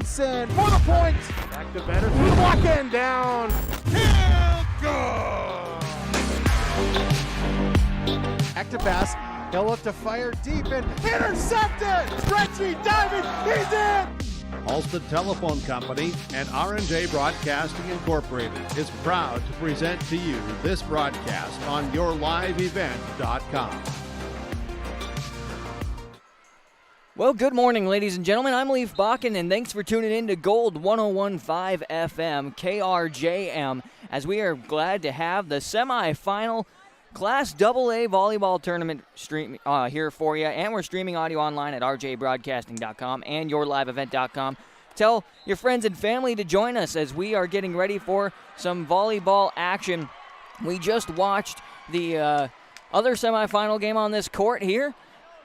Johnson for the point. Back to better through the block and down. Good. Active pass. He'll look to fire deep and intercepted. Stretchy diving. He's in. Halsted Telephone Company and R&J Broadcasting Incorporated is proud to present to you this broadcast on yourliveevent.com. Well, good morning, ladies and gentlemen. I'm Leif Bakken, and thanks for tuning in to Gold 101.5 FM, KRJM, as we are glad to have the semifinal Class AA volleyball tournament stream here for you, and we're streaming audio online at rjbroadcasting.com and yourliveevent.com. Tell your friends and family to join us as we are getting ready for some volleyball action. We just watched the other semifinal game on this court here.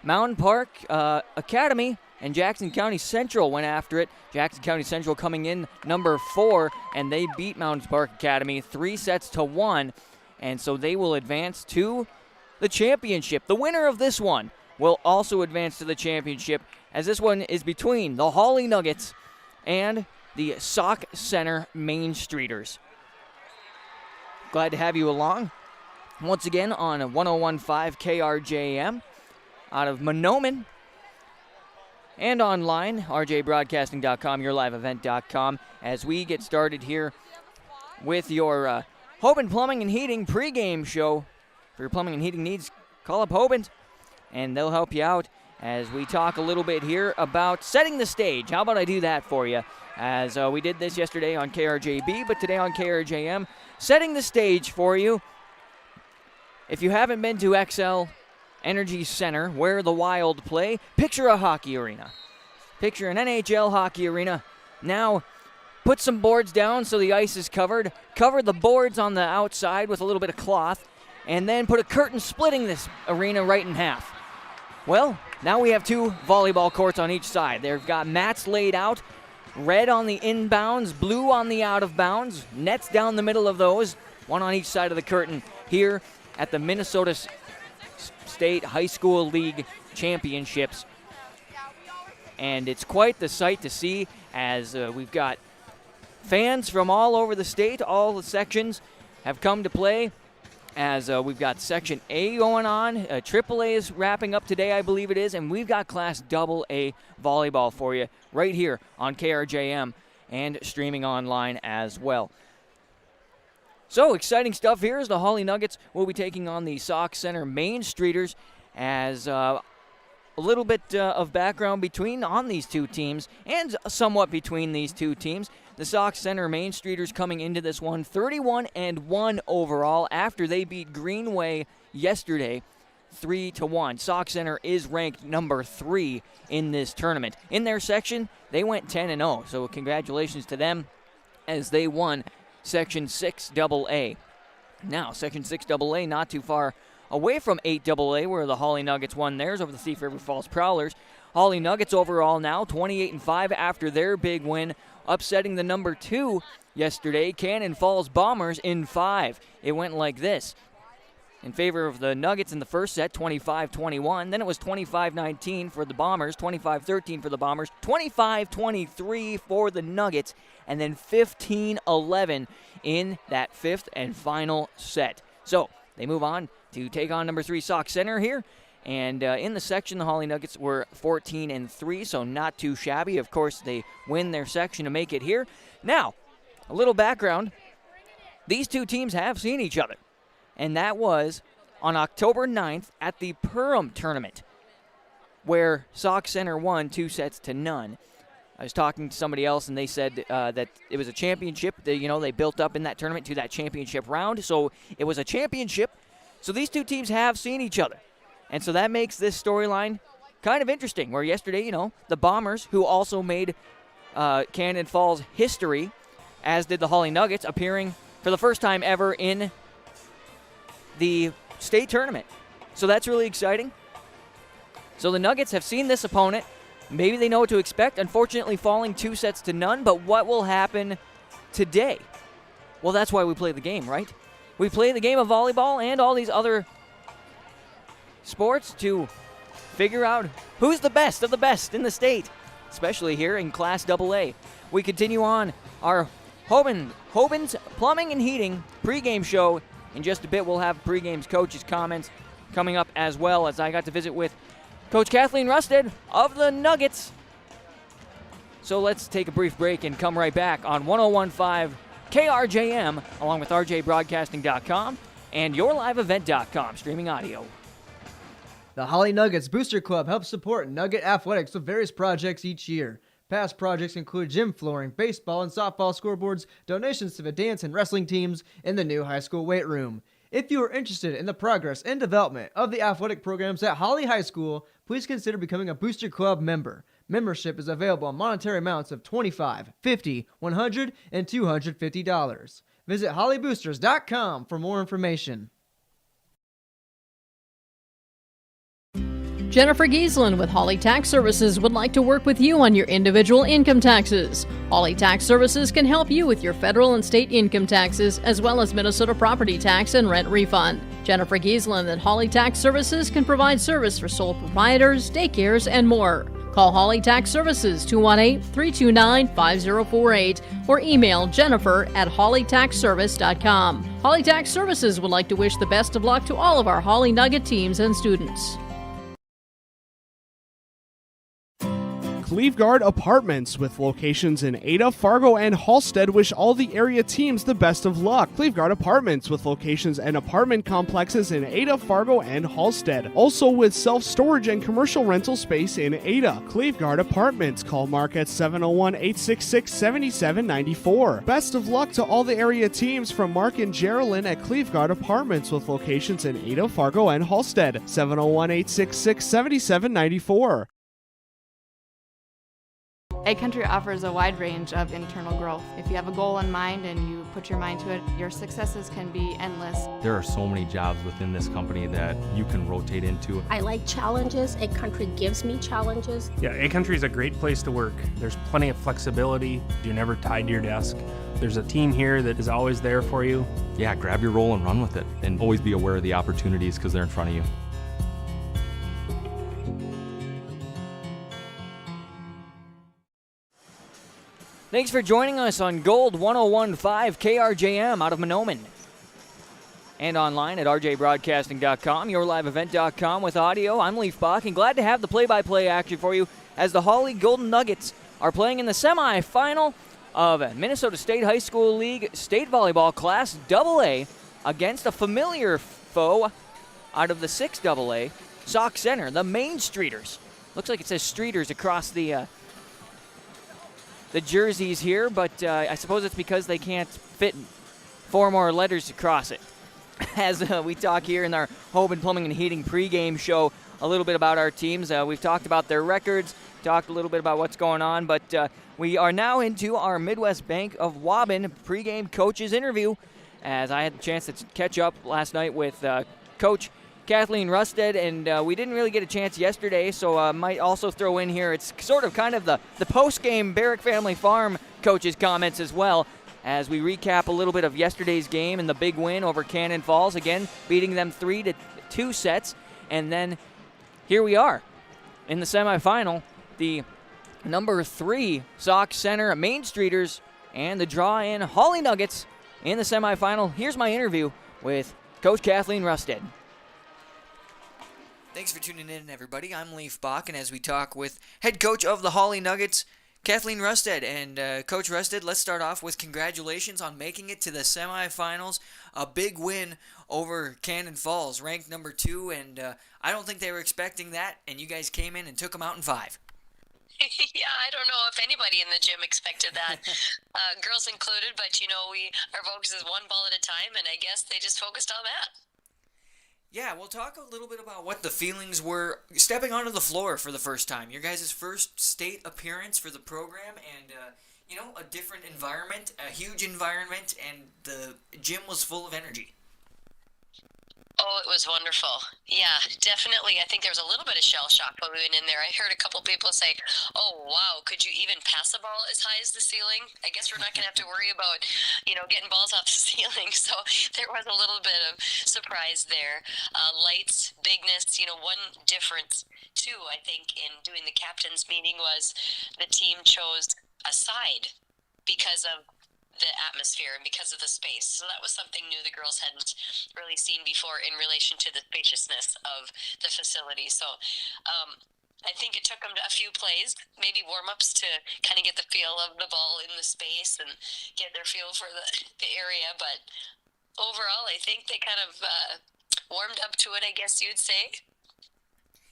Mountain Park Academy and Jackson County Central went after it. Jackson County Central coming in number 4, and they beat Mountain Park Academy 3-1. And so they will advance to the championship. The winner of this one will also advance to the championship, as this one is between the Hawley Nuggets and the Sauk Centre Main Streeters. Glad to have you along once again on 101.5 KRJM out of Monoman and online, rjbroadcasting.com, yourliveevent.com, as we get started here with your Hoban Plumbing and Heating pregame show. For your plumbing and heating needs, call up Hoban, and they'll help you out as we talk a little bit here about setting the stage. How about I do that for you? As we did this yesterday on KRJB, but today on KRJM, setting the stage for you. If you haven't been to XL Energy Center, where the Wild play, picture a hockey arena. Picture an NHL hockey arena. Now, put some boards down so the ice is covered. Cover the boards on the outside with a little bit of cloth. And then put a curtain splitting this arena right in half. Well, now we have 2 volleyball courts on each side. They've got mats laid out. Red on the inbounds, blue on the out of bounds. Nets down the middle of those. One on each side of the curtain here at the Minnesota State High School League Championships. And it's quite the sight to see as we've got fans from all over the state. All the sections have come to play as we've got Section A going on. AAA is wrapping up today, I believe it is, and we've got Class AA volleyball for you right here on KRJM and streaming online as well. So exciting stuff here as the Hawley Nuggets will be taking on the Sauk Centre Main Streeters, as a little bit of background on these two teams and somewhat between these two teams. The Sauk Centre Main Streeters coming into this one 31-1 overall after they beat Greenway yesterday 3-1. Sauk Centre is ranked number 3 in this tournament. In their section, they went 10-0, so congratulations to them as they won Section 6AA. Now, Section 6AA not too far away from 8AA, where the Hawley Nuggets won theirs over the Thief River Falls Prowlers. Hawley Nuggets overall now 28-5 after their big win, upsetting the number 2 yesterday, Cannon Falls Bombers, in 5. It went like this. In favor of the Nuggets in the first set, 25-21. Then it was 25-19 for the Bombers, 25-13 for the Bombers, 25-23 for the Nuggets, and then 15-11 in that 5th and final set. So they move on to take on number 3 Sauk Centre here. And in the section, the Hawley Nuggets were 14-3, so not too shabby. Of course, they win their section to make it here. Now, a little background. These two teams have seen each other, and that was on October 9th at the Perham tournament, where Sauk Centre won 2-0. I was talking to somebody else, and they said that it was a championship. They built up in that tournament to that championship round, so it was a championship. So these two teams have seen each other. And so that makes this storyline kind of interesting, where yesterday, the Bombers, who also made Cannon Falls history, as did the Hawley Nuggets, appearing for the first time ever in the state tournament. So that's really exciting. So the Nuggets have seen this opponent. Maybe they know what to expect. Unfortunately, falling 2-0. But what will happen today? Well, that's why we play the game, right? We play the game of volleyball and all these other sports to figure out who's the best of the best in the state. especially here in Class AA. We continue on our Hoban's Plumbing and Heating pregame show. In just a bit, we'll have pregame's coach's comments coming up, as well as I got to visit with Coach Kathleen Rusted of the Nuggets. So let's take a brief break and come right back on 101.5 KRJM, along with RJBroadcasting.com and YourLiveEvent.com, streaming audio. The Hawley Nuggets Booster Club helps support Nugget athletics with various projects each year. Past projects include gym flooring, baseball and softball scoreboards, donations to the dance and wrestling teams, and the new high school weight room. If you are interested in the progress and development of the athletic programs at Hawley High School, please consider becoming a Booster Club member. Membership is available on monetary amounts of $25, $50, $100, and $250. Visit HawleyBoosters.com for more information. Jennifer Giesland with Hawley Tax Services would like to work with you on your individual income taxes. Hawley Tax Services can help you with your federal and state income taxes, as well as Minnesota property tax and rent refund. Jennifer Giesland at Hawley Tax Services can provide service for sole proprietors, daycares, and more. Call Hawley Tax Services 218-329-5048 or email Jennifer at hawleytaxservice.com. Hawley Tax Services would like to wish the best of luck to all of our Hawley Nugget teams and students. Cleveguard Apartments, with locations in Ada, Fargo, and Halstead, wish all the area teams the best of luck. Cleveguard Apartments, with locations and apartment complexes in Ada, Fargo, and Halstead. Also with self-storage and commercial rental space in Ada. Cleveguard Apartments. Call Mark at 701-866-7794. Best of luck to all the area teams from Mark and Geraldine at Cleveguard Apartments, with locations in Ada, Fargo, and Halstead. 701-866-7794. Egg Country offers a wide range of internal growth. If you have a goal in mind and you put your mind to it, your successes can be endless. There are so many jobs within this company that you can rotate into. I like challenges. Egg Country gives me challenges. Yeah, Egg Country is a great place to work. There's plenty of flexibility. You're never tied to your desk. There's a team here that is always there for you. Yeah, grab your role and run with it. And always be aware of the opportunities because they're in front of you. Thanks for joining us on Gold 101.5 KRJM out of Mahnomen. And online at rjbroadcasting.com, yourliveevent.com with audio. I'm Leaf Bach, and glad to have the play-by-play action for you as the Hawley Golden Nuggets are playing in the semifinal of Minnesota State High School League State Volleyball Class AA against a familiar foe out of the 6AA, Sauk Centre, the Main Streeters. Looks like it says Streeters across the jerseys here, but I suppose it's because they can't fit 4 more letters across it. As we talk here in our Home and Plumbing and Heating pregame show a little bit about our teams. We've talked about their records, talked a little bit about what's going on, but we are now into our Midwest Bank of Waubun pregame coaches interview, as I had the chance to catch up last night with Coach Kathleen Rusted, and we didn't really get a chance yesterday, so I might also throw in here, it's sort of kind of the post-game Barrick Family Farm coaches' comments as well, as we recap a little bit of yesterday's game and the big win over Cannon Falls, again beating them 3-2 sets, and then here we are in the semifinal, the number 3 Sauk Centre Main Streeters and the draw-in Hawley Nuggets in the semifinal. Here's my interview with Coach Kathleen Rusted. Thanks for tuning in, everybody. I'm Leaf Bach, and as we talk with head coach of the Hawley Nuggets, Kathleen Rusted. And Coach Rusted, let's start off with congratulations on making it to the semifinals. A big win over Cannon Falls, ranked number 2, and I don't think they were expecting that, and you guys came in and took them out in 5. Yeah, I don't know if anybody in the gym expected that, girls included, but our focus is one ball at a time, and I guess they just focused on that. Yeah, we'll talk a little bit about what the feelings were stepping onto the floor for the first time. Your guys' first state appearance for the program, and, a different environment, a huge environment, and the gym was full of energy. Oh, it was wonderful. Yeah, definitely. I think there was a little bit of shell shock when we went in there. I heard a couple people say, "Oh, wow, could you even pass a ball as high as the ceiling? I guess we're not going to have to worry about, getting balls off the ceiling." So there was a little bit of surprise there. Lights, bigness, one difference, too, I think, in doing the captain's meeting was the team chose a side because of the atmosphere and because of the space. So that was something new the girls hadn't really seen before in relation to the spaciousness of the facility. So I think it took them a few plays, maybe warm-ups, to kind of get the feel of the ball in the space and get their feel for the area. But overall, I think they kind of warmed up to it, I guess you'd say.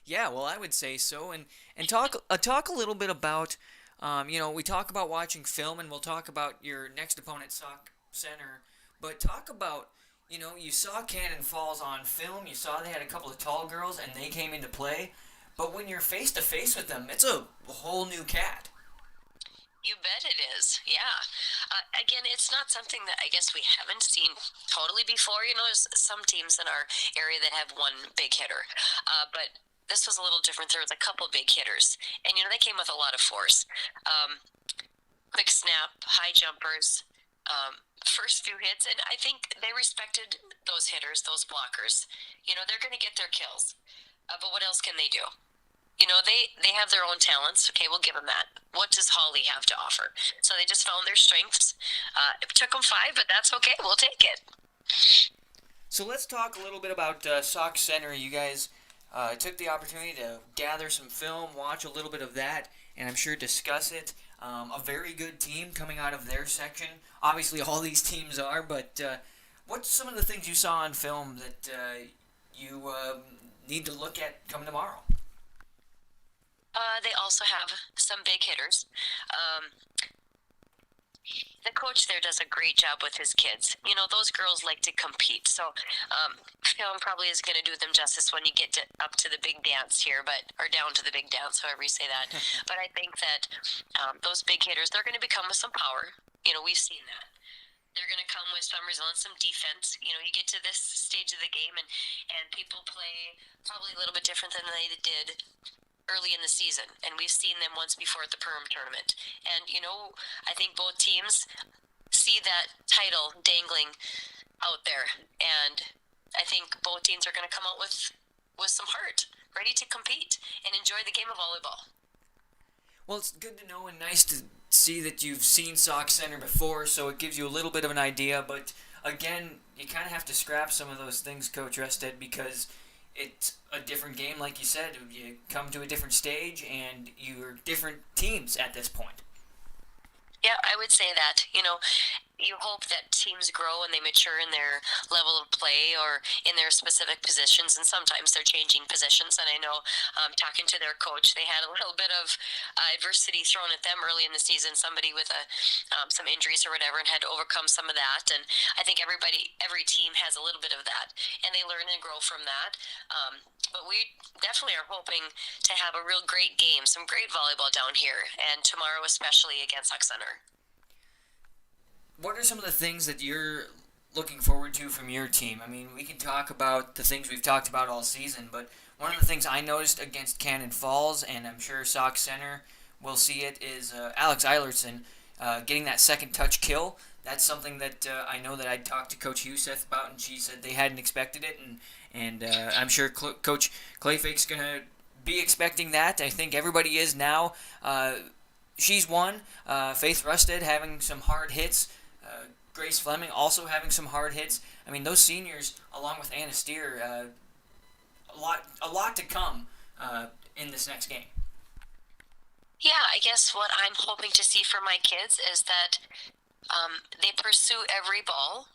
Yeah, well, I would say so. And talk a little bit about, we talk about watching film, and we'll talk about your next opponent, Sauk Centre. But talk about, you saw Cannon Falls on film. You saw they had a couple of tall girls, and they came into play. But when you're face-to-face with them, it's a whole new cat. You bet it is, yeah. Again, it's not something that I guess we haven't seen totally before. There's some teams in our area that have one big hitter. But this was a little different. There was a couple big hitters. And, they came with a lot of force. Quick snap, high jumpers, first few hits. And I think they respected those hitters, those blockers. They're going to get their kills. But what else can they do? They have their own talents. Okay, we'll give them that. What does Hawley have to offer? So they just found their strengths. It took them 5, but that's okay. We'll take it. So let's talk a little bit about Sauk Centre. You guys took the opportunity to gather some film, watch a little bit of that, and I'm sure discuss it. A very good team coming out of their section. Obviously, all these teams are, but what's some of the things you saw on film that you need to look at coming tomorrow? They also have some big hitters. The coach there does a great job with his kids. Those girls like to compete. So film probably is going to do them justice when you get up to the big dance here, or down to the big dance, however you say that. But I think that those big hitters, they're going to become with some power. We've seen that. They're going to come with some resilience, some defense. You get to this stage of the game, and people play probably a little bit different than they did early in the season, and we've seen them once before at the Perm tournament. And I think both teams see that title dangling out there, and I think both teams are going to come out with some heart, ready to compete and enjoy the game of volleyball. Well, it's good to know and nice to see that you've seen Sauk Centre before, so it gives you a little bit of an idea. But again, you kind of have to scrap some of those things, Coach Rested, because it's a different game, like you said. You come to a different stage, and you're different teams at this point. Yeah, I would say that. You hope that teams grow and they mature in their level of play or in their specific positions, and sometimes they're changing positions. And I know, talking to their coach, they had a little bit of adversity thrown at them early in the season, somebody with some injuries or whatever, and had to overcome some of that. And I think every team has a little bit of that, and they learn and grow from that. But we definitely are hoping to have a real great game, some great volleyball down here, and tomorrow especially against Sauk Centre. What are some of the things that you're looking forward to from your team? I mean, we can talk about the things we've talked about all season, but one of the things I noticed against Cannon Falls, and I'm sure Sauk Centre will see it, is Alex Eilertson getting that second touch kill. That's something that I know that I talked to Coach Huseth about, and she said they hadn't expected it, and I'm sure Coach Clayfake's going to be expecting that. I think everybody is now. She's one. Faith Rusted having some hard hits. Grace Fleming also having some hard hits. I mean, those seniors, along with Anna Steer, a lot to come in this next game. Yeah, I guess what I'm hoping to see for my kids is that they pursue every ball.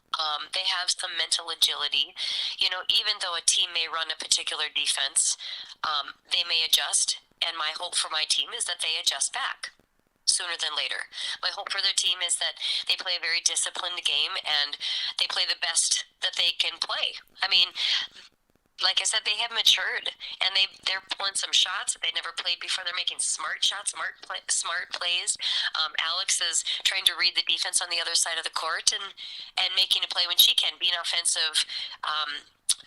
They have some mental agility. Even though a team may run a particular defense, they may adjust. And my hope for my team is that they adjust back sooner than later. My hope for their team is that they play a very disciplined game and they play the best that they can play. I mean, like I said, they have matured, and they're pulling some shots that they never played before. They're making smart shots, smart plays. Alex is trying to read the defense on the other side of the court and making a play when she can, be an offensive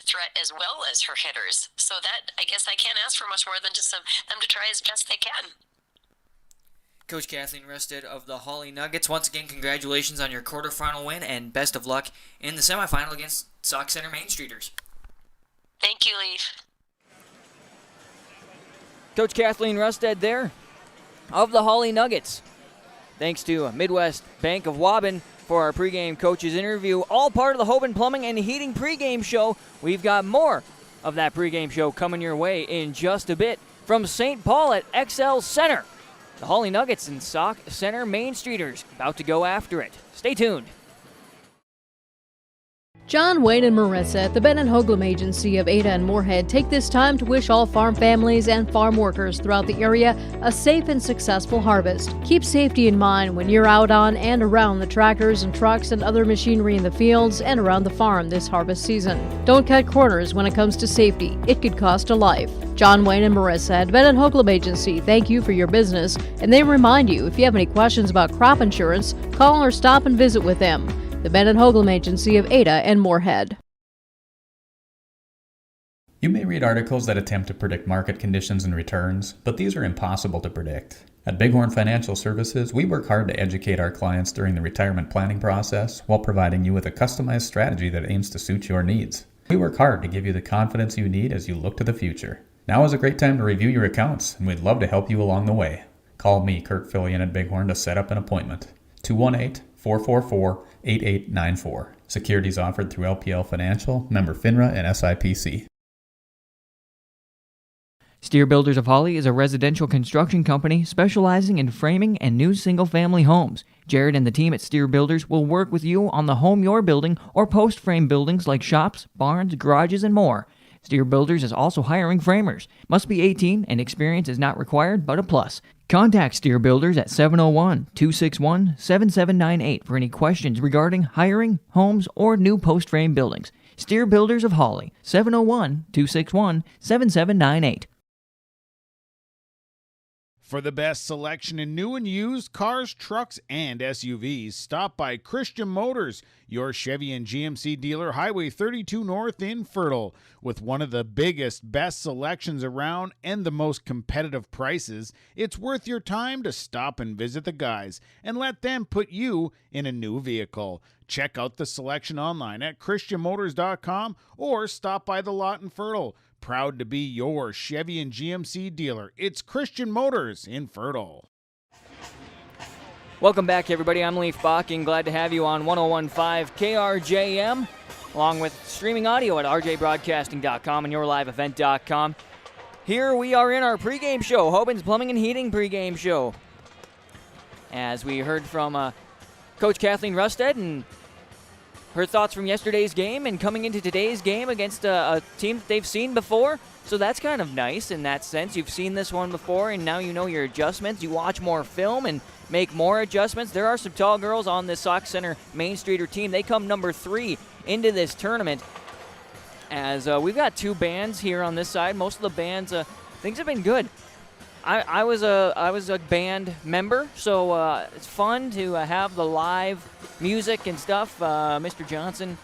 threat as well as her hitters. So that, I guess I can't ask for much more than just them to try as best they can. Coach Kathleen Rusted of the Hawley Nuggets, once again, congratulations on your quarterfinal win and best of luck in the semifinal against Sauk Centre Main Streeters. Thank you, Leaf. Coach Kathleen Rusted there of the Hawley Nuggets. Thanks to Midwest Bank of Waban for our pregame coaches interview. All part of the Hoban Plumbing and Heating pregame show. We've got more of that pregame show coming your way in just a bit from St. Paul at XL Center. The Hawley Nuggets and Sauk Centre Main Streeters about to go after it. Stay tuned. John, Wayne, and Marissa at the Ben & Hoagland Agency of Ada and Moorhead take this time to wish all farm families and farm workers throughout the area a safe and successful harvest. Keep safety in mind when you're out on and around the tractors and trucks and other machinery in the fields and around the farm this harvest season. Don't cut corners when it comes to safety. It could cost a life. John, Wayne, and Marissa at Ben & Hoagland Agency thank you for your business, and they remind you if you have any questions about crop insurance, call or stop and visit with them. The Ben & Hoagland Agency of Ada and Moorhead. You may read articles that attempt to predict market conditions and returns, but these are impossible to predict. At Bighorn Financial Services, we work hard to educate our clients during the retirement planning process while providing you with a customized strategy that aims to suit your needs. We work hard to give you the confidence you need as you look to the future. Now is a great time to review your accounts, and we'd love to help you along the way. Call me, Kurt Fillion at Bighorn, to set up an appointment. 218-444-8894. Securities offered through LPL Financial, member FINRA and SIPC. Steer Builders of Hawley is a residential construction company specializing in framing and new single-family homes. Jared and the team at Steer Builders will work with you on the home you're building or post-frame buildings like shops, barns, garages, and more. Steer Builders is also hiring framers. Must be 18 and experience is not required but a plus. Contact Steer Builders at 701-261-7798 for any questions regarding hiring, homes, or new post-frame buildings. Steer Builders of Hawley, 701-261-7798. For the best selection in new and used cars, trucks, and SUVs, stop by Christian Motors, your Chevy and GMC dealer, Highway 32 North in Fertile. With one of the biggest, best selections around and the most competitive prices, it's worth your time to stop and visit the guys and let them put you in a new vehicle. Check out the selection online at christianmotors.com or stop by the lot in Fertile. Proud to be your Chevy and GMC dealer. It's Christian Motors in Fertile. Welcome back, everybody. I'm Leaf Bocking. Glad to have you on 101.5 KRJM, along with streaming audio at rjbroadcasting.com and yourliveevent.com. Here we are in our pregame show, Hoban's Plumbing and Heating pregame show. As we heard from Coach Kathleen Rusted and her thoughts from yesterday's game and coming into today's game against a team that they've seen before. So that's kind of nice in that sense. You've seen this one before, and now you know your adjustments. You watch more film and make more adjustments. There are some tall girls on this Sauk Centre Main Streeter team. They come number 3 into this tournament. As we've got 2 bands here on this side. Most of the bands, things have been good. I was a band member, so it's fun to have the live music and stuff. Mr. Johnson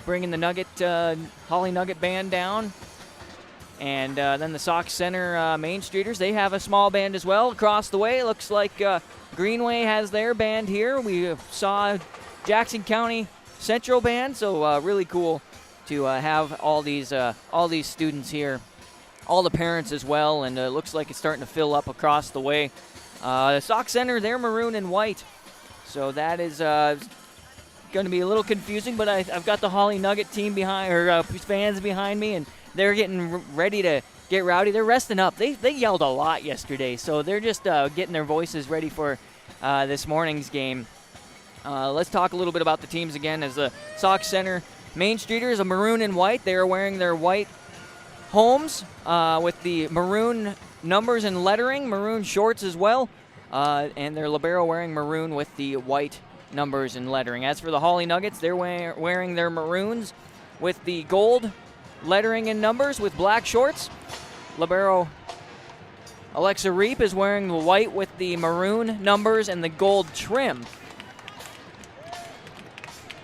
bringing the Hawley Nugget band down. And then the Sauk Centre Main Streeters, they have a small band as well across the way. Looks like Greenway has their band here. We saw Jackson County Central Band, so really cool to have all these students here. All the parents as well, and it looks like it's starting to fill up across the way. The Sauk Centre, they're maroon and white, so that is going to be a little confusing, but I've got the Hawley Nugget team behind, or fans behind me, and they're getting ready to get rowdy. They're resting up. They yelled a lot yesterday, so they're just getting their voices ready for this morning's game. Let's talk a little bit about the teams again. As the Sauk Centre Main Streeters, a maroon and white, they are wearing their white homes with the maroon numbers and lettering, maroon shorts as well, and their libero wearing maroon with the white numbers and lettering. As for the Hawley Nuggets, they're wearing their maroons with the gold lettering and numbers with black shorts. Libero Alexa Reap is wearing the white with the maroon numbers and the gold trim.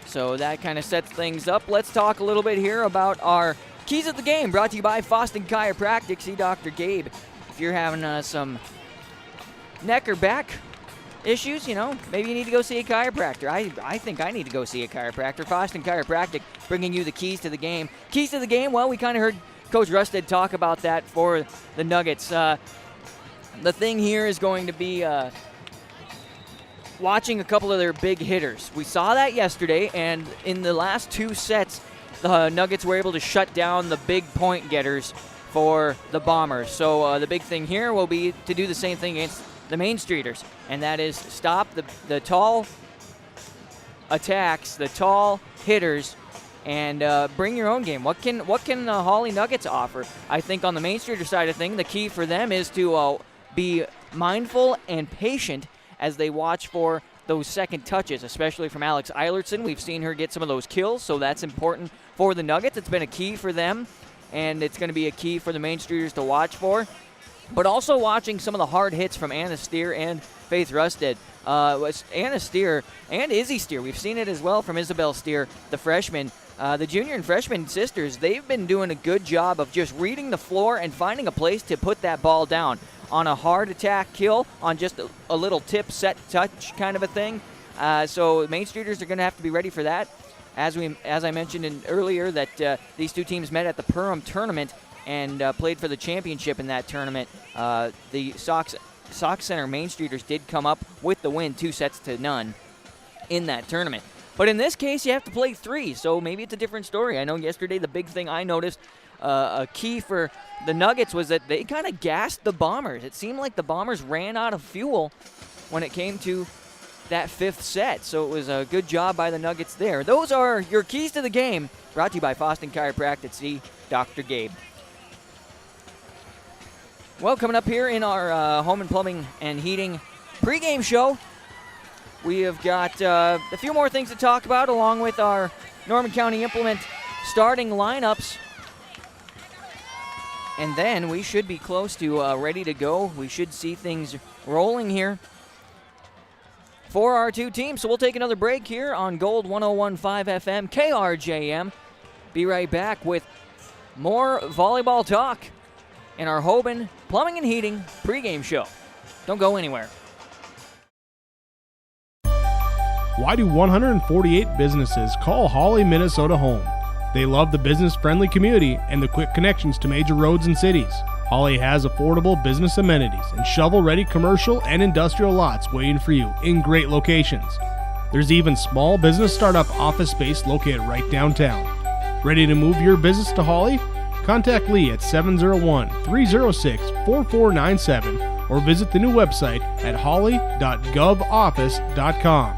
So that kind of sets things up. Let's talk a little bit here about our keys of the game, brought to you by Foston Chiropractic. See Dr. Gabe if you're having some neck or back issues. Maybe you need to go see a chiropractor. I think I need to go see a chiropractor. Foston Chiropractic bringing you the keys to the game. Keys to the game, well, we kind of heard Coach Rusted talk about that for the Nuggets. The thing here is going to be watching a couple of their big hitters. We saw that yesterday, and in the last 2 sets, the Nuggets were able to shut down the big point getters for the Bombers. So the big thing here will be to do the same thing against the Main Streeters, and that is stop the tall attacks, the tall hitters, and bring your own game. What can the Hawley Nuggets offer? I think on the Main Streeter side of things, the key for them is to be mindful and patient as they watch for those second touches, especially from Alex Eilertson. We've seen her get some of those kills, so that's important for the Nuggets. It's been a key for them, and it's going to be a key for the Main Streeters to watch for. But also watching some of the hard hits from Anna Steer and Faith Rusted. Anna Steer and Izzy Steer, we've seen it as well from Isabel Steer, the freshman. The junior and freshman sisters, they've been doing a good job of just reading the floor and finding a place to put that ball down on a hard attack kill, on just a little tip, set, touch kind of a thing. So Main Streeters are going to have to be ready for that. As I mentioned earlier, that these two teams met at the Perham tournament and played for the championship in that tournament. The Sauk Centre Main Streeters did come up with the win, 2-0 in that tournament. But in this case, you have to play 3, so maybe it's a different story. I know yesterday the big thing I noticed, a key for the Nuggets, was that they kind of gassed the Bombers. It seemed like the Bombers ran out of fuel when it came to that 5th set, so it was a good job by the Nuggets there. Those are your keys to the game, brought to you by Foston Chiropractic. See Dr. Gabe. Well, coming up here in our home and plumbing and heating pregame show, we have got a few more things to talk about, along with our Norman County Implement starting lineups. And then we should be close to ready to go. We should see things rolling here for our two teams. So we'll take another break here on Gold 101.5 FM, KRJM. Be right back with more volleyball talk in our Hoban Plumbing and Heating pregame show. Don't go anywhere. Why do 148 businesses call Hawley, Minnesota home? They love the business-friendly community and the quick connections to major roads and cities. Hawley has affordable business amenities and shovel-ready commercial and industrial lots waiting for you in great locations. There's even small business startup office space located right downtown. Ready to move your business to Hawley? Contact Lee at 701-306-4497 or visit the new website at hawley.govoffice.com.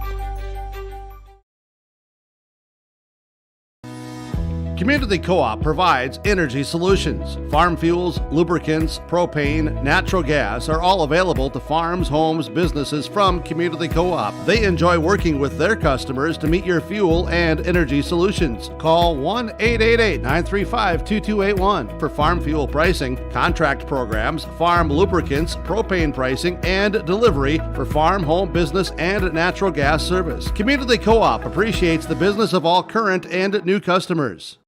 Community Co-op provides energy solutions. Farm fuels, lubricants, propane, natural gas are all available to farms, homes, businesses from Community Co-op. They enjoy working with their customers to meet your fuel and energy solutions. Call 1-888-935-2281 for farm fuel pricing, contract programs, farm lubricants, propane pricing, and delivery for farm, home, business, and natural gas service. Community Co-op appreciates the business of all current and new customers.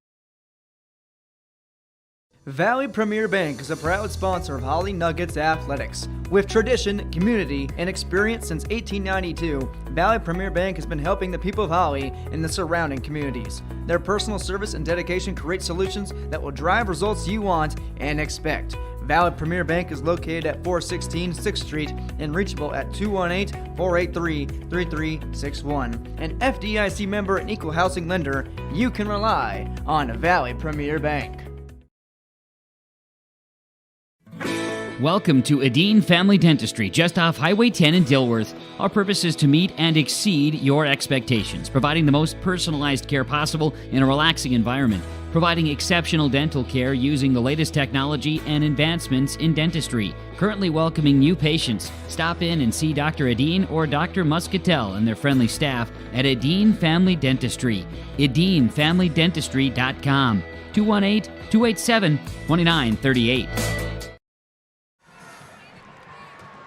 Valley Premier Bank is a proud sponsor of Hawley Nuggets Athletics. With tradition, community, and experience since 1892, Valley Premier Bank has been helping the people of Hawley and the surrounding communities. Their personal service and dedication create solutions that will drive results you want and expect. Valley Premier Bank is located at 416 6th Street and reachable at 218-483-3361. An FDIC member and equal housing lender, you can rely on Valley Premier Bank. Welcome to Edine Family Dentistry, just off Highway 10 in Dilworth. Our purpose is to meet and exceed your expectations, providing the most personalized care possible in a relaxing environment, providing exceptional dental care using the latest technology and advancements in dentistry. Currently welcoming new patients. Stop in and see Dr. Edine or Dr. Muscatel and their friendly staff at Edine Family Dentistry. EdineFamilyDentistry.com. 218-287-2938.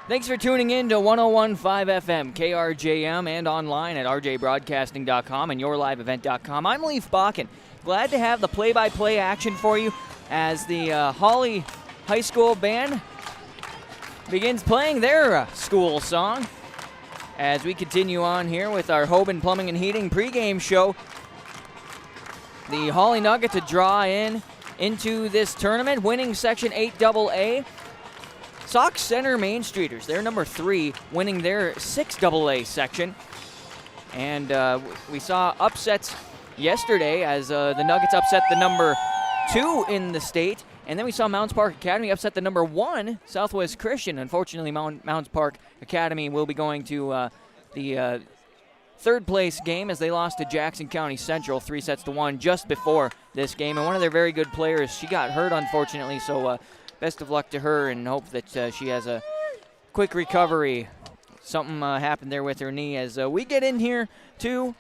Thanks for tuning in to 101.5 FM, KRJM, and online at rjbroadcasting.com and yourliveevent.com. I'm Leif Bakken. Glad to have the play-by-play action for you as the Hawley High School band begins playing their school song. As we continue on here with our Hoban Plumbing and Heating pregame show, the Hawley Nuggets to draw into this tournament, winning Section 8AA. Sauk Centre Main Streeters, they're number 3, winning their 6AA section. And we saw upsets yesterday as the Nuggets upset the number 2 in the state. And then we saw Mounds Park Academy upset the number 1, Southwest Christian. Unfortunately, Mounds Park Academy will be going to the third place game as they lost to Jackson County Central 3-1 just before this game. And one of their very good players, she got hurt unfortunately, so best of luck to her and hope that she has a quick recovery. Something happened there with her knee as we get in here to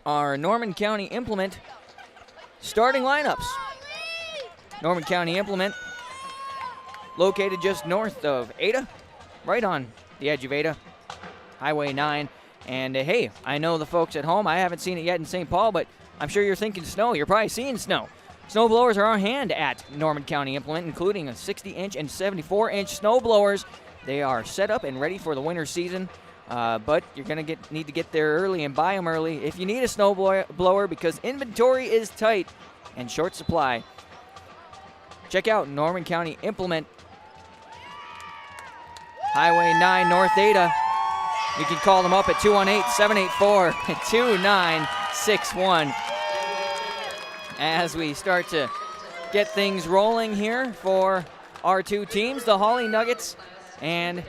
our Norman County Implement starting lineups. Norman County Implement located just north of Ada, right on the edge of Ada, Highway 9. And hey, I know the folks at home, I haven't seen it yet in St. Paul, but I'm sure you're thinking snow. You're probably seeing snow. Snow blowers are on hand at Norman County Implement, including a 60-inch and 74-inch snow blowers. They are set up and ready for the winter season, but you're going to need to get there early and buy them early if you need a snow blower because inventory is tight and short supply. Check out Norman County Implement, Highway 9 North Ada. You can call them up at 218-784-2961. As we start to get things rolling here for our two teams, the Hawley Nuggets and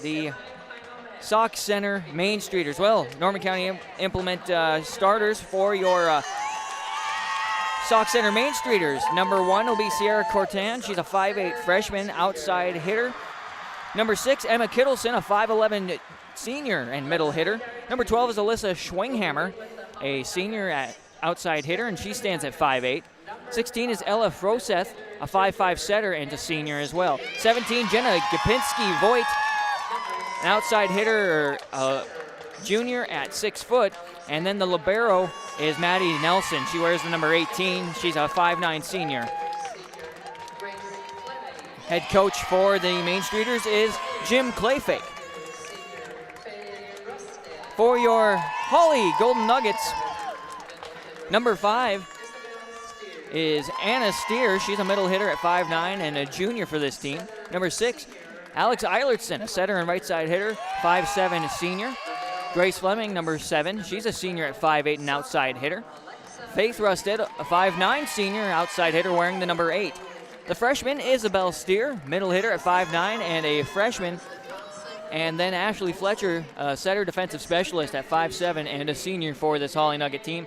the Sauk Centre Main Streeters. Well, Norman County Implement starters for your Sauk Centre Main Streeters. Number 1 will be Sierra Cortan. She's a 5'8 freshman outside hitter. Number 6, Emma Kittleson, a 5'11 senior and middle hitter. Number 12 is Alyssa Schwinghammer, a senior at outside hitter, and she stands at 5'8". 16 is Ella Froseth, a 5'5 setter and a senior as well. 17, Jenna Gapinski-Voigt, an outside hitter, junior at 6 foot. And then the libero is Maddie Nelson. She wears the number 18. She's a 5'9 senior. Head coach for the Main Streeters is Jim Clayfake. For your Hawley Golden Nuggets, number 5 is Anna Steer. She's a middle hitter at 5'9 and a junior for this team. Number 6, Alex Eilertson, a setter and right side hitter, 5'7 senior. Grace Fleming, number 7. She's a senior at 5'8 and outside hitter. Faith Rusted, a 5'9 senior outside hitter wearing the number 8. The freshman, Isabel Steer, middle hitter at 5'9 and a freshman. And then Ashley Fletcher, a setter defensive specialist at 5'7 and a senior for this Hawley Nugget team.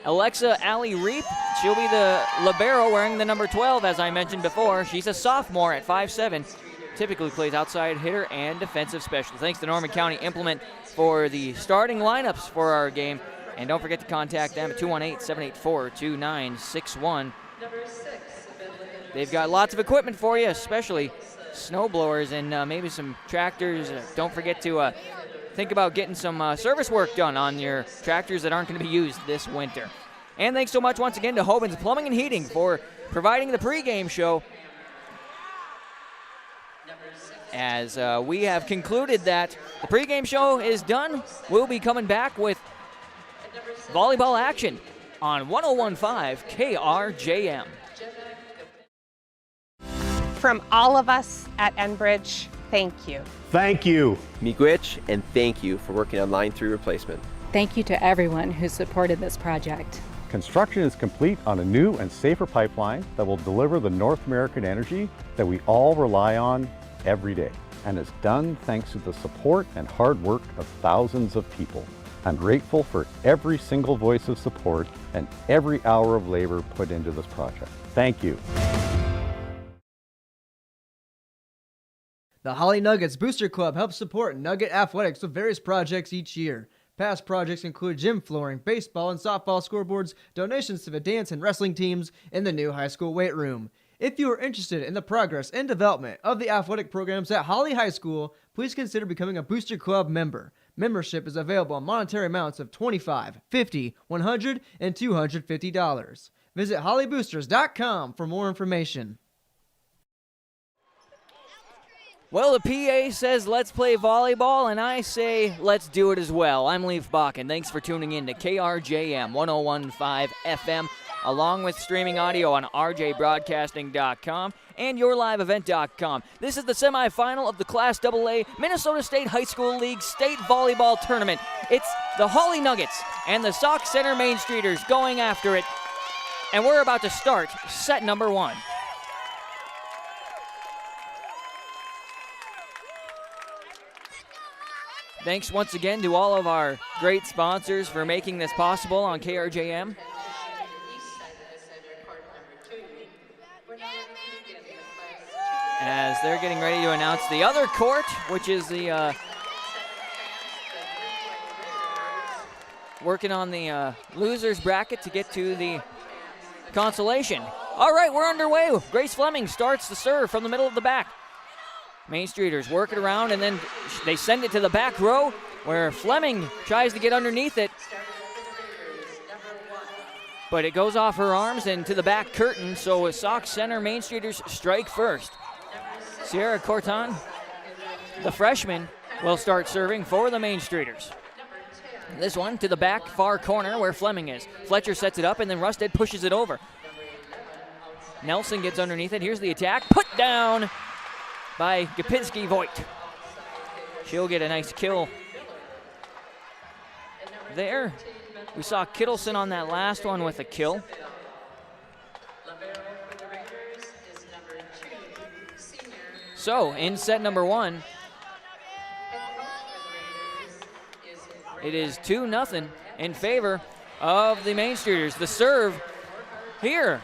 Alexa Allie Reap, she'll be the libero wearing the number 12, as I mentioned before. She's a sophomore at 5'7", typically plays outside hitter and defensive specialist. Thanks to Norman County Implement for the starting lineups for our game. And don't forget to contact them at 218-784-2961. They've got lots of equipment for you, especially snow blowers and maybe some tractors. Don't forget to think about getting some service work done on your tractors that aren't going to be used this winter. And thanks so much once again to Hoban's Plumbing and Heating for providing the pregame show. As we have concluded that the pregame show is done, we'll be coming back with volleyball action on 101.5 KRJM. From all of us at Enbridge, thank you. Thank you. Miigwech, and thank you for working on Line 3 replacement. Thank you to everyone who supported this project. Construction is complete on a new and safer pipeline that will deliver the North American energy that we all rely on every day. And it's done thanks to the support and hard work of thousands of people. I'm grateful for every single voice of support and every hour of labor put into this project. Thank you. The Hawley Nuggets Booster Club helps support Nugget athletics with various projects each year. Past projects include gym flooring, baseball and softball scoreboards, donations to the dance and wrestling teams, and the new high school weight room. If you are interested in the progress and development of the athletic programs at Hawley High School, please consider becoming a Booster Club member. Membership is available on monetary amounts of $25, $50, $100, and $250. Visit hollyboosters.com for more information. Well, the PA says let's play volleyball, and I say let's do it as well. I'm Leif Bach, and thanks for tuning in to KRJM 101.5 FM, along with streaming audio on rjbroadcasting.com and yourliveevent.com. This is the semifinal of the Class AA Minnesota State High School League State Volleyball Tournament. It's the Hawley Nuggets and the Sauk Centre Main Streeters going after it, and we're about to start set number 1. Thanks once again to all of our great sponsors for making this possible on KRJM. As they're getting ready to announce the other court, which is the working on the losers bracket to get to the consolation. All right, we're underway. Grace Fleming starts the serve from the middle of the back. Main Streeters work it around, and then they send it to the back row where Fleming tries to get underneath it. But it goes off her arms and to the back curtain, so Sauk Centre Main Streeters strike first. Sierra Corton, the freshman, will start serving for the Main Streeters. This one to the back far corner where Fleming is. Fletcher sets it up, and then Rusted pushes it over. Nelson gets underneath it. Here's the attack. Put down by Gapinski Voigt. She'll get a nice kill there. We saw Kittleson on that last one with a kill. So, in set number 1, it is 2-0 in favor of the Main Streeters. The serve here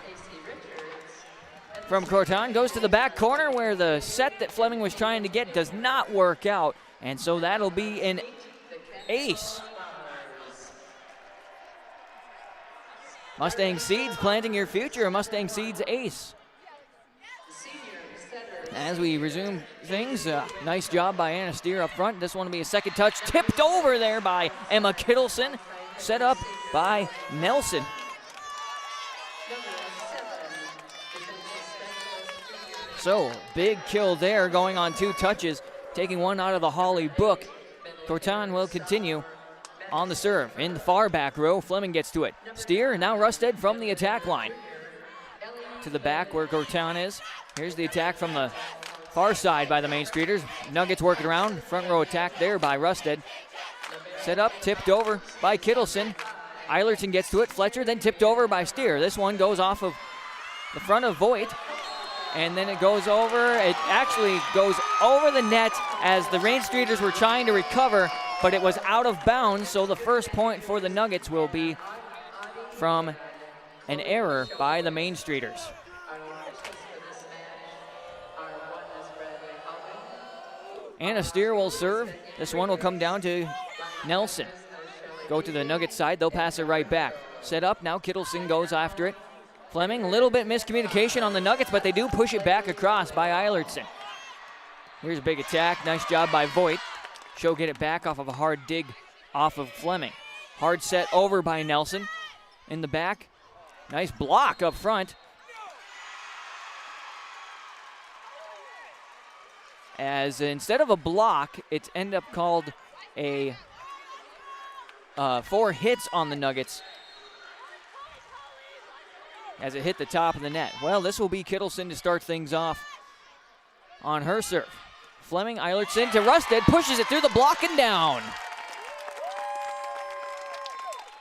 from Corton goes to the back corner where the set that Fleming was trying to get does not work out. And so that'll be an ace. Mustang Seeds planting your future. Mustang Seeds ace. As we resume things, nice job by Anna Steer up front. This one will be a second touch. Tipped over there by Emma Kittleson. Set up by Nelson. So, big kill there, going on 2 touches, taking one out of the Hawley book. Corton will continue on the serve. In the far back row, Fleming gets to it. Steer, and now Rusted from the attack line. To the back where Corton is. Here's the attack from the far side by the Main Streeters. Nuggets working around. Front row attack there by Rusted. Set up, tipped over by Kittleson. Eilertson gets to it. Fletcher then tipped over by Steer. This one goes off of the front of Voigt. And then it goes over. It actually goes over the net as the Main Streeters were trying to recover, but it was out of bounds, so the first point for the Nuggets will be from an error by the Main Streeters. Anna Steer will serve. This one will come down to Nelson. Go to the Nuggets side. They'll pass it right back. Set up. Now Kittleson goes after it. Fleming, a little bit miscommunication on the Nuggets, but they do push it back across by Eilertson. Here's a big attack. Nice job by Voigt. She'll get it back off of a hard dig off of Fleming. Hard set over by Nelson. In the back. Nice block up front. As instead of a block, it's ended up called a 4 hits on the Nuggets as it hit the top of the net. Well, this will be Kittleson to start things off on her serve. Fleming, Eilertson to Rusted, pushes it through the block and down.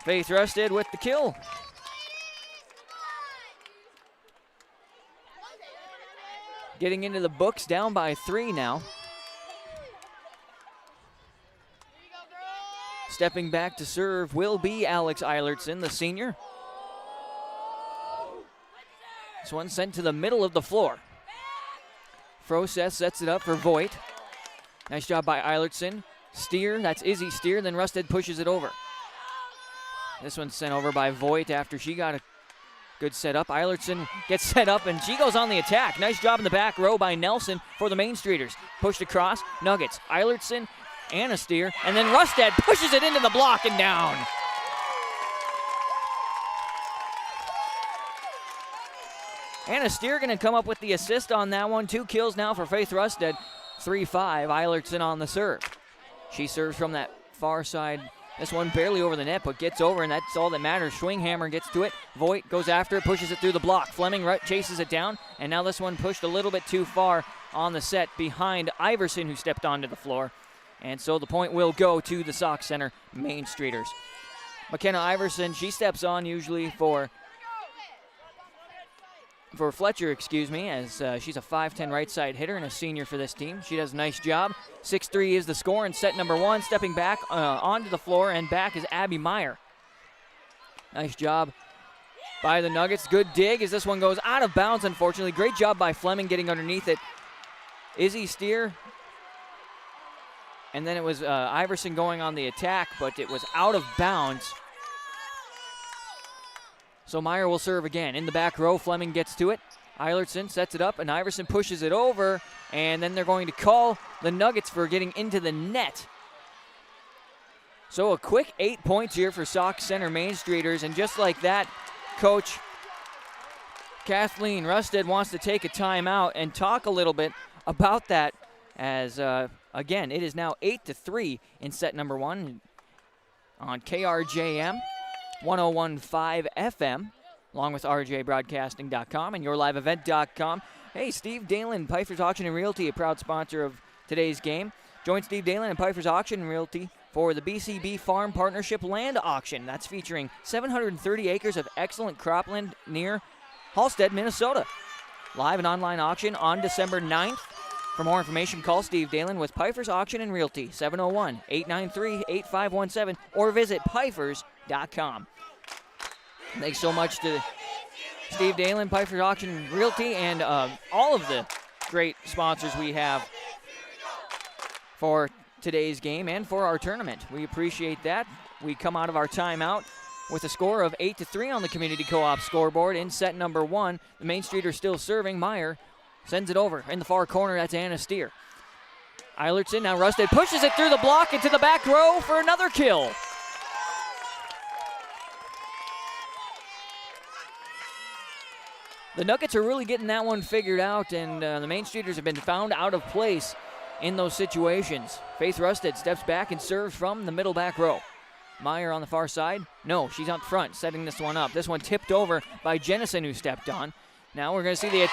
Faith Rusted with the kill. Getting into the books, down by 3 now. Stepping back to serve will be Alex Eilertson, the senior. This one sent to the middle of the floor. Froseth sets it up for Voigt. Nice job by Eilertson. Steer, that's Izzy Steer, then Rusted pushes it over. This one's sent over by Voigt after she got a good setup. Eilertson gets set up, and she goes on the attack. Nice job in the back row by Nelson for the Main Streeters. Pushed across, Nuggets, Eilertson, Anna Steer, and then Rusted pushes it into the block and down. Anna Steer going to come up with the assist on that one. 2 kills now for Faith Rusted. 3-5, Eilertson on the serve. She serves from that far side. This one barely over the net, but gets over, and that's all that matters. Schwinghammer gets to it. Voigt goes after it, pushes it through the block. Fleming chases it down, and now this one pushed a little bit too far on the set behind Iverson, who stepped onto the floor. And so the point will go to the Sauk Centre Main Streeters. McKenna Iverson, she steps on usually for Fletcher, as she's a 5'10" right side hitter and a senior for this team. She does a nice job. 6-3 is the score in set number 1. Stepping back onto the floor and back is Abby Meyer. Nice job by the Nuggets. Good dig as this one goes out of bounds, unfortunately. Great job by Fleming getting underneath it. Izzy Steer. And then it was Iverson going on the attack, but it was out of bounds. So Meyer will serve again. In the back row, Fleming gets to it. Eilertson sets it up, and Iverson pushes it over, and then they're going to call the Nuggets for getting into the net. So a quick 8 points here for Sauk Centre Main Streeters, and just like that, Coach Kathleen Rusted wants to take a timeout and talk a little bit about that as, again, it is now 8-3 in set number 1 on KRJM. 101.5 FM, along with rjbroadcasting.com and yourliveevent.com. Hey, Steve Dalen, Pfeiffer's Auction and Realty, a proud sponsor of today's game. Join Steve Dalen and Pfeiffer's Auction and Realty for the BCB Farm Partnership Land Auction. That's featuring 730 acres of excellent cropland near Halstead, Minnesota. Live and online auction on December 9th. For more information, call Steve Dalen with Pfeiffer's Auction and Realty, 701-893-8517, or visit Pfeiffer's.com. Thanks so much to Steve Dalen, Pfeiffer's Auction and Realty, and all of the great sponsors we have for today's game and for our tournament. We appreciate that. We come out of our timeout with a score of 8-3 on the Community Co-op scoreboard in set number 1. The Main Street are still serving. Meyer sends it over in the far corner. That's Anna Steer. Eilertson, now Rusted pushes it through the block into the back row for another kill. The Nuggets are really getting that one figured out, and the Main Streeters have been found out of place in those situations. Faith Rusted steps back and serves from the middle back row. Meyer on the far side. No, she's up front, setting this one up. This one tipped over by Jennison, who stepped on. Now we're going to see the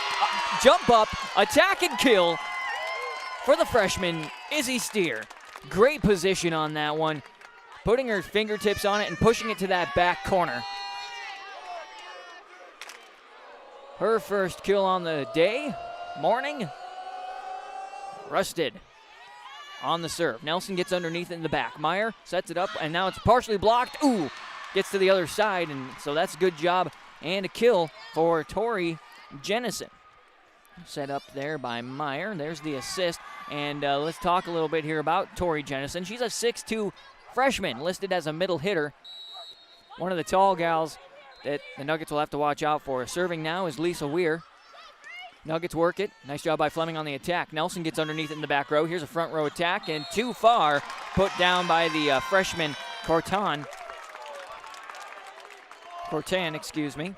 jump up, attack and kill for the freshman, Izzy Steer. Great position on that one, putting her fingertips on it and pushing it to that back corner. Her first kill on the day, morning. Rusted on the serve. Nelson gets underneath it in the back. Meyer sets it up, and now it's partially blocked. Ooh, gets to the other side, and so that's a good job and a kill for Tori Jennison. Set up there by Meyer. There's the assist, and let's talk a little bit here about Tori Jennison. She's a 6'2" freshman, listed as a middle hitter. One of the tall gals that the Nuggets will have to watch out for. Serving now is Lisa Weir. Nuggets work it. Nice job by Fleming on the attack. Nelson gets underneath it in the back row. Here's a front row attack, and too far, put down by the freshman Cortan, excuse me.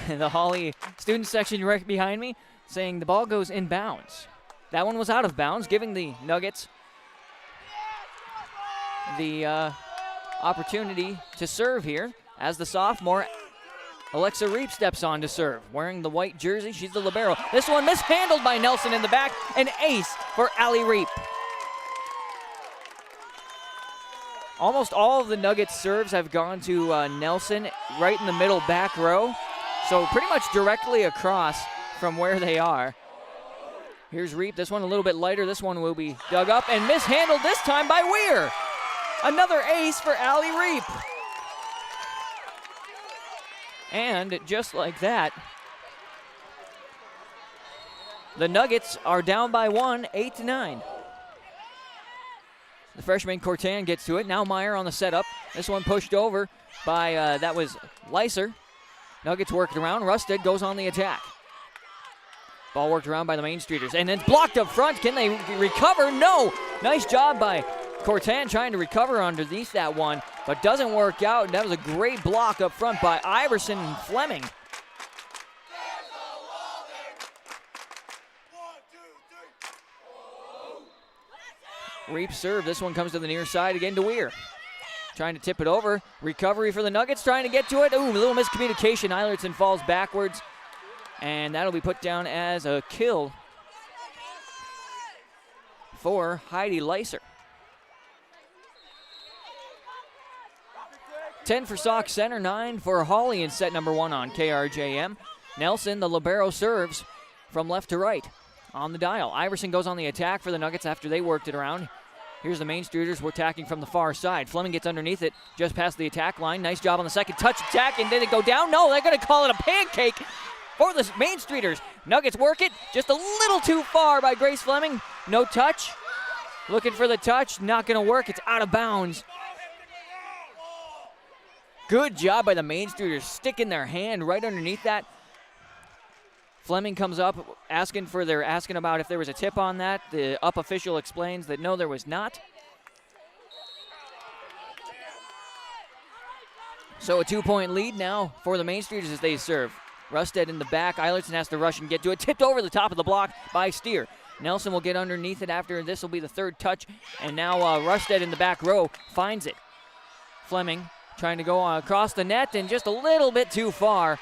The Hawley student section right behind me saying the ball goes in bounds. That one was out of bounds, giving the Nuggets the opportunity to serve here as the sophomore Alexa Reap steps on to serve. Wearing the white jersey, she's the libero. This one mishandled by Nelson in the back. An ace for Allie Reap. Almost all of the Nuggets serves have gone to Nelson right in the middle back row. So pretty much directly across from where they are. Here's Reap. This one a little bit lighter. This one will be dug up and mishandled this time by Weir. Another ace for Allie Reap. And just like that, the Nuggets are down by 1, 8-9. The freshman Cortan gets to it. Now Meyer on the setup. This one pushed over by, that was Leiser. Nuggets working around. Rusted goes on the attack. Ball worked around by the Main Streeters. And then blocked up front. Can they recover? No. Nice job by Cortan trying to recover underneath that one, but doesn't work out. That was a great block up front by Iverson and Fleming. Reap serve. This one comes to the near side again to Weir. Trying to tip it over. Recovery for the Nuggets, trying to get to it. Ooh, a little miscommunication. Eilertson falls backwards, and that'll be put down as a kill for Heidi Leiser. 10 for Sauk Centre, 9 for Hawley in set number 1 on KRJM. Nelson, the libero, serves from left to right on the dial. Iverson goes on the attack for the Nuggets after they worked it around. Here's the Main Streeters. We're attacking from the far side. Fleming gets underneath it, just past the attack line. Nice job on the second touch attack, and did it go down? No, they're going to call it a pancake for the Main Streeters. Nuggets work it, just a little too far by Grace Fleming. No touch. Looking for the touch, not going to work. It's out of bounds. Good job by the Main Streeters, sticking their hand right underneath that. Fleming comes up asking about if there was a tip on that. The up official explains that no, there was not. So a 2-point lead now for the Main Streeters as they serve. Rusted in the back. Eilertson has to rush and get to it. Tipped over the top of the block by Steer. Nelson will get underneath it after this will be the third touch. And now Rusted in the back row finds it. Fleming trying to go across the net and just a little bit too far.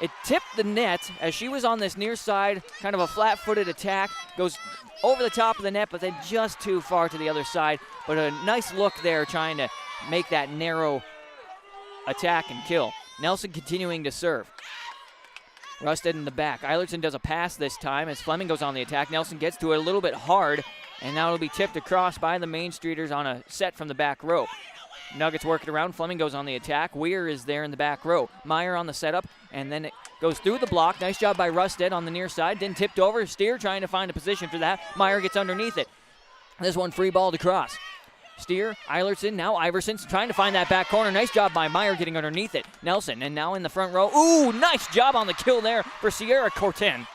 It tipped the net as she was on this near side, kind of a flat-footed attack. Goes over the top of the net, but then just too far to the other side. But a nice look there trying to make that narrow attack and kill. Nelson continuing to serve. Rusted in the back. Eilertson does a pass this time as Fleming goes on the attack. Nelson gets to it a little bit hard, and now it'll be tipped across by the Main Streeters on a set from the back row. Nuggets working around. Fleming goes on the attack. Weir is there in the back row. Meyer on the setup, and then it goes through the block. Nice job by Rusted on the near side. Then tipped over. Steer trying to find a position for that. Meyer gets underneath it. This one free ball to cross. Steer, Eilertson, now Iverson's trying to find that back corner. Nice job by Meyer getting underneath it. Nelson, and now in the front row. Ooh, nice job on the kill there for Sierra Corten.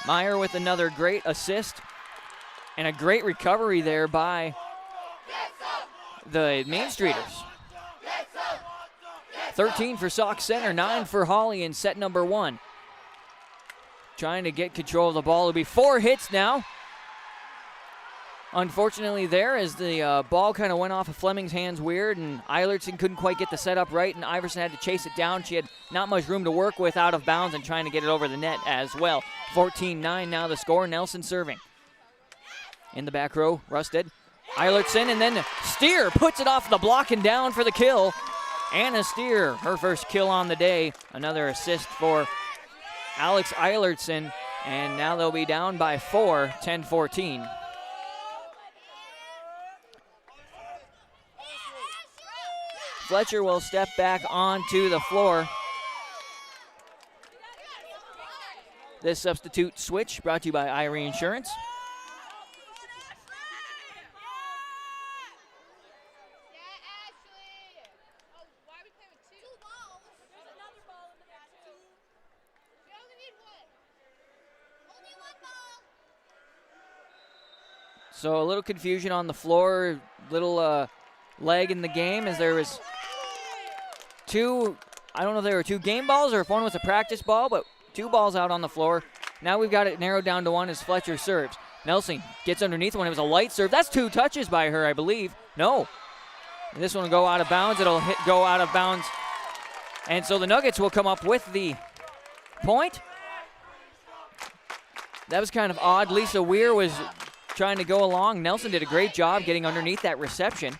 Meyer with another great assist. And a great recovery there by the Main Streeters. 13 for Sauk Centre, 9 for Hawley in set number 1. Trying to get control of the ball. It'll be 4 hits now. Unfortunately there, as the ball kind of went off of Fleming's hands weird, and Eilertson couldn't quite get the setup right, and Iverson had to chase it down. She had not much room to work with out of bounds and trying to get it over the net as well. 14-9 now the score. Nelson serving. In the back row, Rusted, Eilertson, and then Steer puts it off the block and down for the kill. Anna Steer, her first kill on the day. Another assist for Alex Eilertson, and now they'll be down by 4, 10-14. Fletcher will step back onto the floor. This substitute switch brought to you by Irie Insurance. So a little confusion on the floor, little leg in the game as there was I don't know if there were 2 game balls or if one was a practice ball, but 2 balls out on the floor. Now we've got it narrowed down to 1 as Fletcher serves. Nelson gets underneath when it was a light serve. That's 2 touches by her, I believe. No. And this one will go out of bounds. It'll go out of bounds. And so the Nuggets will come up with the point. That was kind of odd. Lisa Weir was trying to go along. Nelson did a great job getting underneath that reception.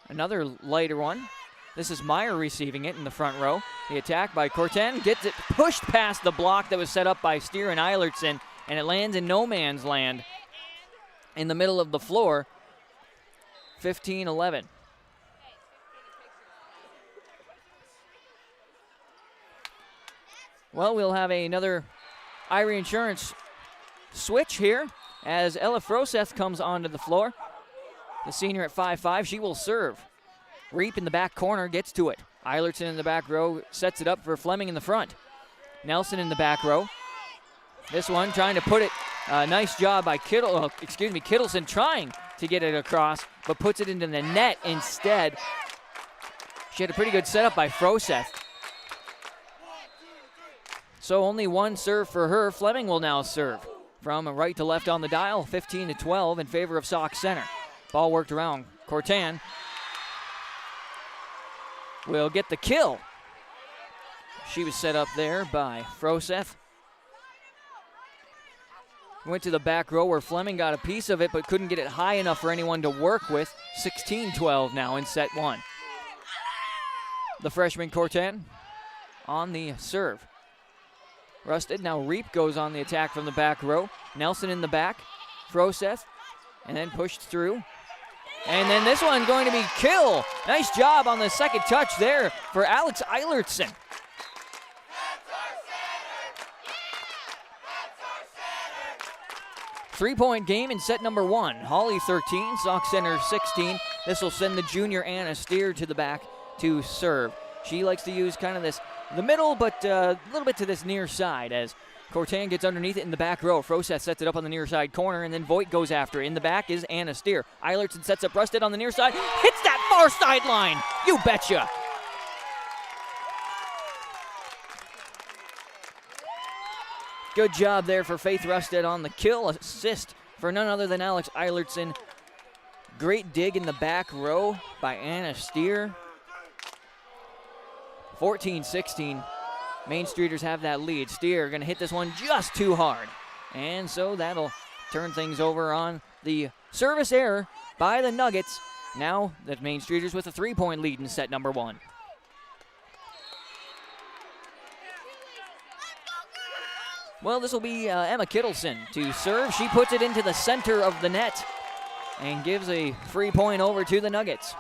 Another lighter one. This is Meyer receiving it in the front row. The attack by Corten gets it pushed past the block that was set up by Steer and Eilertson, and it lands in no man's land in the middle of the floor. 15-11. Well, we'll have another Irie Insurance switch here as Ella Froseth comes onto the floor. The senior at 5'5", she will serve. Reap in the back corner gets to it. Eilertson in the back row sets it up for Fleming in the front. Nelson in the back row. This one trying to put it, nice job by Kittleson trying to get it across, but puts it into the net instead. She had a pretty good setup by Froseth. So only one serve for her. Fleming will now serve from right to left on the dial, 15-12 in favor of Sauk Centre. Ball worked around. Cortan will get the kill. She was set up there by Froseth. Went to the back row where Fleming got a piece of it but couldn't get it high enough for anyone to work with. 16-12 now in set one. The freshman Cortan on the serve. Rusted, now Reap goes on the attack from the back row. Nelson in the back, Froseth, and then pushed through. And then this one going to be kill. Nice job on the second touch there for Alex Eilertson. Three-point game in set number one. Hawley 13, Sauk Centre 16. This will send the junior Anna Steer to the back to serve. She likes to use kind of the middle, but a little bit to this near side as Cortan gets underneath it in the back row. Froseth sets it up on the near side corner, and then Voigt goes after it. In the back is Anna Steer. Eilertson sets up Rusted on the near side. Hits that far sideline. You betcha. Good job there for Faith Rusted on the kill. Assist for none other than Alex Eilertson. Great dig in the back row by Anna Steer. 14-16. Main Streeters have that lead. Steer going to hit this one just too hard. And so that'll turn things over on the service error by the Nuggets. Now the Main Streeters with a 3-point lead in set number one. Well, this will be Emma Kittleson to serve. She puts it into the center of the net and gives a free point over to the Nuggets.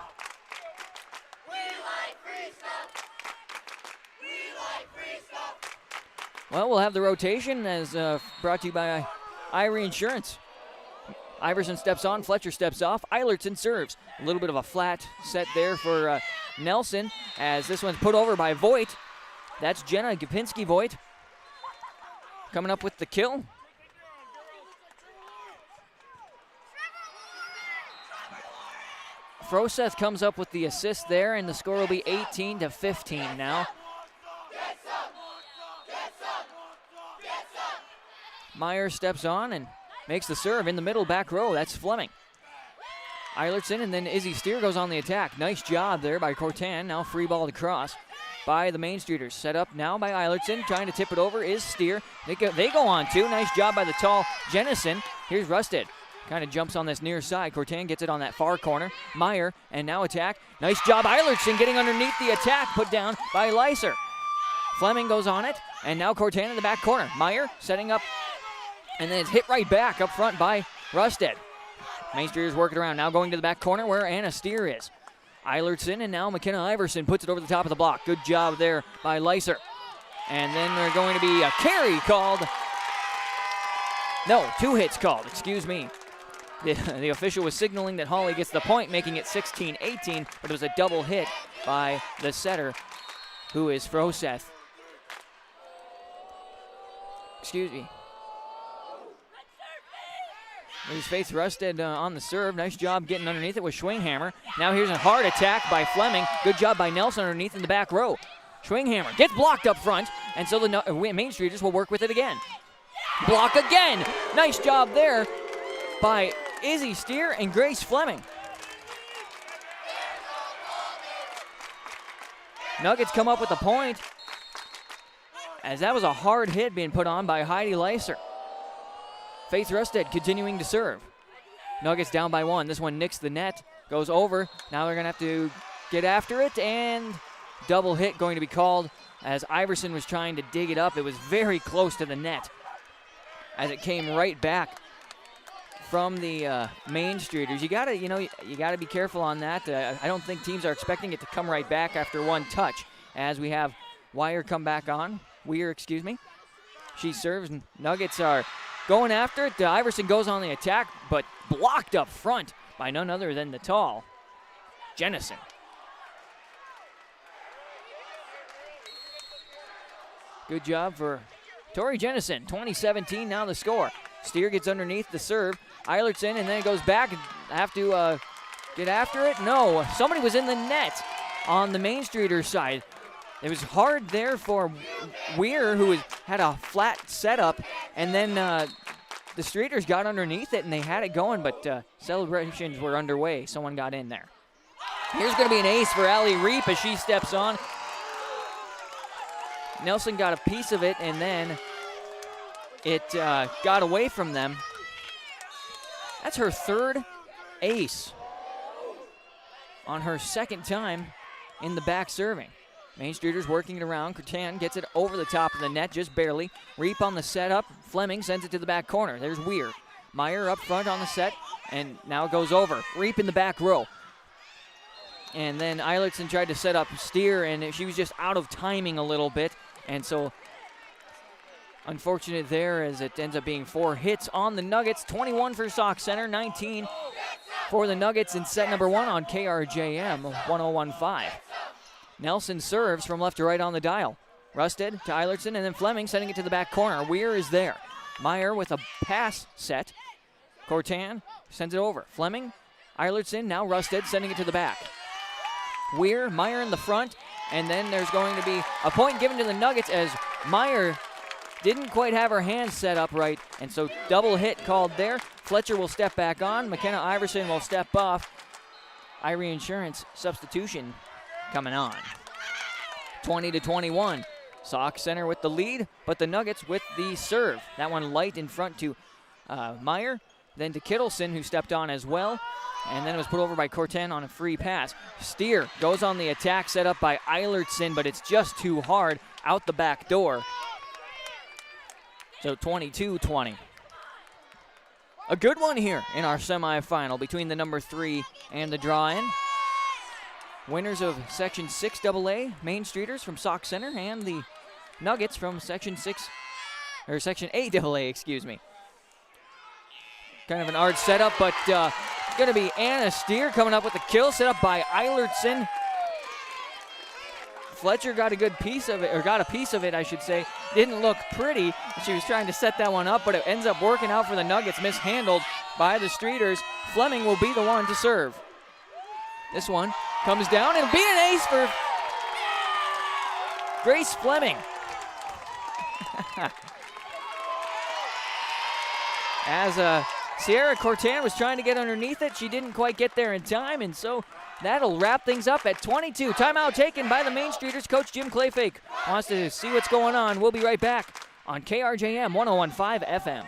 Well, we'll have the rotation as brought to you by Irie Insurance. Iverson steps on, Fletcher steps off, Eilertson serves. A little bit of a flat set there for Nelson as this one's put over by Voigt. That's Jenna Gopinski-Voigt coming up with the kill. Froseth comes up with the assist there, and the score will be 18-15 now. Meyer steps on and makes the serve in the middle back row. That's Fleming. Eilertson and then Izzy Steer goes on the attack. Nice job there by Cortan. Now free ball to cross by the Main Streeters. Set up now by Eilertson. Trying to tip it over is Steer. They go on too. Nice job by the tall Jennison. Here's Rusted. Kind of jumps on this near side. Cortan gets it on that far corner. Meyer and now attack. Nice job Eilertson getting underneath the attack. Put down by Leiser. Fleming goes on it. And now Cortan in the back corner. Meyer setting up. And then it's hit right back up front by Rusted. Main Streeters working around. Now going to the back corner where Anna Steer is. Eilertson and now McKenna Iverson puts it over the top of the block. Good job there by Leiser. And then there's going to be a carry called. No, 2 hits called, excuse me. The official was signaling that Hawley gets the point, making it 16-18, but it was a double hit by the setter, who is Froseth. Excuse me. There's Faith Rusted on the serve. Nice job getting underneath it with Schwinghammer. Now here's a hard attack by Fleming. Good job by Nelson underneath in the back row. Schwinghammer gets blocked up front, and so the Main Streeters will work with it again. Block again. Nice job there by Izzy Steer and Grace Fleming. Nuggets come up with a point, as that was a hard hit being put on by Heidi Leiser. Faith Rusted continuing to serve. Nuggets down by 1. This one nicks the net, goes over. Now they're going to have to get after it, and double hit going to be called as Iverson was trying to dig it up. It was very close to the net as it came right back from the Main Streeters. You gotta be careful on that. I don't think teams are expecting it to come right back after one touch, as we have Wire come back on. Weir, excuse me. She serves, and Nuggets are going after it. Iverson goes on the attack, but blocked up front by none other than the tall Jennison. Good job for Tori Jennison. 20-17 now the score. Steer gets underneath the serve. Eilertson, and then it goes back. Have to get after it? No, somebody was in the net on the Main Streeters side. It was hard there for Weir, who had a flat setup, and then the Streeters got underneath it, and they had it going, but celebrations were underway. Someone got in there. Here's going to be an ace for Allie Reap as she steps on. Nelson got a piece of it, and then it got away from them. That's her third ace on her second time in the back serving. Main Streeters working it around. Curtan gets it over the top of the net, just barely. Reap on the setup. Fleming sends it to the back corner. There's Weir. Meyer up front on the set, and now it goes over. Reap in the back row. And then Eilertson tried to set up Steer, and she was just out of timing a little bit. And so, unfortunate there as it ends up being 4 hits on the Nuggets. 21 for Sauk Centre, 19 for the Nuggets in set number 1 on KRJM 1015. Nelson serves from left to right on the dial. Rusted to Eilertson, and then Fleming sending it to the back corner. Weir is there. Meyer with a pass set. Cortan sends it over. Fleming, Eilertson, now Rusted sending it to the back. Weir, Meyer in the front, and then there's going to be a point given to the Nuggets as Meyer didn't quite have her hands set up right, and so double hit called there. Fletcher will step back on. McKenna Iverson will step off. Irie Insurance substitution coming on. 20-21. Sauk Centre with the lead, but the Nuggets with the serve. That one light in front to Meyer, then to Kittleson, who stepped on as well. And then it was put over by Corten on a free pass. Steer goes on the attack, set up by Eilertson, but it's just too hard out the back door. So 22-20. A good one here in our semifinal between the number 3 and the draw-in. Winners of Section 6AA, Main Streeters from Sauk Centre, and the Nuggets from Section 8AA, excuse me. Kind of an odd setup, but it's going to be Anna Steer coming up with the kill, set up by Eilertson. Fletcher got a good piece of it, or got a piece of it, I should say. Didn't look pretty. She was trying to set that one up, but it ends up working out for the Nuggets, mishandled by the Streeters. Fleming will be the one to serve. This one comes down. It'll be an ace for Grace Fleming. As Sierra Cortan was trying to get underneath it, she didn't quite get there in time, and so that'll wrap things up at 22. Timeout taken by the Main Streeters. Coach Jim Clayfake wants to see what's going on. We'll be right back on KRJM 1015 FM.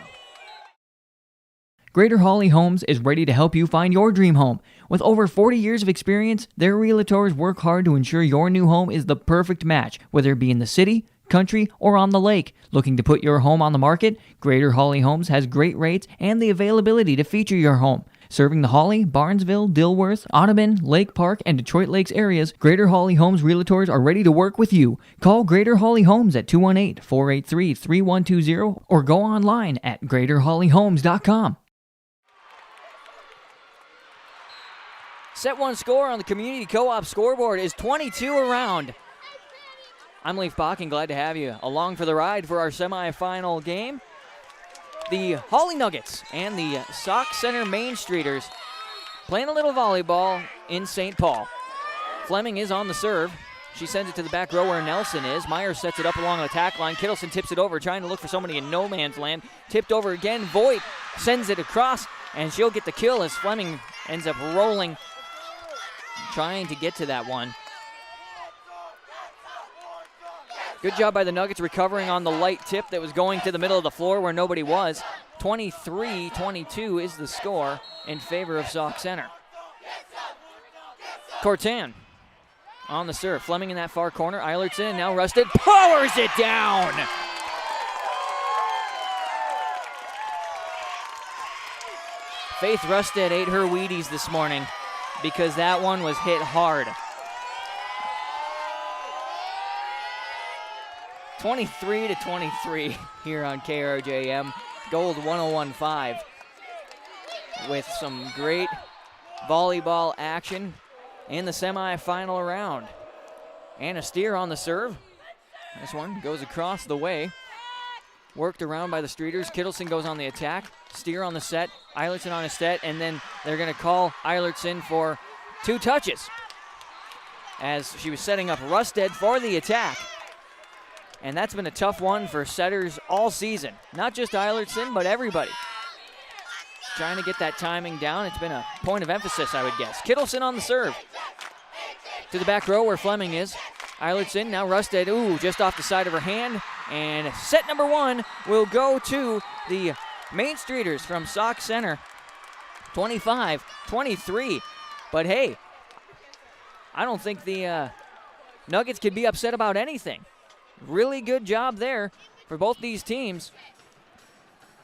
Greater Hawley Homes is ready to help you find your dream home. With over 40 years of experience, their realtors work hard to ensure your new home is the perfect match, whether it be in the city, country, or on the lake. Looking to put your home on the market? Greater Hawley Homes has great rates and the availability to feature your home. Serving the Hawley, Barnesville, Dilworth, Audubon, Lake Park, and Detroit Lakes areas, Greater Hawley Homes Realtors are ready to work with you. Call Greater Hawley Homes at 218-483-3120 or go online at greaterhawleyhomes.com. Set 1 score on the Community Co-op scoreboard is 22 around. I'm Leif Bach, and glad to have you along for the ride for our semifinal game. The Hawley Nuggets and the Sauk Centre Main Streeters playing a little volleyball in St. Paul. Fleming is on the serve. She sends it to the back row where Nelson is. Meyer sets it up along the attack line. Kittleson tips it over, trying to look for somebody in no man's land. Tipped over again. Voigt sends it across, and she'll get the kill as Fleming ends up rolling, trying to get to that one. Good job by the Nuggets recovering on the light tip that was going to the middle of the floor where nobody was. 23-22 is the score in favor of Sauk Centre. Cortan on the serve. Fleming in that far corner. Eilertson, now Rusted, powers it down! Faith Rusted ate her Wheaties this morning because that one was hit hard. 23-23 here on KRJM. Gold 101.5 with some great volleyball action in the semifinal round. Anna Steer on the serve. This one goes across the way. Worked around by the Streeters. Kittleson goes on the attack. Steer on the set. Eilertson on a set, and then they're going to call Eilertson for 2 touches as she was setting up Rusted for the attack. And that's been a tough one for setters all season. Not just Eilertson, but everybody. Trying to get that timing down. It's been a point of emphasis, I would guess. Kittleson on the serve. To the back row where Fleming is. Eilertson, now Rusted, just off the side of her hand. And set number 1 will go to the Main Streeters from Sauk Centre. 25-23. But hey, I don't think the Nuggets could be upset about anything. Really good job there for both these teams.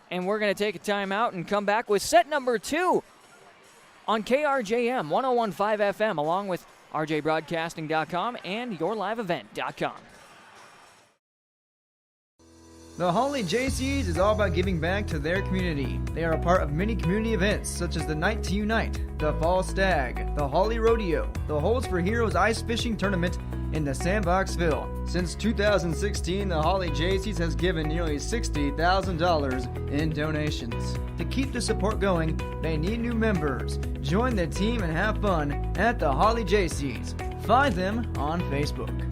And we're going to take a timeout and come back with set number 2 on KRJM 101.5 FM, along with rjbroadcasting.com and yourliveevent.com. The Hawley JCs is all about giving back to their community. They are a part of many community events such as the Night to Unite, the Fall Stag, the Hawley Rodeo, the Holds for Heroes Ice Fishing Tournament, and the Sandboxville. Since 2016, the Hawley JCs has given nearly $60,000 in donations. To keep the support going, they need new members. Join the team and have fun at the Hawley JCs. Find them on Facebook.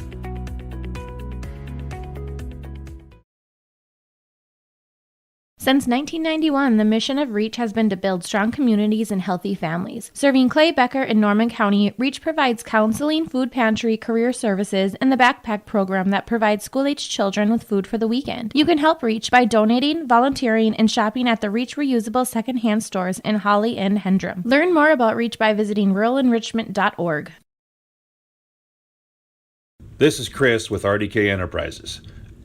Since 1991, the mission of REACH has been to build strong communities and healthy families. Serving Clay, Becker, and Norman County, REACH provides counseling, food pantry, career services, and the backpack program that provides school-aged children with food for the weekend. You can help REACH by donating, volunteering, and shopping at the REACH reusable secondhand stores in Hawley and Hendrum. Learn more about REACH by visiting ruralenrichment.org. This is Chris with RDK Enterprises.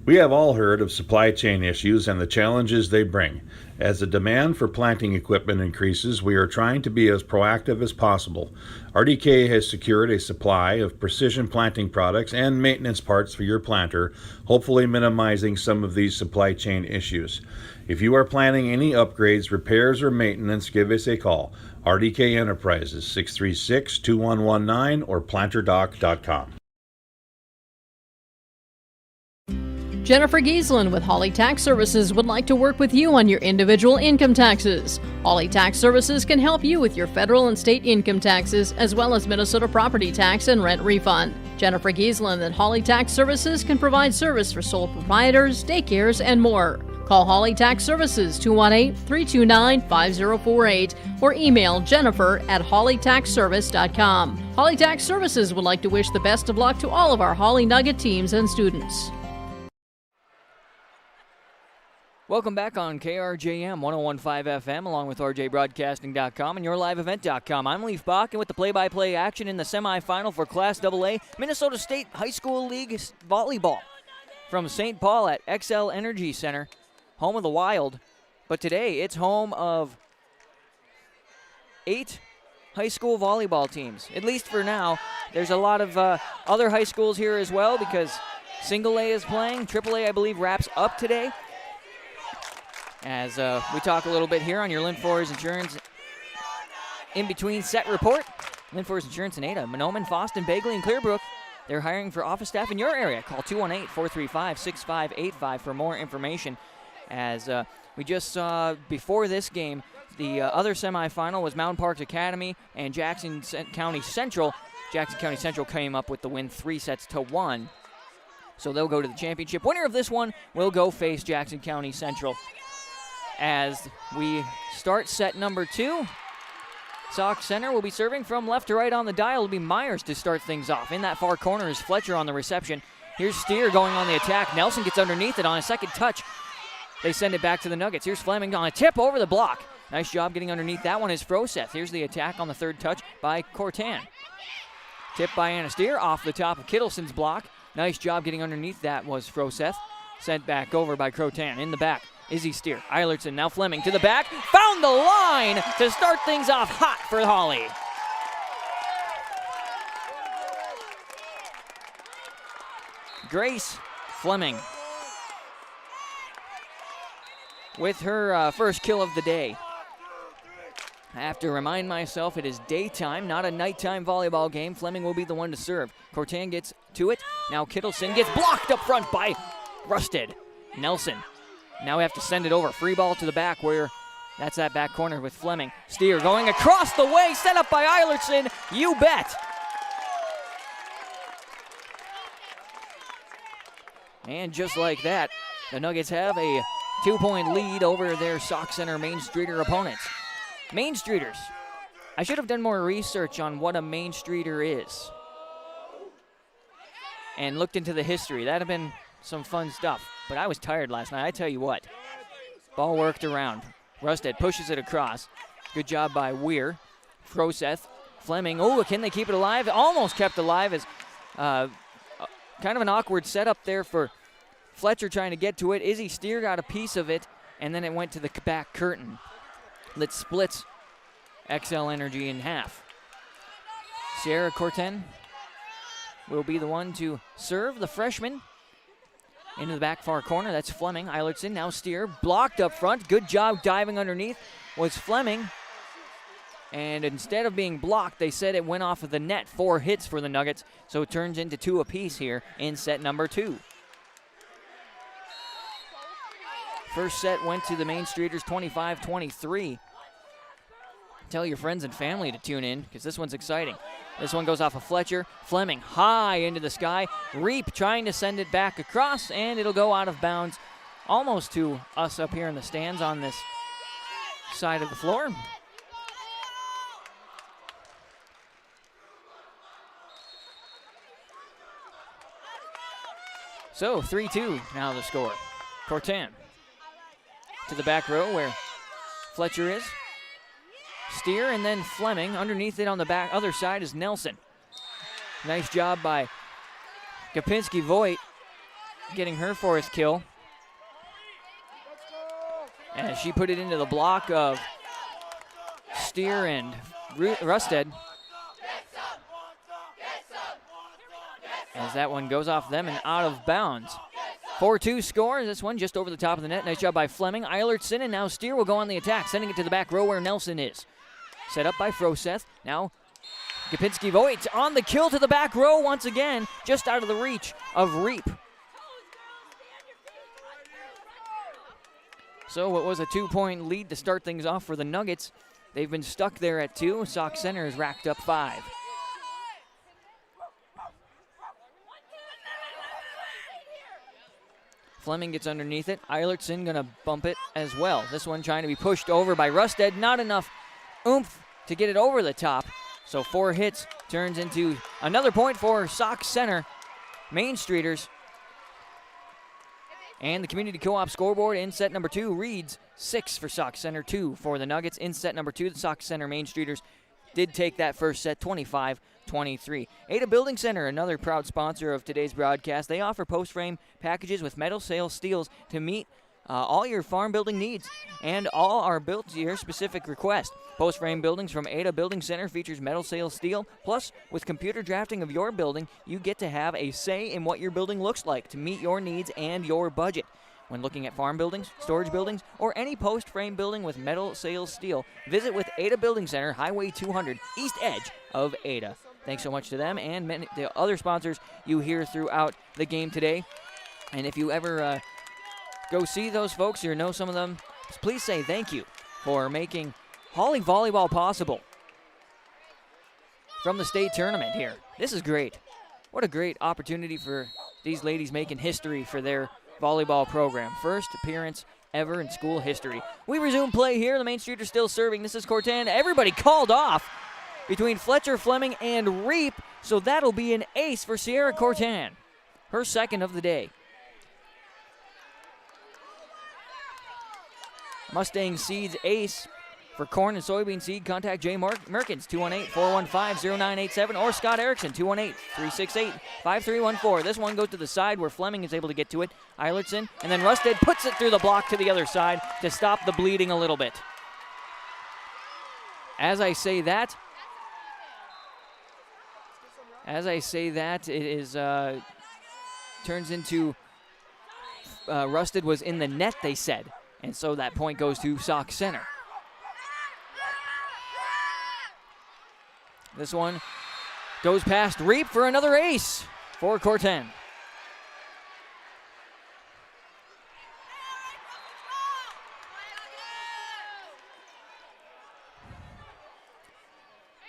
We have all heard of supply chain issues and the challenges they bring. As the demand for planting equipment increases, we are trying to be as proactive as possible. RDK has secured a supply of precision planting products and maintenance parts for your planter, hopefully minimizing some of these supply chain issues. If you are planning any upgrades, repairs, or maintenance, give us a call. RDK Enterprises, 636-2119 or planterdoc.com. Jennifer Giesland with Hawley Tax Services would like to work with you on your individual income taxes. Hawley Tax Services can help you with your federal and state income taxes, as well as Minnesota property tax and rent refund. Jennifer Giesland at Hawley Tax Services can provide service for sole proprietors, daycares, and more. Call Hawley Tax Services 218-329-5048 or email jennifer@hawleytaxservice.com. Hawley Tax Services would like to wish the best of luck to all of our Hawley Nugget teams and students. Welcome back on KRJM 101.5 FM, along with rjbroadcasting.com and yourliveevent.com. I'm Leaf Bach, and with the play-by-play action in the semifinal for Class AA Minnesota State High School League Volleyball from St. Paul at XL Energy Center, home of the Wild. But today, it's home of 8 high school volleyball teams, at least for now. There's a lot of other high schools here as well, because Single A is playing. Triple A, I believe, wraps up today. As we talk a little bit here on your Lindfors Insurance in-between set report. Lindfors Insurance in Ada, Monoman, Foston, Bagley, and Clearbrook. They're hiring for office staff in your area. Call 218-435-6585 for more information. As we just saw before this game, the other semifinal was Mountain Parks Academy and Jackson County Central. Jackson County Central came up with the win 3-1. So they'll go to the championship. Winner of this one will go face Jackson County Central. As we start set number 2, Sauk Centre will be serving from left to right on the dial. It'll be Myers to start things off. In that far corner is Fletcher on the reception. Here's Steer going on the attack. Nelson gets underneath it on a second touch. They send it back to the Nuggets. Here's Fleming on a tip over the block. Nice job getting underneath that one is Froseth. Here's the attack on the third touch by Cortan. Tip by Anna Steer off the top of Kittleson's block. Nice job getting underneath that was Froseth. Sent back over by Crotan. In the back, Izzy Steer. Eilertson, now Fleming to the back. Found the line to start things off hot for Hawley. Grace Fleming with her first kill of the day. I have to remind myself it is daytime, not a nighttime volleyball game. Fleming will be the one to serve. Cortan gets to it. Now Kittleson gets blocked up front by Rusted. Nelson. Now we have to send it over. Free ball to the back where that's that back corner with Fleming. Steer going across the way, set up by Eilertson. You bet. And just like that, the Nuggets have a 2-point lead over their Sauk Centre Main Streeter opponents. Main Streeters. I should have done more research on what a Main Streeter is and looked into the history. That'd have been some fun stuff. But I was tired last night, I tell you what. Ball worked around. Rusted pushes it across. Good job by Weir. Froseth. Fleming. Oh, can they keep it alive? Almost kept alive as kind of an awkward setup there for Fletcher trying to get to it. Izzy Steer got a piece of it, and then it went to the back curtain. That splits XL Energy in half. Sierra Corten will be the one to serve the freshman into the back far corner. That's Fleming. Eilertson now Steer. Blocked up front. Good job diving underneath was Fleming. And instead of being blocked, they said it went off of the net. 4 hits for the Nuggets, so it turns into 2 apiece here in set number 2. First set went to the Main Streeters 25-23. Tell your friends and family to tune in because this one's exciting. This one goes off of Fletcher. Fleming high into the sky. Reap trying to send it back across, and it'll go out of bounds almost to us up here in the stands on this side of the floor. So 3-2 now the score. Cortan to the back row where Fletcher is. Steer and then Fleming. Underneath it on the back other side is Nelson. Nice job by Kapinski-Voigt getting her 4th kill. As she put it into the block of Steer and Rusted. As that one goes off them and out of bounds. 4-2 score. This one just over the top of the net. Nice job by Fleming. Eilertson and now Steer will go on the attack, sending it to the back row where Nelson is. Set up by Froseth. Now Kapinski-Voigt on the kill to the back row once again, just out of the reach of Reap. So what was a 2-point lead to start things off for the Nuggets, they've been stuck there at 2. Sauk Centre has racked up 5. Fleming gets underneath it. Eilertson gonna bump it as well. This one trying to be pushed over by Rusted. Not enough oomph to get it over the top. So 4 hits turns into another point for Sauk Centre Main Streeters. And the Community Co-op scoreboard in set number 2 reads 6 for Sauk Centre, 2 for the Nuggets. In set number 2, the Sauk Centre Main Streeters did take that first set 25-23. Ada Building Center, another proud sponsor of today's broadcast. They offer post-frame packages with metal sail steels to meet all your farm building needs, and all are built to your specific request. Post-frame buildings from Ada Building Center features metal sail steel, plus with computer drafting of your building, you get to have a say in what your building looks like to meet your needs and your budget. When looking at farm buildings, storage buildings, or any post-frame building with metal sail steel, visit with Ada Building Center, Highway 200, east edge of Ada. Thanks so much to them and many the other sponsors you hear throughout the game today. And if you ever go see those folks or know some of them, please say thank you for making Hawley Volleyball possible from the state tournament here. This is great. What a great opportunity for these ladies making history for their volleyball program. First appearance ever in school history. We resume play here. The Main Streeters still serving. This is Cortan. Everybody called off between Fletcher, Fleming, and Reap, so that'll be an ace for Sierra Cortan. Her second of the day. Mustang Seeds ace for corn and soybean seed. Contact Jay Merkins, 218-415-0987, or Scott Erickson, 218-368-5314. This one goes to the side where Fleming is able to get to it. Eilertson, and then Rusted puts it through the block to the other side to stop the bleeding a little bit. As I say that, it is turns into Rusted was in the net, they said. And so that point goes to Sauk Centre. This one goes past Reap for another ace for Corten.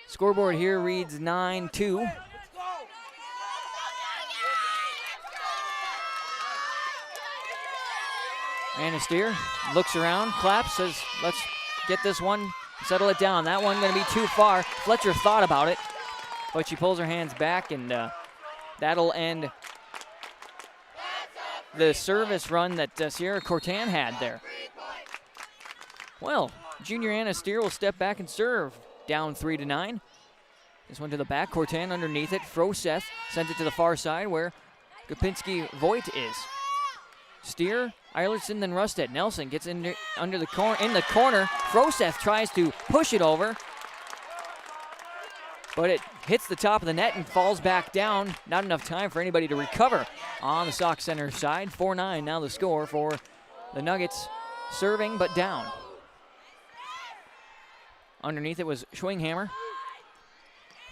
Scoreboard here reads 9-2. Anasteer looks around, claps, says, let's get this one, settle it down. That one going to be too far. Fletcher thought about it, but she pulls her hands back, and that'll end the service run that Sierra Cortan had there. Well, junior Anasteer will step back and serve, down 3-9. This one to the back, Cortan underneath it. Froseth sends it to the far side where Gopinski Voigt is. Steer, Eilertson, then Rusted. Nelson gets in the corner. Froseth tries to push it over, but it hits the top of the net and falls back down. Not enough time for anybody to recover on the Sauk Centre side. 4-9 now the score for the Nuggets, serving but down. Underneath it was Schwinghammer.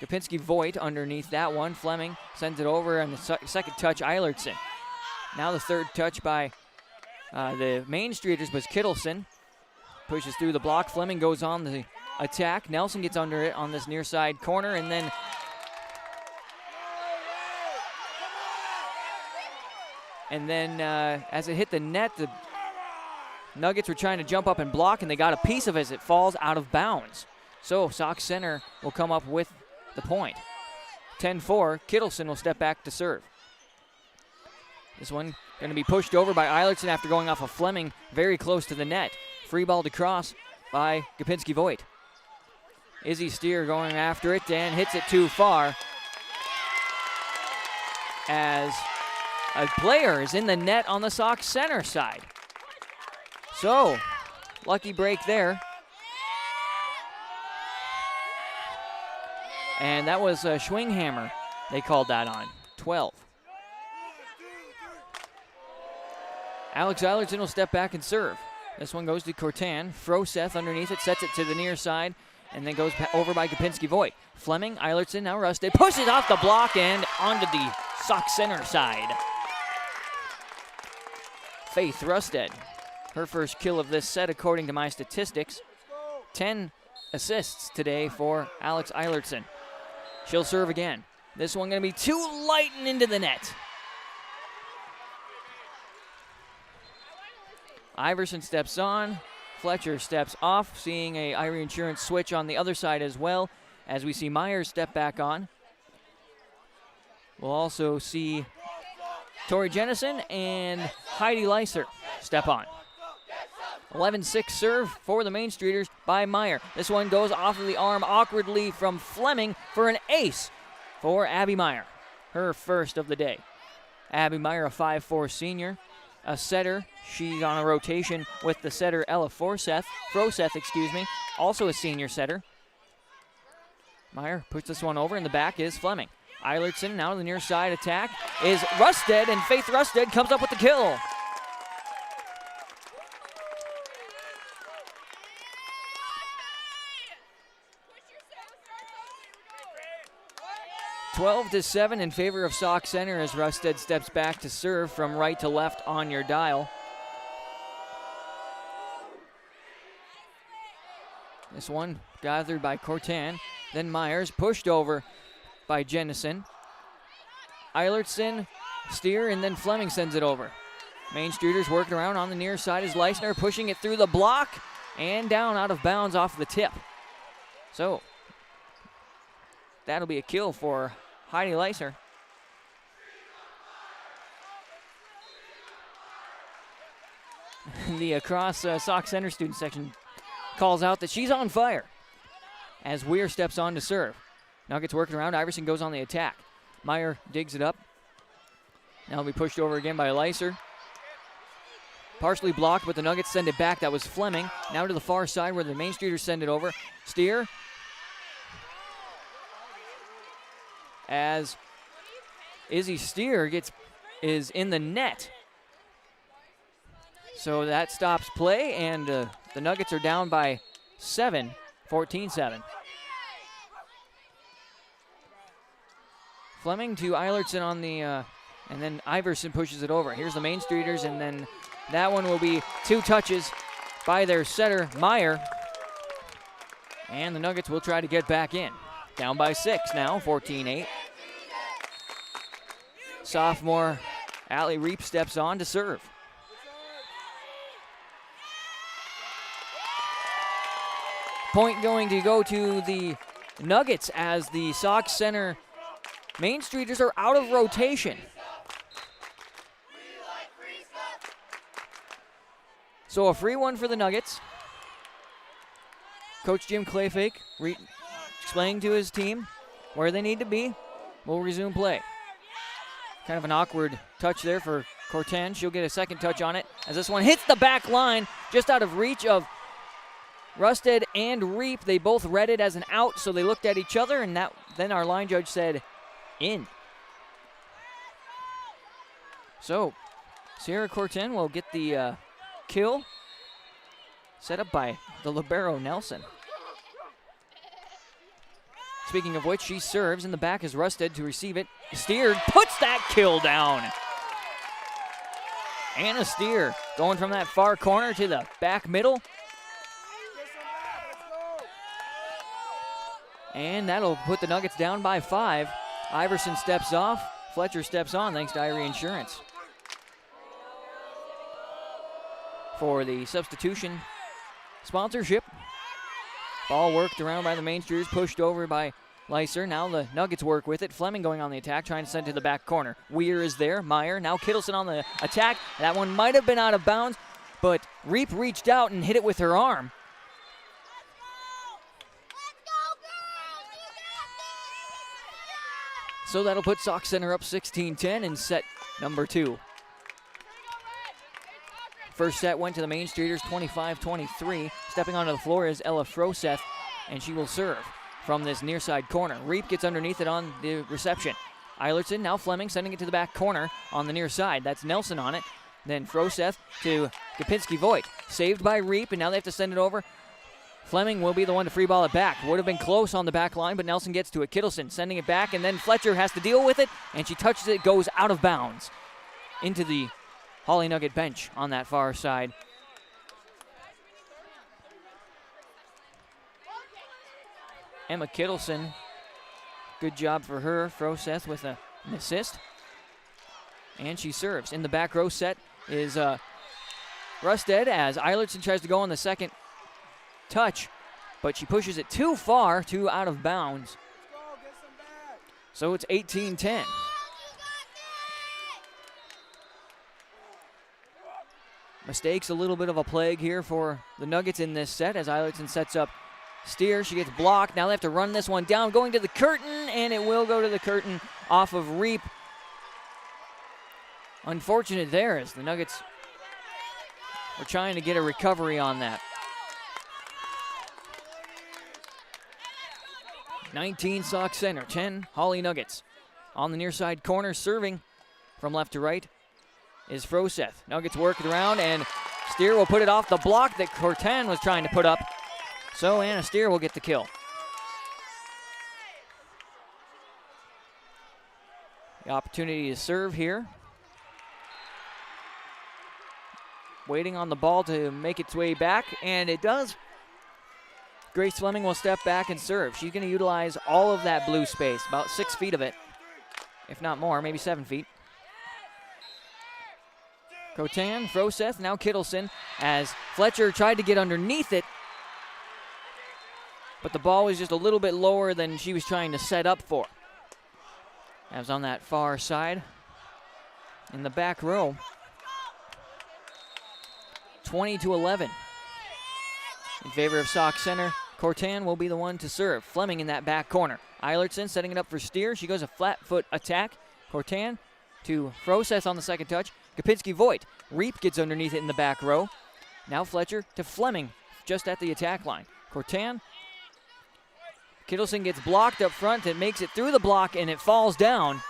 Gopinski Voigt underneath that one. Fleming sends it over, and the second touch, Eilertson. Now the third touch by the Main Streeters was Kittleson. Pushes through the block. Fleming goes on the attack. Nelson gets under it on this near side corner, and then as it hit the net, the Nuggets were trying to jump up and block, and they got a piece of it as it falls out of bounds. So Sauk Centre will come up with the point. 10-4, Kittleson will step back to serve. This one going to be pushed over by Eilertson after going off of Fleming very close to the net. Free ball to cross by Gopinski Voigt. Izzy Steer going after it and hits it too far as a player is in the net on the Sauk Centre side. So, lucky break there. And that was Schwinghammer. They called that on. 12. Alex Eilertson will step back and serve. This one goes to Cortan. Froseth underneath it, sets it to the near side, and then goes over by Gopinski Voigt. Fleming, Eilertson, now Rusted, pushes off the block and onto the Sauk Centre side. Faith Rusted, her first kill of this set according to my statistics. 10 assists today for Alex Eilertson. She'll serve again. This one going to be too light and into the net. Iverson steps on. Fletcher steps off, seeing a Irie Insurance switch on the other side as well, as we see Myers step back on. We'll also see Tori Jennison and Heidi Leiser step on. 11-6 serve for the Main Streeters by Meyer. This one goes off of the arm awkwardly from Fleming for an ace for Abby Meyer, her first of the day. Abby Meyer, a 5'4" senior, a setter. She's on a rotation with the setter Ella Froseth, also a senior setter. Meyer puts this one over, and the back is Fleming. Eilertson now to the near side attack is Rusted, and Faith Rusted comes up with the kill. (12-7) in favor of Sauk Centre as Rusted steps back to serve from right to left on your dial. This one gathered by Cortan, then Myers pushed over by Jennison. Eilertson, Steer, and then Fleming sends it over. Main Streeters working around on the near side is Leisner, pushing it through the block and down out of bounds off the tip. So that'll be a kill for Heidi Leiser. The across Sauk Centre student section calls out that she's on fire as Weir steps on to serve. Nuggets working around. Iverson goes on the attack. Meyer digs it up. Now will be pushed over again by Leiser. Partially blocked, but the Nuggets send it back. That was Fleming. Now to the far side where the Main Streeters send it over. Steer. As Izzy Steer is in the net. So that stops play, and the Nuggets are down by 7, 14-7. Fleming to Eilertson on the, and then Iverson pushes it over. Here's the Main Streeters, and then that one will be 2 touches by their setter, Meyer. And the Nuggets will try to get back in. Down by 6 now, 14-8. Sophomore Allie Reap steps on to serve. Point going to go to the Nuggets as the Sauk Centre Main Streeters are out of rotation. So a free one for the Nuggets. Coach Jim Clayfake explaining to his team where they need to be. We'll resume play. Kind of an awkward touch there for Corten. She'll get a second touch on it as this one hits the back line just out of reach of Rusted and Reap. They both read it as an out, so they looked at each other, and then our line judge said in. So Sierra Corten will get the kill set up by the libero Nelson. Speaking of which, she serves. In the back is Rusted to receive it. Steer puts that kill down. Anna Steer going from that far corner to the back middle. And that'll put the Nuggets down by 5. Iverson steps off. Fletcher steps on thanks to Irie Insurance. For the substitution sponsorship. Ball worked around by the Main Streeters, pushed over by Leiser. Now the Nuggets work with it. Fleming going on the attack, trying to send to the back corner. Weir is there. Meyer. Now Kittleson on the attack. That one might have been out of bounds, but Reap reached out and hit it with her arm. So that'll put Sauk Centre up 16-10 in set number 2. First set went to the Main Streeters, 25-23. Stepping onto the floor is Ella Froseth, and she will serve from this near side corner. Reap gets underneath it on the reception. Eilertson, now Fleming, sending it to the back corner on the near side. That's Nelson on it. Then Froseth to Kapinski-Voigt. Saved by Reap, and now they have to send it over. Fleming will be the one to free ball it back. Would have been close on the back line, but Nelson gets to it. Kittleson sending it back, and then Fletcher has to deal with it, and she touches it, goes out of bounds into the Hawley Nugget bench on that far side. Emma Kittleson, good job for her. Froseth with an assist. And she serves. In the back row set is Rusted as Eilertson tries to go on the second touch, but she pushes it too far, too out of bounds. So it's 18-10. Mistakes a little bit of a plague here for the Nuggets in this set as Eilertson sets up Steer. She gets blocked. Now they have to run this one down, going to the curtain, and it will go to the curtain off of Reap. Unfortunate there as the Nuggets were trying to get a recovery on that. 19 Sauk Centre, 10 Hawley Nuggets. On the near side corner, serving from left to right is Froseth. Nuggets work it around, and Steer will put it off the block that Corten was trying to put up. So Anna Steer will get the kill. The opportunity to serve here. Waiting on the ball to make its way back, and it does. Grace Fleming will step back and serve. She's going to utilize all of that blue space, about 6 feet of it, if not more, maybe 7 feet. Cotan, Froseth, now Kittleson, as Fletcher tried to get underneath it, but the ball was just a little bit lower than she was trying to set up for. That was on that far side in the back row. 20-11 in favor of Sauk Centre. Corten will be the one to serve. Fleming in that back corner. Eilertson setting it up for Steer. She goes a flat foot attack. Corten to Froseth on the second touch. Kapinski-Voigt. Reap gets underneath it in the back row. Now Fletcher to Fleming just at the attack line. Corten. Kittleson gets blocked up front and makes it through the block, and it falls down.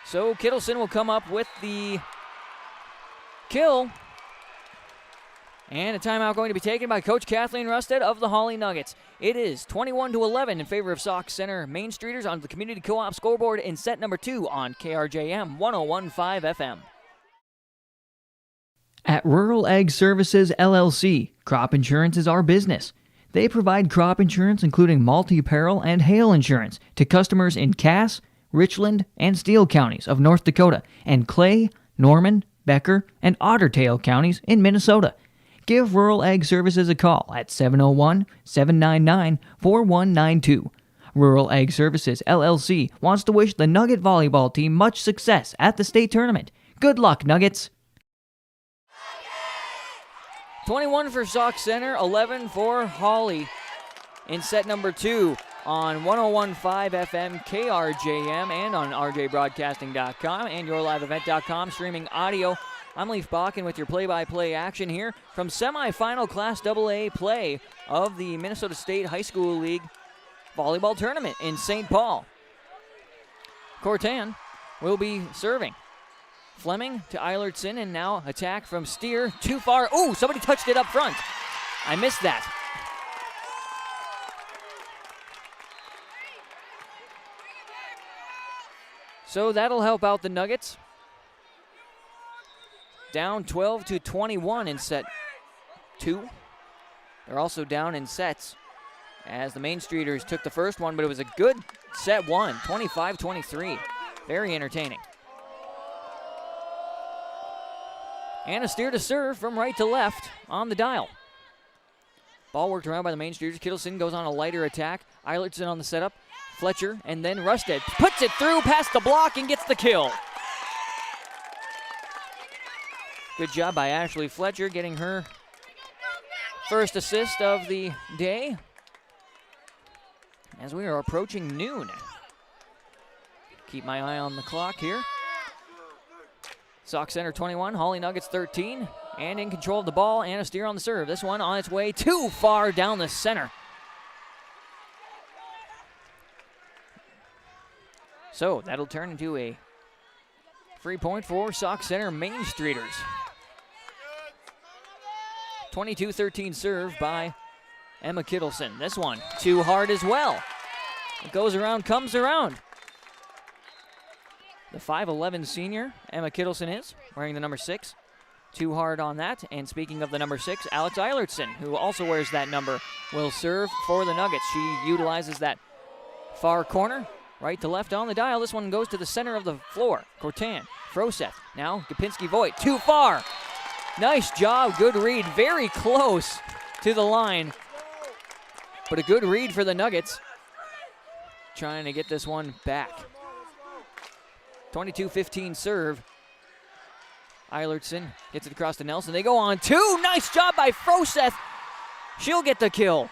So Kittleson will come up with the kill. And a timeout going to be taken by Coach Kathleen Rusted of the Hawley Nuggets. It is 21-11 in favor of Sauk Centre Main Streeters on the Community Co-op scoreboard in set number 2 on KRJM 101.5 FM. At Rural Ag Services LLC, crop insurance is our business. They provide crop insurance including multi-peril and hail insurance to customers in Cass, Richland, and Steele counties of North Dakota, and Clay, Norman, Becker, and Otter Tail counties in Minnesota. Give Rural Ag Services a call at 701-799-4192. Rural Ag Services LLC wants to wish the Nugget volleyball team much success at the state tournament. Good luck, Nuggets! 21 for Sauk Centre, 11 for Hawley in set number 2 on 101.5 FM KRJM and on rjbroadcasting.com and yourliveevent.com streaming audio. I'm Leif Bakken with your play-by-play action here from semifinal Class AA play of the Minnesota State High School League volleyball tournament in St. Paul. Cortan will be serving. Fleming to Eilertson, and now attack from Steer. Too far. Ooh, somebody touched it up front. I missed that. So that'll help out the Nuggets. Down 12-21 in set 2. They're also down in sets as the Main Streeters took the first one, but it was a good set 1, 25-23. Very entertaining. And a Steer to serve from right to left on the dial. Ball worked around by the Main Streeters. Kittleson goes on a lighter attack. Eilertson on the setup. Fletcher and then Rusted puts it through past the block and gets the kill. Good job by Ashley Fletcher getting her first assist of the day as we are approaching noon. Keep my eye on the clock here. Sauk Centre 21, Hawley Nuggets 13, and in control of the ball, and a Steer on the serve. This one on its way too far down the center. So that'll turn into a free point for Sauk Centre Main Streeters. 22-13 serve by Emma Kittleson. This one too hard as well. It goes around, comes around. The 5'11 senior, Emma Kittleson is, wearing the number 6. Too hard on that. And speaking of the number 6, Alex Eilertson, who also wears that number, will serve for the Nuggets. She utilizes that far corner, right to left on the dial. This one goes to the center of the floor. Cortan, Froseth, now Gapinski-Voigt, too far. Nice job, good read, very close to the line. But a good read for the Nuggets. Trying to get this one back. 22-15 serve. Eilertson gets it across to Nelson. They go on 2. Nice job by Froseth. She'll get the kill.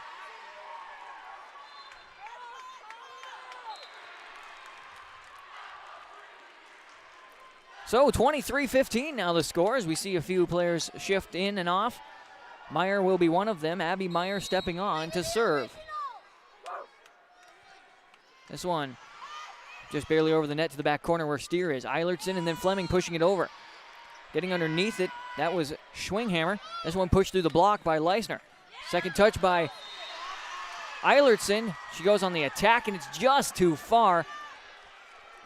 So 23-15 now the score as we see a few players shift in and off. Meyer will be one of them. Abby Meyer stepping on to serve. This one just barely over the net to the back corner where Steer is. Eilertson and then Fleming pushing it over. Getting underneath it, that was Schwinghammer. This one pushed through the block by Leisner. Second touch by Eilertson. She goes on the attack and it's just too far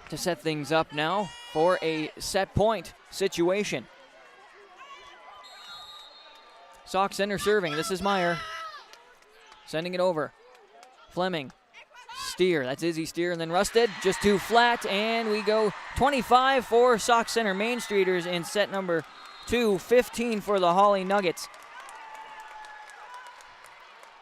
to set things up now for a set point situation. Sauk Centre serving. This is Meyer. Sending it over. Fleming. Steer. That's Izzy Steer. And then Rusted. Just too flat. And we go 25 for Sauk Centre Main Streeters in set number 2. 15 for the Hawley Nuggets.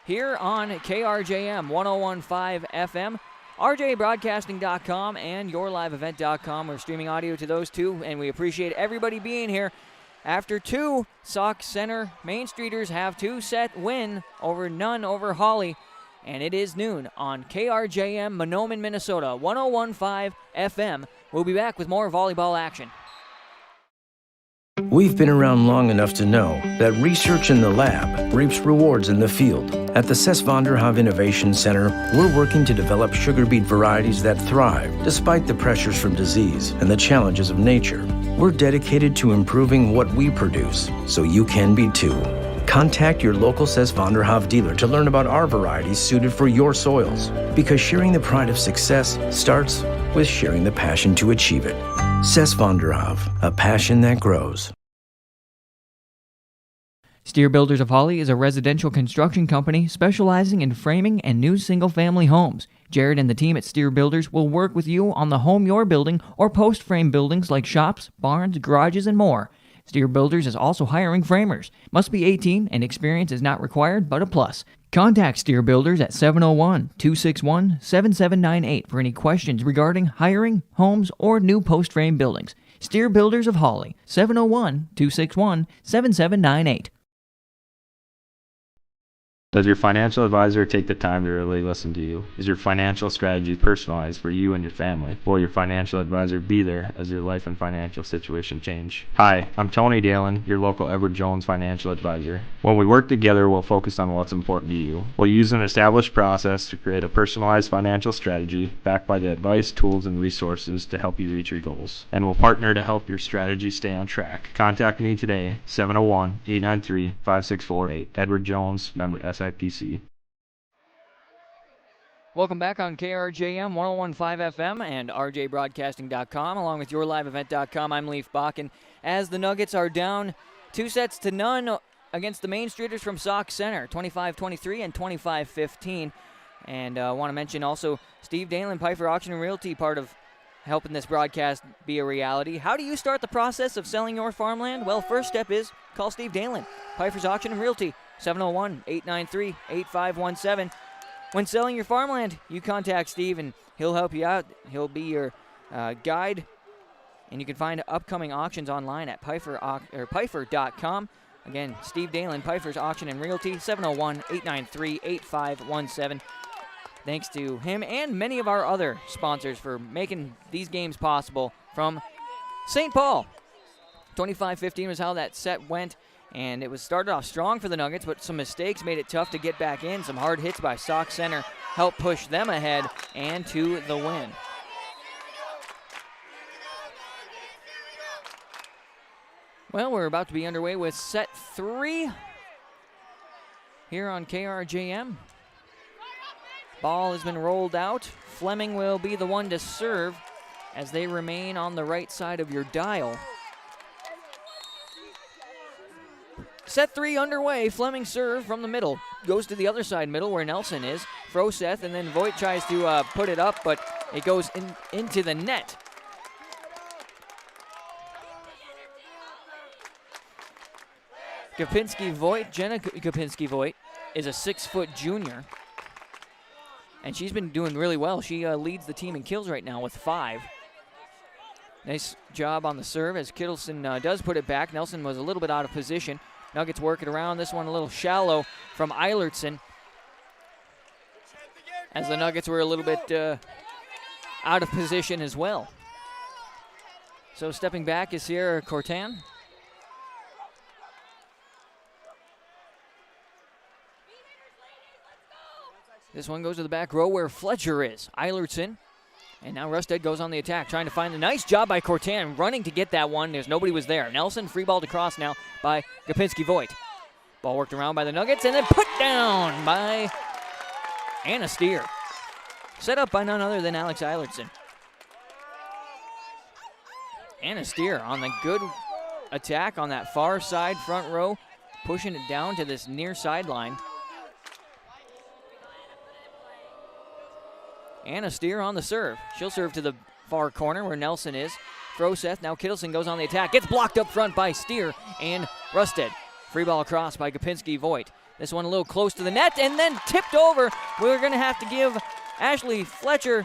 Here on KRJM 101.5 FM. rjbroadcasting.com and yourliveevent.com. We're streaming audio to those two, and we appreciate everybody being here. After 2, Sauk Centre Main Streeters have 2-set win over none over Hawley, and it is noon on KRJM Mahnomen, Minnesota, 101.5 FM. We'll be back with more volleyball action. We've been around long enough to know that research in the lab reaps rewards in the field. At the Ses van der Haaf Innovation Center, we're working to develop sugar beet varieties that thrive despite the pressures from disease and the challenges of nature. We're dedicated to improving what we produce, so you can be too. Contact your local Sauk Centre dealer to learn about our varieties suited for your soils. Because sharing the pride of success starts with sharing the passion to achieve it. Sauk Centre, a passion that grows. Steer Builders of Hawley is a residential construction company specializing in framing and new single-family homes. Jared and the team at Steer Builders will work with you on the home you're building or post-frame buildings like shops, barns, garages, and more. Steer Builders is also hiring framers. Must be 18 and experience is not required but a plus. Contact Steer Builders at 701-261-7798 for any questions regarding hiring, homes, or new post-frame buildings. Steer Builders of Hawley, 701-261-7798. Does your financial advisor take the time to really listen to you? Is your financial strategy personalized for you and your family? Will your financial advisor be there as your life and financial situation change? Hi, I'm Tony Dalen, your local Edward Jones financial advisor. When we work together, we'll focus on what's important to you. We'll use an established process to create a personalized financial strategy backed by the advice, tools, and resources to help you reach your goals. And we'll partner to help your strategy stay on track. Contact me today, 701-893-5648. Edward Jones, member SIPC. Welcome back on KRJM 101.5 FM and RJBroadcasting.com, along with YourLiveEvent.com. I'm Leif Bakken. As the Nuggets are down 2-0 against the Main Streeters from Sauk Centre, 25-23 and 25-15. And I want to mention also Steve Dalen, Piper Auction and Realty, part of helping this broadcast be a reality. How do you start the process of selling your farmland? Well, first step is call Steve Dalen, Piper's Auction and Realty, 701-893-8517. When selling your farmland, you contact Steve and he'll help you out. He'll be your guide, and you can find upcoming auctions online at Piper.com. Again, Steve Dalen, Piper's Auction and Realty, 701-893-8517. Thanks to him and many of our other sponsors for making these games possible from St. Paul. 25-15 was how that set went. And it was started off strong for the Nuggets, but some mistakes made it tough to get back in. Some hard hits by Sauk Centre helped push them ahead and to the win. Well, we're about to be underway with set 3 here on KRJM. Ball has been rolled out. Fleming will be the one to serve as they remain on the right side of your dial. Set 3 underway. Fleming serve from the middle. Goes to the other side middle where Nelson is. Froseth, and then Voigt tries to put it up, but it goes into the net. Jenna Kapinski-Voigt is a 6-foot junior, and she's been doing really well. She leads the team in kills right now with 5. Nice job on the serve as Kittleson does put it back. Nelson was a little bit out of position. Nuggets work it around. This one a little shallow from Eilertson, as the Nuggets were a little bit out of position as well. So stepping back is Sierra Cortan. This one goes to the back row where Fletcher is. Eilertson. And now Rusted goes on the attack, trying to find a nice job by Cortan, running to get that one. Nobody was there. Nelson free balled across now by Kapinski-Voigt. Ball worked around by the Nuggets and then put down by Anna Steer. Set up by none other than Alex Eilertson. Anna Steer on the good attack on that far side front row, pushing it down to this near sideline. Anna Steer on the serve. She'll serve to the far corner where Nelson is. Froseth, now Kittleson goes on the attack. Gets blocked up front by Steer and Rusted. Free ball across by Kapinski-Voigt. This one a little close to the net and then tipped over. We're going to have to give Ashley Fletcher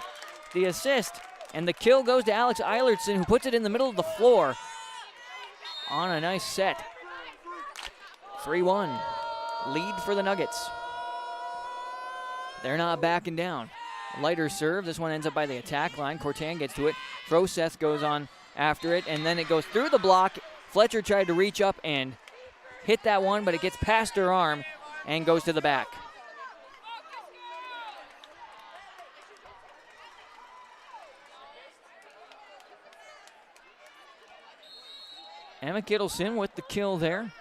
the assist. And the kill goes to Alex Eilertson, who puts it in the middle of the floor on a nice set. 3-1. Lead for the Nuggets. They're not backing down. Lighter serve. This one ends up by the attack line. Cortan gets to it. Froseth goes on after it, and then it goes through the block. Fletcher tried to reach up and hit that one, but it gets past her arm and goes to the back. Emma Kittleson with the kill there.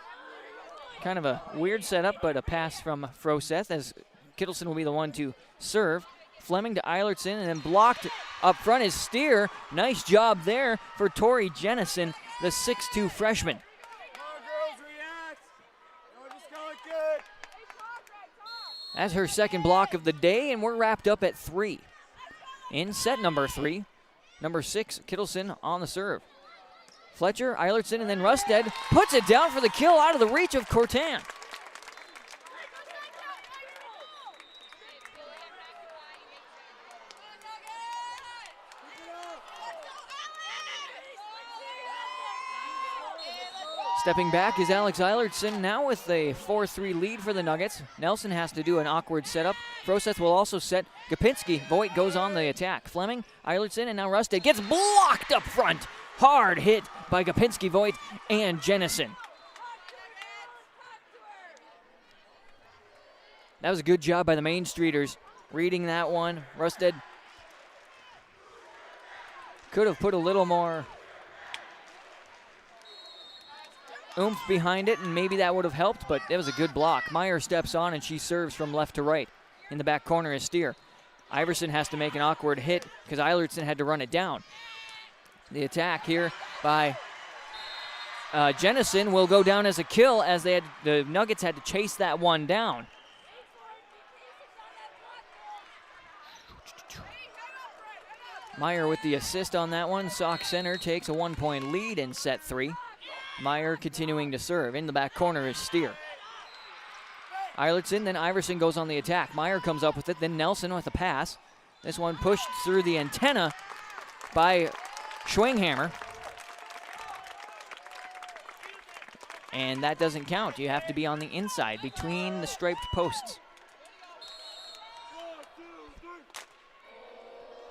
Kind of a weird setup, but a pass from Froseth as Kittleson will be the one to serve. Fleming to Eilertson, and then blocked up front is Steer. Nice job there for Tori Jennison, the 6'2 freshman. That's her second block of the day, and we're wrapped up at 3. In set number 3, number 6, Kittleson on the serve. Fletcher, Eilertson, and then Rusted puts it down for the kill out of the reach of Cortan. Stepping back is Alex Eilertson, now with a 4-3 lead for the Nuggets. Nelson has to do an awkward setup. Froseth will also set Gapinski. Voigt goes on the attack. Fleming, Eilertson, and now Rusted gets blocked up front. Hard hit by Gapinski, Voigt, and Jennison. That was a good job by the Main Streeters reading that one. Rusted could have put a little more oomph behind it, and maybe that would have helped, but it was a good block. Meyer steps on, and she serves from left to right. In the back corner is Steer. Iverson has to make an awkward hit because Eilertson had to run it down. The attack here by Jennison will go down as a kill as the Nuggets had to chase that one down. Meyer with the assist on that one. Sauk Centre takes a 1-point lead in set 3. Meyer continuing to serve. In the back corner is Steer. Eilertson, then Iverson goes on the attack. Meyer comes up with it, then Nelson with a pass. This one pushed through the antenna by Schwinghammer. And that doesn't count. You have to be on the inside between the striped posts.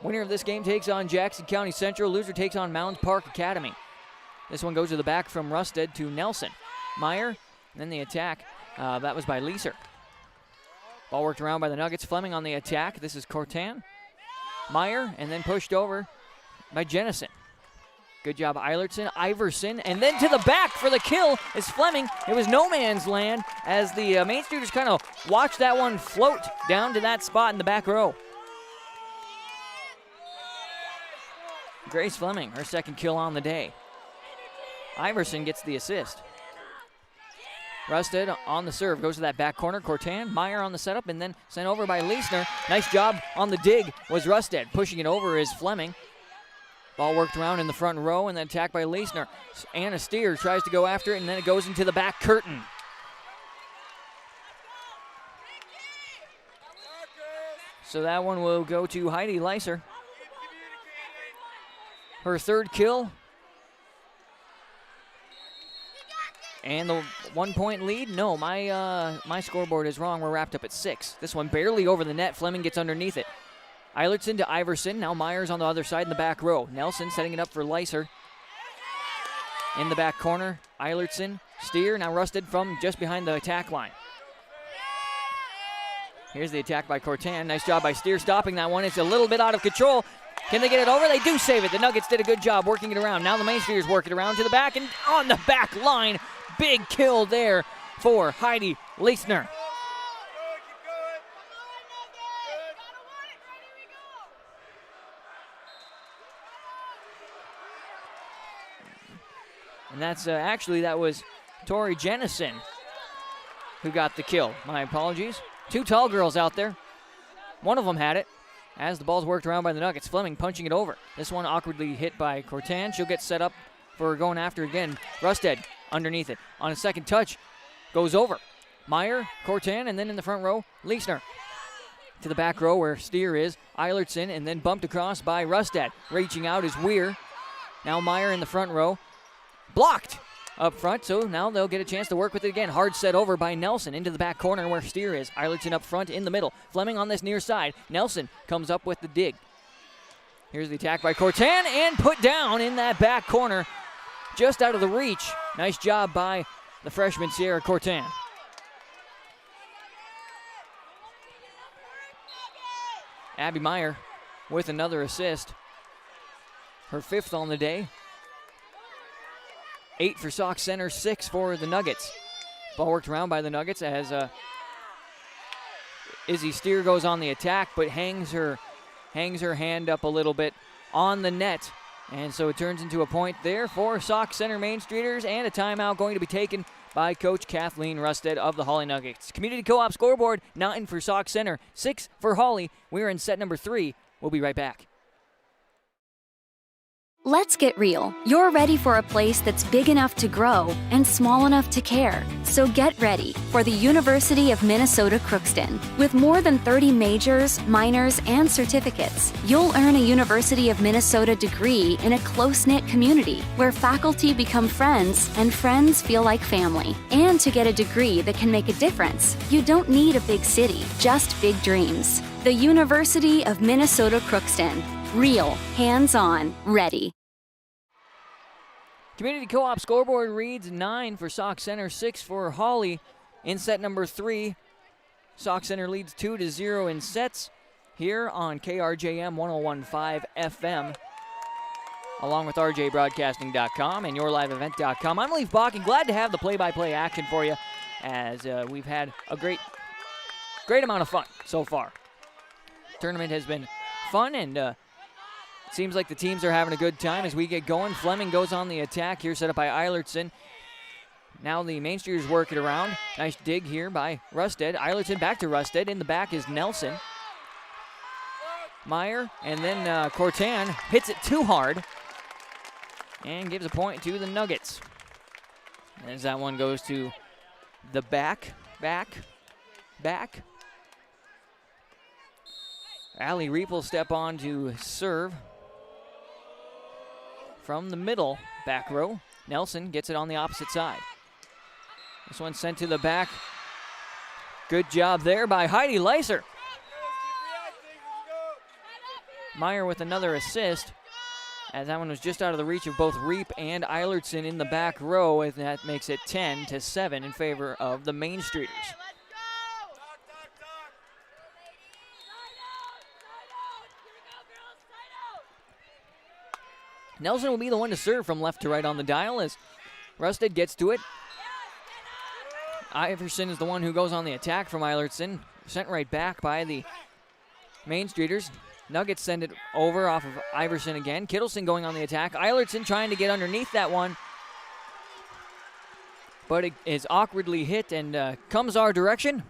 Winner of this game takes on Jackson County Central. Loser takes on Mounds Park Academy. This one goes to the back from Rusted to Nelson. Meyer, and then the attack. That was by Leeser. Ball worked around by the Nuggets. Fleming on the attack. This is Cortan. Meyer, and then pushed over by Jennison. Good job, Eilertson, Iverson, and then to the back for the kill is Fleming. It was no man's land as the Main Streeters kind of watched that one float down to that spot in the back row. Grace Fleming, her second kill on the day. Iverson gets the assist. Rusted on the serve, goes to that back corner. Cortan, Meyer on the setup, and then sent over by Leisner. Nice job on the dig was Rusted. Pushing it over is Fleming. Ball worked around in the front row, and then attacked by Leisner. Anna Steer tries to go after it, and then it goes into the back curtain. So that one will go to Heidi Leiser. Her third kill. And the 1-point lead? No, my scoreboard is wrong. We're wrapped up at 6. This one barely over the net. Fleming gets underneath it. Eilertson to Iverson. Now Myers on the other side in the back row. Nelson setting it up for Leiser. In the back corner, Eilertson. Steer now Rusted from just behind the attack line. Here's the attack by Cortan. Nice job by Steer stopping that one. It's a little bit out of control. Can they get it over? They do save it. The Nuggets did a good job working it around. Now the Main Streeters work it around to the back and on the back line. Big kill there for Heidi Leisner. And that's actually, that was Tori Jennison who got the kill. My apologies. 2 tall girls out there. One of them had it as the ball's worked around by the Nuggets. Fleming punching it over. This one awkwardly hit by Cortan. She'll get set up for going after again. Rusted underneath it. On a second touch, goes over. Meyer, Cortan, and then in the front row, Leisner. To the back row where Steer is. Eilertson, and then bumped across by Rusted. Reaching out is Weir. Now Meyer in the front row. Blocked up front, so now they'll get a chance to work with it again. Hard set over by Nelson into the back corner where Steer is. Eilertson up front in the middle. Fleming on this near side. Nelson comes up with the dig. Here's the attack by Cortan and put down in that back corner. Just out of the reach. Nice job by the freshman Sierra Cortan. Abby Meyer with another assist. Her 5th on the day. 8 for Sauk Centre, 6 for the Nuggets. Ball worked around by the Nuggets as Izzy Steer goes on the attack, but hangs her hand up a little bit on the net. And so it turns into a point there for Sauk Centre Main Streeters, and a timeout going to be taken by Coach Kathleen Rusted of the Hawley Nuggets. Community Co-op scoreboard, 9 for Sauk Centre, 6 for Hawley. We're in set number 3. We'll be right back. Let's get real. You're ready for a place that's big enough to grow and small enough to care. So get ready for the University of Minnesota Crookston. With more than 30 majors, minors, and certificates, you'll earn a University of Minnesota degree in a close-knit community where faculty become friends and friends feel like family. And to get a degree that can make a difference, you don't need a big city, just big dreams. The University of Minnesota Crookston. Real, hands-on, ready. Community Co-op scoreboard reads 9 for Sauk Centre, 6 for Hawley. In set number 3, Sauk Centre leads 2-0 in sets here on KRJM 101.5 FM, along with RJBroadcasting.com and YourLiveEvent.com. I'm Leif Bach, and glad to have the play-by-play action for you, as we've had a great amount of fun so far. Tournament has been fun, and seems like the teams are having a good time as we get going. Fleming goes on the attack here, set up by Eilertson. Now the Main Streeters work it around. Nice dig here by Rusted. Eilertson back to Rusted. In the back is Nelson. Meyer, and then Cortan hits it too hard and gives a point to the Nuggets. As that one goes to the back. Allie Reap will step on to serve from the middle back row. Nelson gets it on the opposite side. This one sent to the back. Good job there by Heidi Leiser. Meyer with another assist, as that one was just out of the reach of both Reap and Eilertson in the back row, and that makes it 10-7 in favor of the Main Streeters. Nelson will be the one to serve from left to right on the dial as Rusted gets to it. Iverson is the one who goes on the attack from Eilertson. Sent right back by the Main Streeters. Nuggets send it over off of Iverson again. Kittleson going on the attack. Eilertson trying to get underneath that one, but it is awkwardly hit and comes our direction.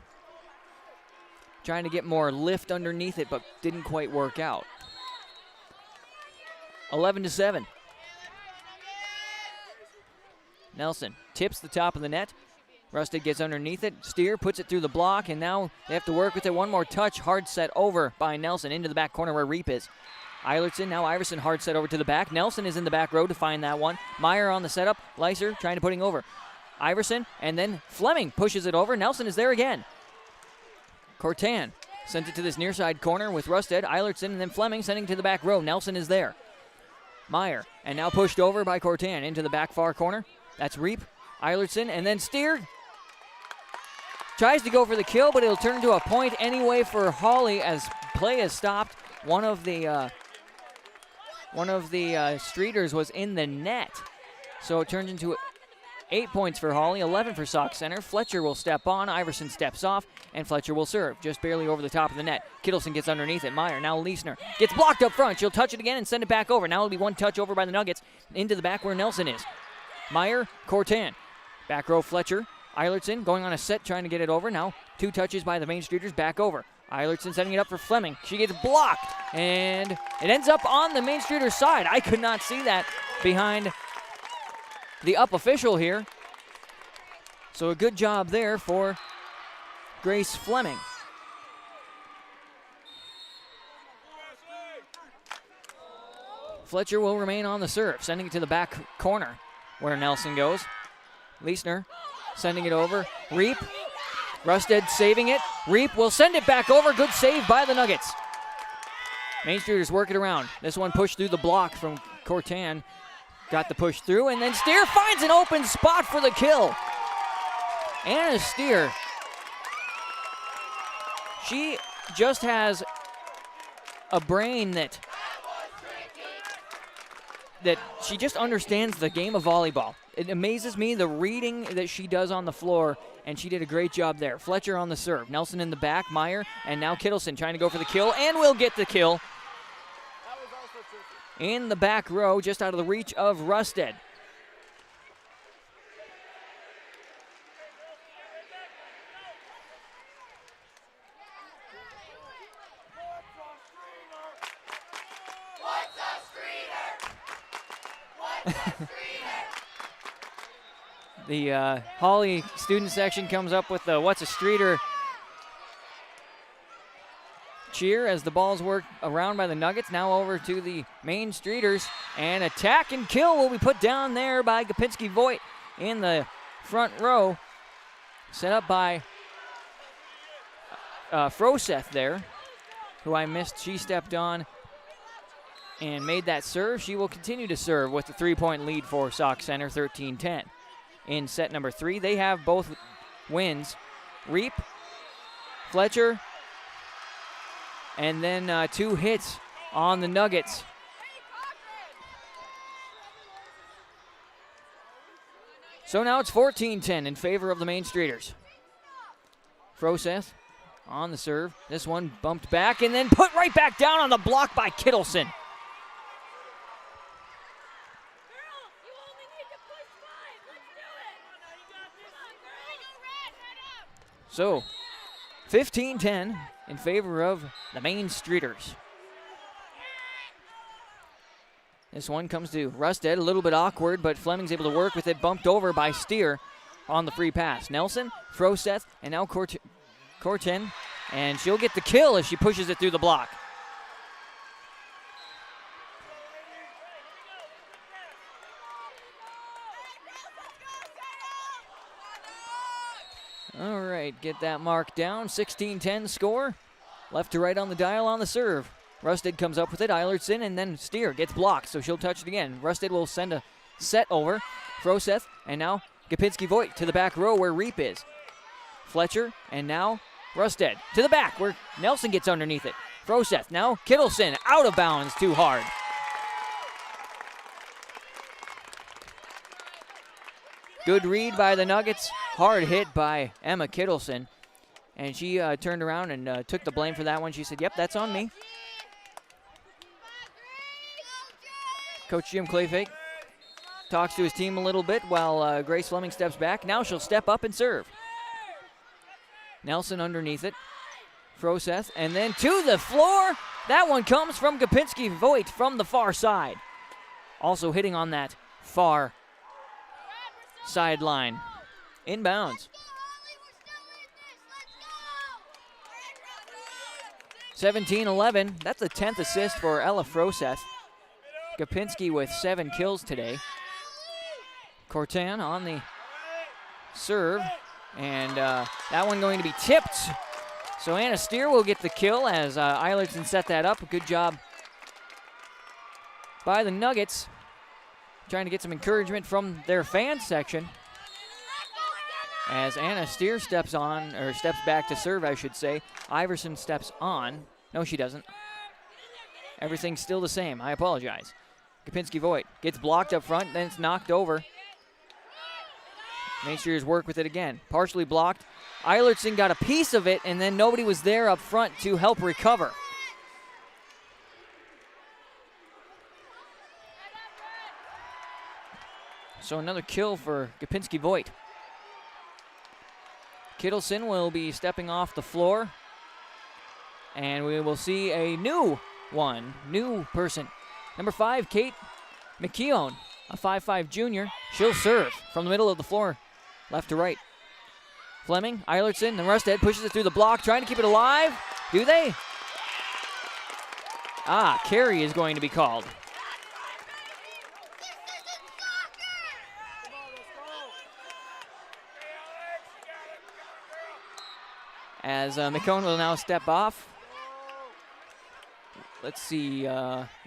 Trying to get more lift underneath it, but didn't quite work out. 11-7. Nelson tips the top of the net. Rusted gets underneath it. Steer puts it through the block, and now they have to work with it. One more touch. Hard set over by Nelson into the back corner where Reap is. Eilertson, now Iverson hard set over to the back. Nelson is in the back row to find that one. Meyer on the setup. Leiser trying to putting over. Iverson, and then Fleming pushes it over. Nelson is there again. Cortan sent it to this near side corner with Rusted. Eilertson, and then Fleming sending to the back row. Nelson is there. Meyer, and now pushed over by Cortan into the back far corner. That's Reap, Eilertson, and then Steer tries to go for the kill, but it'll turn into a point anyway for Hawley as play is stopped. One of the Streeters was in the net, so it turns into 8 points for Hawley, 11 for Sauk Centre. Fletcher will step on, Iverson steps off, and Fletcher will serve, just barely over the top of the net. Kittleson gets underneath it. Meyer, now Leisner, gets blocked up front. She'll touch it again and send it back over. Now it'll be one touch over by the Nuggets into the back where Nelson is. Meyer, Cortan. Back row Fletcher. Eilertson going on a set, trying to get it over. Now 2 touches by the Main Streeters, back over. Eilertson setting it up for Fleming. She gets blocked, and it ends up on the Main Streeters side. I could not see that behind the up official here. So a good job there for Grace Fleming. Fletcher will remain on the serve, sending it to the back corner where Nelson goes. Leisner sending it over. Reap. Rusted saving it. Reap will send it back over. Good save by the Nuggets. Main Streeters work it around. This one pushed through the block from Cortan. Got the push through, and then Steer finds an open spot for the kill. Anna Steer, she just has a brain that that she just understands the game of volleyball. It amazes me the reading that she does on the floor, and she did a great job there. Fletcher on the serve. Nelson in the back, Meyer, and now Kittleson trying to go for the kill, and will get the kill. In the back row, just out of the reach of Rusted. The Hawley student section comes up with the What's a Streeter cheer as the ball's worked around by the Nuggets. Now over to the Main Streeters, and attack and kill will be put down there by Gopinski-Voigt in the front row. Set up by Froseth there, who I missed. She stepped on and made that serve. She will continue to serve with the 3-point lead for Sauk Centre, 13-10. In set number 3, they have both wins. Reap, Fletcher, and then 2 hits on the Nuggets. So now it's 14-10 in favor of the Main Streeters. Froseth on the serve. This one bumped back and then put right back down on the block by Kittleson. So, 15-10 in favor of the Main Streeters. This one comes to Rusted, a little bit awkward, but Fleming's able to work with it, bumped over by Steer on the free pass. Nelson, Froseth, and now Corten, and she'll get the kill as she pushes it through the block. All right, get that mark down. 16-10 score. Left to right on the dial on the serve. Rusted comes up with it. Eilertson, and then Steer gets blocked, so she'll touch it again. Rusted will send a set over. Froseth, and now Gopinski-Voigt to the back row where Reap is. Fletcher, and now Rusted to the back where Nelson gets underneath it. Froseth, now Kittleson, out of bounds, too hard. Good read by the Nuggets. Hard hit by Emma Kittleson. And she turned around and took the blame for that one. She said, yep, that's on me. Coach Jim Clayfake talks to his team a little bit while Grace Fleming steps back. Now she'll step up and serve. Nelson underneath it. Froseth, and then to the floor. That one comes from Gopinski-Voigt from the far side. Also hitting on that far sideline. Inbounds. 17-11. That's the 10th assist for Ella Froseth. Gopinski with 7 kills today. Cortan on the serve. And that one going to be tipped. So Anna Steer will get the kill as Eilertson set that up. A good job by the Nuggets. Trying to get some encouragement from their fan section. As Anna Steer steps back to serve, I should say. Iverson steps on. No, she doesn't. Everything's still the same. I apologize. Gopinski-Voigt gets blocked up front, then it's knocked over. Main Streeters work with it again. Partially blocked. Eilertson got a piece of it, and then nobody was there up front to help recover. So another kill for Gopinski-Voigt. Kittleson will be stepping off the floor. And we will see a new person. Number 5, Kate McKeown, a 5'5" junior. She'll serve from the middle of the floor, left to right. Fleming, Eilertson, and Rusted pushes it through the block, trying to keep it alive. Do they? Carry is going to be called. As McCone will now step off. Let's see,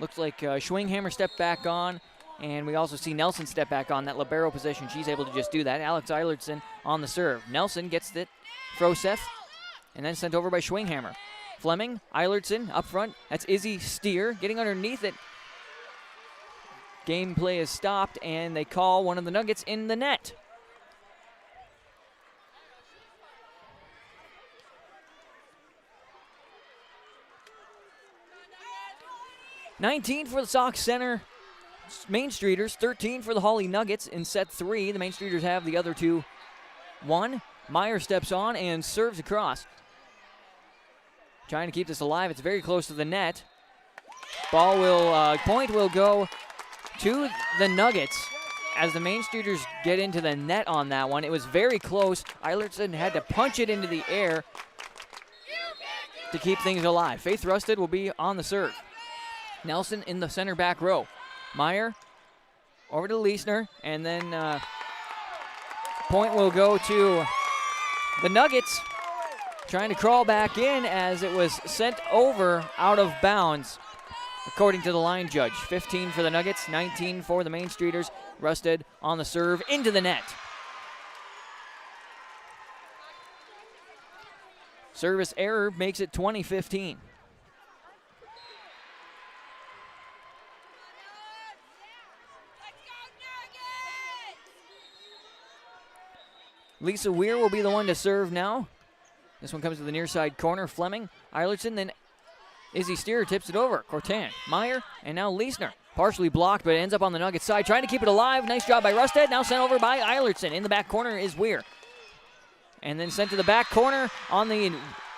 looks like Schwinghammer stepped back on, and we also see Nelson step back on that libero position. She's able to just do that. Alex Eilertson on the serve. Nelson gets it, Froseth, and then sent over by Schwinghammer. Fleming, Eilertson up front. That's Izzy Steer getting underneath it. Gameplay is stopped, and they call one of the Nuggets in the net. $19 for the Sauk Centre Main Streeters, 13 for the Hawley Nuggets in set 3. The Main Streeters have the other two won. Meyer steps on and serves across. Trying to keep this alive. It's very close to the net. Point will go to the Nuggets as the Main Streeters get into the net on that one. It was very close. Eilertson had to punch it into the air to keep things alive. Faith Rusted will be on the serve. Nelson in the center back row. Meyer over to Leisner, and then point will go to the Nuggets, trying to crawl back in as it was sent over out of bounds, according to the line judge. 15 for the Nuggets, 19 for the Main Streeters. Rusted on the serve into the net. Service error makes it 20-15. Lisa Weir will be the one to serve now. This one comes to the near side corner. Fleming, Eilertson, then Izzy Steer tips it over. Cortan, Meyer, and now Leisner. Partially blocked, but it ends up on the Nuggets side. Trying to keep it alive. Nice job by Rusted. Now sent over by Eilertson. In the back corner is Weir. And then sent to the back corner on the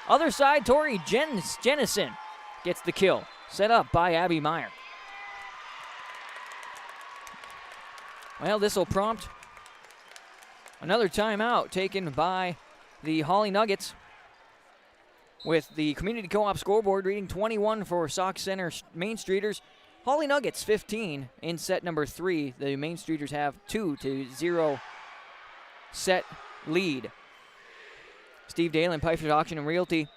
other side. Tori Jennison gets the kill. Set up by Abby Meyer. Well, this will prompt another timeout taken by the Hawley Nuggets, with the Community Co-op scoreboard reading 21 for Sauk Centre Main Streeters. Hawley Nuggets 15 in set number 3. The Main Streeters have 2-0 set lead. Steve Dalen, Piper's Auction and Realty.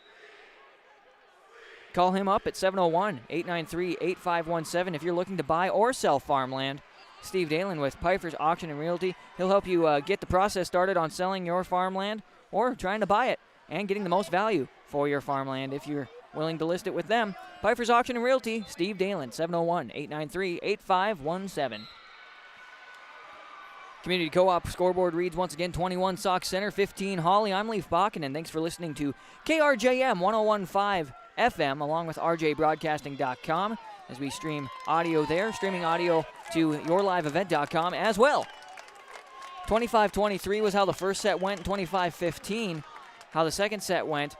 Call him up at 701-893-8517 if you're looking to buy or sell farmland. Steve Dalen with Piper's Auction and Realty. He'll help you get the process started on selling your farmland or trying to buy it and getting the most value for your farmland if you're willing to list it with them. Piper's Auction and Realty, Steve Dalen, 701-893-8517. Community Co-op scoreboard reads once again 21 Sauk Centre, 15 Hawley. I'm Leif Bakken, and thanks for listening to KRJM 101.5 FM along with rjbroadcasting.com. as we stream audio there, streaming audio to yourliveevent.com as well. 25-23 was how the first set went, 25-15 how the second set went.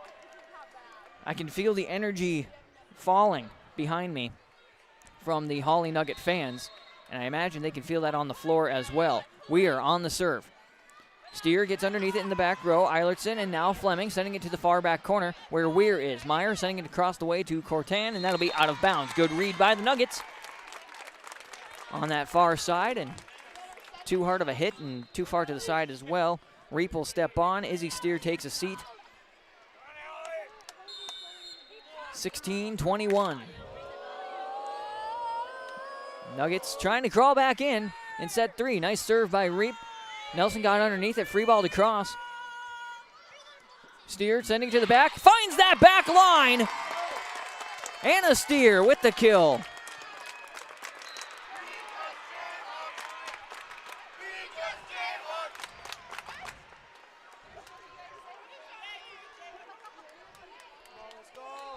I can feel the energy falling behind me from the Hawley Nugget fans, and I imagine they can feel that on the floor as well. Weir on the serve. Steer gets underneath it in the back row. Eilertson and now Fleming sending it to the far back corner where Weir is. Meyer sending it across the way to Cortan, and that'll be out of bounds. Good read by the Nuggets on that far side, and too hard of a hit and too far to the side as well. Reap will step on. Izzy Steer takes a seat. 16-21. Nuggets trying to crawl back in set 3. Nice serve by Reap. Nelson got underneath it, free ball to cross. Steer sending to the back, finds that back line. Anna Steer with the kill.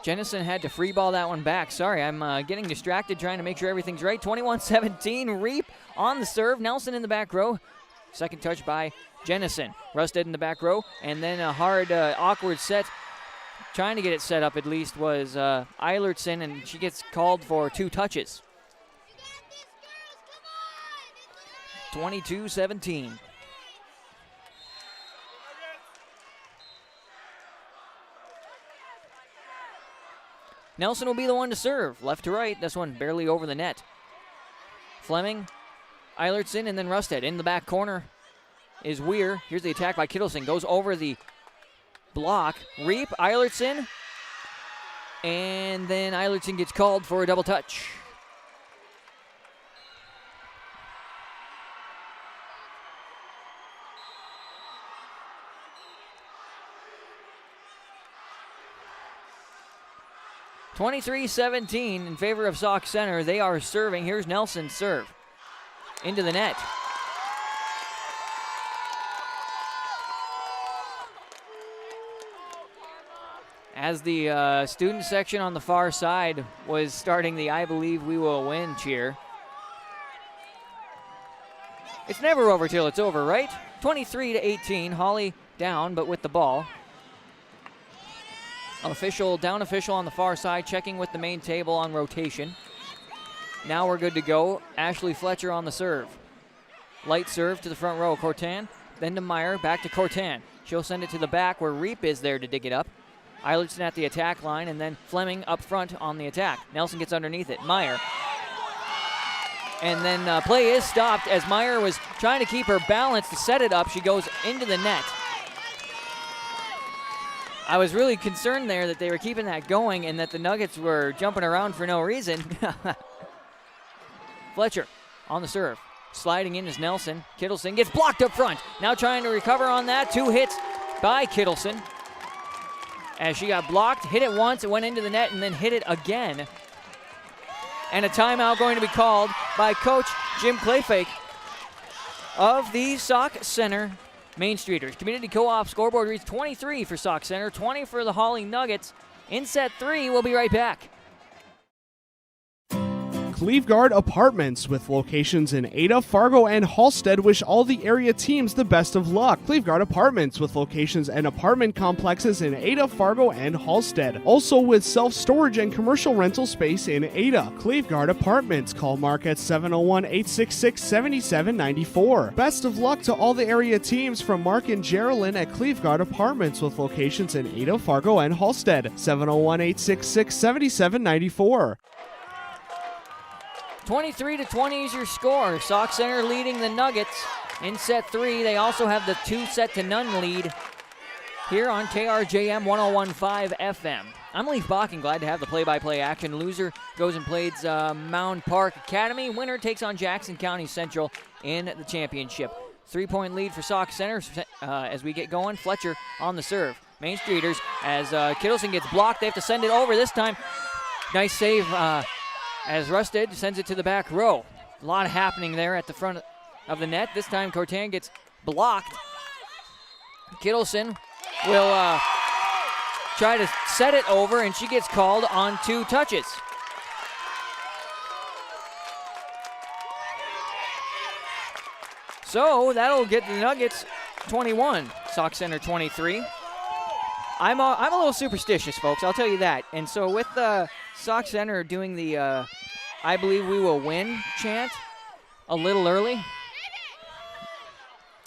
Jennison had to free ball that one back. Sorry, I'm getting distracted trying to make sure everything's right. 21-17, Reap on the serve. Nelson in the back row. Second touch by Jennison. Rusted in the back row. And then a hard, awkward set. Trying to get it set up at least was Eilertson, and she gets called for 2 touches. 22-17. Nelson will be the one to serve. Left to right. This one barely over the net. Fleming, Eilertson, and then Rusted. In the back corner is Weir. Here's the attack by Kittleson. Goes over the block. Reap, Eilertson. And then Eilertson gets called for a double touch. (23-17) in favor of Sauk Centre. They are serving. Here's Nelson's serve. into the net. As the student section on the far side was starting the I Believe We Will Win cheer. It's never over till it's over, right? 23-18, Hawley down, but with the ball. Down official on the far side, checking with the main table on rotation. Now we're good to go. Ashley Fletcher on the serve. Light serve to the front row, Cortan. Then to Meyer, back to Cortan. She'll send it to the back where Reap is there to dig it up. Eilertson at the attack line, and then Fleming up front on the attack. Nelson gets underneath it. Meyer. And then play is stopped as Meyer was trying to keep her balance to set it up. She goes into the net. I was really concerned there that they were keeping that going and that the Nuggets were jumping around for no reason. Fletcher on the serve. Sliding in is Nelson. Kittleson gets blocked up front. Now trying to recover on that. 2 hits by Kittleson. As she got blocked, hit it once, it went into the net, and then hit it again. And a timeout going to be called by Coach Jim Clayfake of the Sauk Centre Main Streeters. Community Co-op scoreboard reads 23 for Sauk Centre, 20 for the Hawley Nuggets. In set 3, we'll be right back. Cleveguard Apartments, with locations in Ada, Fargo, and Halstead, wish all the area teams the best of luck. Cleveguard Apartments, with locations and apartment complexes in Ada, Fargo, and Halstead. Also with self-storage and commercial rental space in Ada. Cleveguard Apartments. Call Mark at 701-866-7794. Best of luck to all the area teams from Mark and Geraldine at Cleveguard Apartments, with locations in Ada, Fargo, and Halstead. 701-866-7794. 23-20 is your score. Sauk Centre leading the Nuggets in set 3. They also have the 2-0 lead here on KRJM 101.5 FM. I'm Leif Bach and glad to have the play-by-play action. Loser goes and plays Mound Park Academy. Winner takes on Jackson County Central in the championship. 3-point lead for Sauk Centre as we get going. Fletcher on the serve. Main Streeters as Kittleson gets blocked. They have to send it over this time. Nice save as Rusted sends it to the back row. A lot happening there at the front of the net. This time Cortan gets blocked. Kittleson will try to set it over, and she gets called on 2 touches. So that'll get the Nuggets 21, Sauk Centre 23. I'm a little superstitious, folks, I'll tell you that. And so with Sauk Centre doing the I Believe We Will Win chant a little early,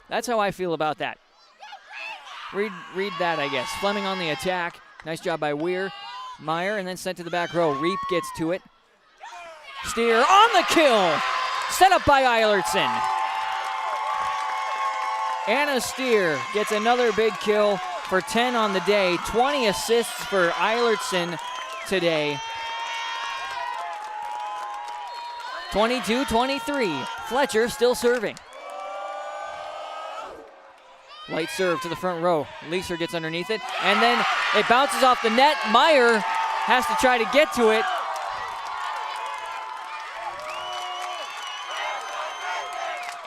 that's how I feel about that. Read that, I guess. Fleming on the attack. Nice job by Weir. Meyer, and then sent to the back row. Reap gets to it. Steer on the kill. Set up by Eilertson. Anna Steer gets another big kill for 10 on the day. 20 assists for Eilertson today. 22-23. Fletcher still serving. Light serve to the front row. Leeser gets underneath it, and then it bounces off the net. Meyer has to try to get to it.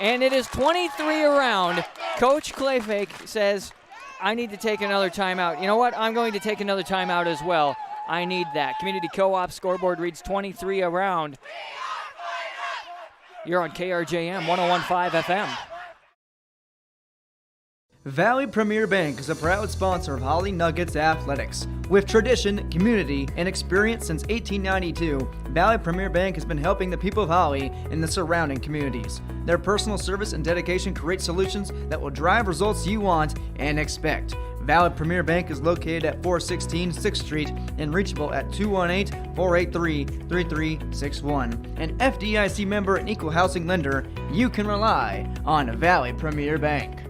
And it is 23 around. Coach Clayfake says, I need to take another timeout. You know what? I'm going to take another timeout as well. I need that. Community Co-op scoreboard reads 23 around. You're on KRJM 101.5 FM. Valley Premier Bank is a proud sponsor of Hawley Nuggets athletics. With tradition, community, and experience since 1892, Valley Premier Bank has been helping the people of Hawley and the surrounding communities. Their personal service and dedication create solutions that will drive results you want and expect. Valley Premier Bank is located at 416 6th Street and reachable at 218-483-3361. An FDIC member and equal housing lender, you can rely on Valley Premier Bank.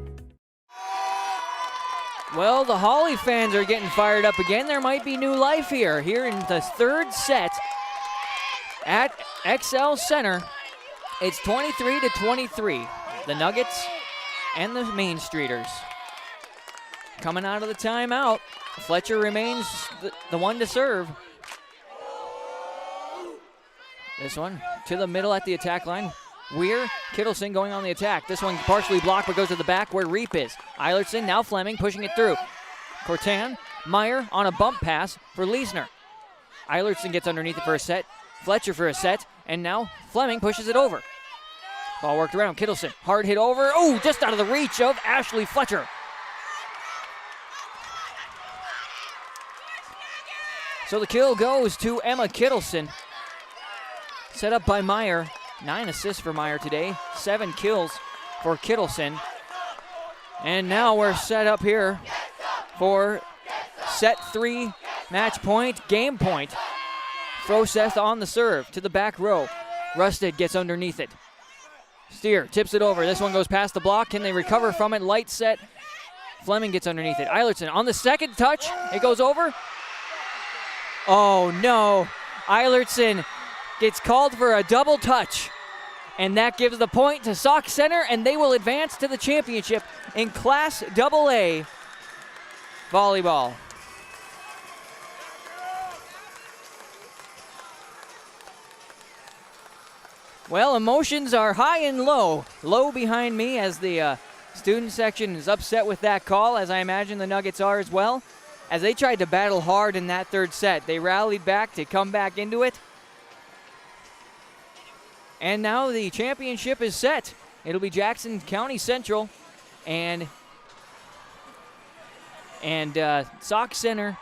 Well, the Hawley fans are getting fired up again. There might be new life here in the third set at XL Center. It's 23-23. The Nuggets and the Main Streeters. Coming out of the timeout, Fletcher remains the one to serve. This one to the middle at the attack line. Weir, Kittleson going on the attack. This one partially blocked but goes to the back where Reap is. Eilertson, now Fleming pushing it through. Cortan, Meyer on a bump pass for Liesner. Eilertson gets underneath it for a set. Fletcher for a set. And now Fleming pushes it over. Ball worked around. Kittleson, hard hit over. Oh, just out of the reach of Ashley Fletcher. So the kill goes to Emma Kittleson. Set up by Meyer. 9 assists for Meyer today. 7 kills for Kittleson. And now we're set up here for set 3, match point, game point. Froseth on the serve to the back row. Rusted gets underneath it. Steer tips it over. This one goes past the block. Can they recover from it? Light set. Fleming gets underneath it. Eilertson on the second touch. It goes over. Oh no. Eilertson gets called for a double touch. And that gives the point to Sauk Centre, and they will advance to the championship in Class AA volleyball. Well, emotions are high and low. Low behind me as the student section is upset with that call, as I imagine the Nuggets are as well. As they tried to battle hard in that third set, they rallied back to come back into it. And now the championship is set. It'll be Jackson County Central and Sauk Centre